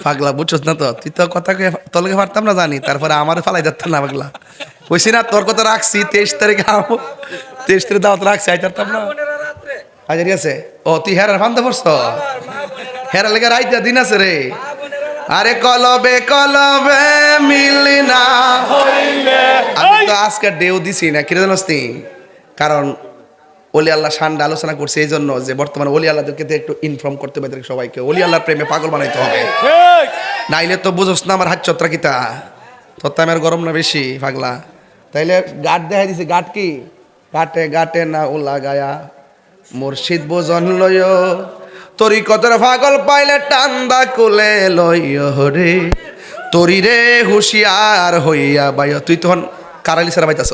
পাগলা বুঝছস না তো, তুই তো কথা তলকে পারতাম না জানি, তারপরে আমার ফালাই যাত না পাগলা, কইছি না তোর কথা রাখছি 23 তারিখে, 23 তারিখ দাওয়াত রাখছি, আইতারতাম না। বোনেরা রাত্রে আচ্ছা ঠিক আছে, ও তুই হেরার ফান্দে পড়ছ, আর মা বোনেরা হেরা লেগে রাইতে দিন আছে রে। মা বোনেরা আরে কলবে কলবে মিলি না হইলে, আমি তো আজকে ডেউ দিছি না, কিরে জানোস তুই? কারণ ওলি আল্লাহ শানটা আলোচনা করছে এই জন্য যে বর্তমানে ওলি আল্লাহদেরকে তো একটু ইনফর্ম করতে হবে সবাইকে, ওলি আল্লাহর প্রেমে পাগল বানাইতে হবে, নাইলে তো বুঝোস না আমার হাত চত্রা কিতা, তোর তো আমার গরম না বেশি পাগলা। তাইলে গাট দেখাই দিছে, গাট কি গাটে গাটে না ওলা গায়া মুর্শিদ বোজন লয়, তরি কতর পাগল পাইলে টান্দা কুলে লয় রে, তরি রে হুশিয়ার হইয়া বাই। তুই তখন কারালি সারা বাইতাস,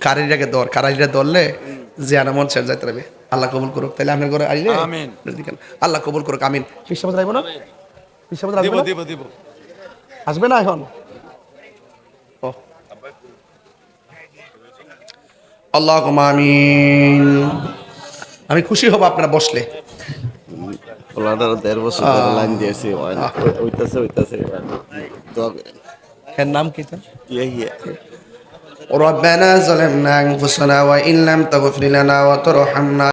কারালিটাকে ধর, কারালিটা ধরলে যে আনা মন ছেড়ে যাইতে পারবে। আল্লাহ কবুল করুক, তাহলে আপনার ঘরে আইলে আল্লাহ কবুল করুক, আমিন। বিশ্বাস রাখবো না, বিশ্বাস রাখবো না, আসবে না এখন? ও আল্লাহ আমিন। আমি খুশি হব আপনারা বসলে। ওলাটার 1.5 বছর ধরে লাইন দিয়েছি, হইতাছে দোয়া করেন। এর নাম কি তো? ইয়া ربنا ظلمنا أنفسنا وإن لم تغفر لنا وترحمنا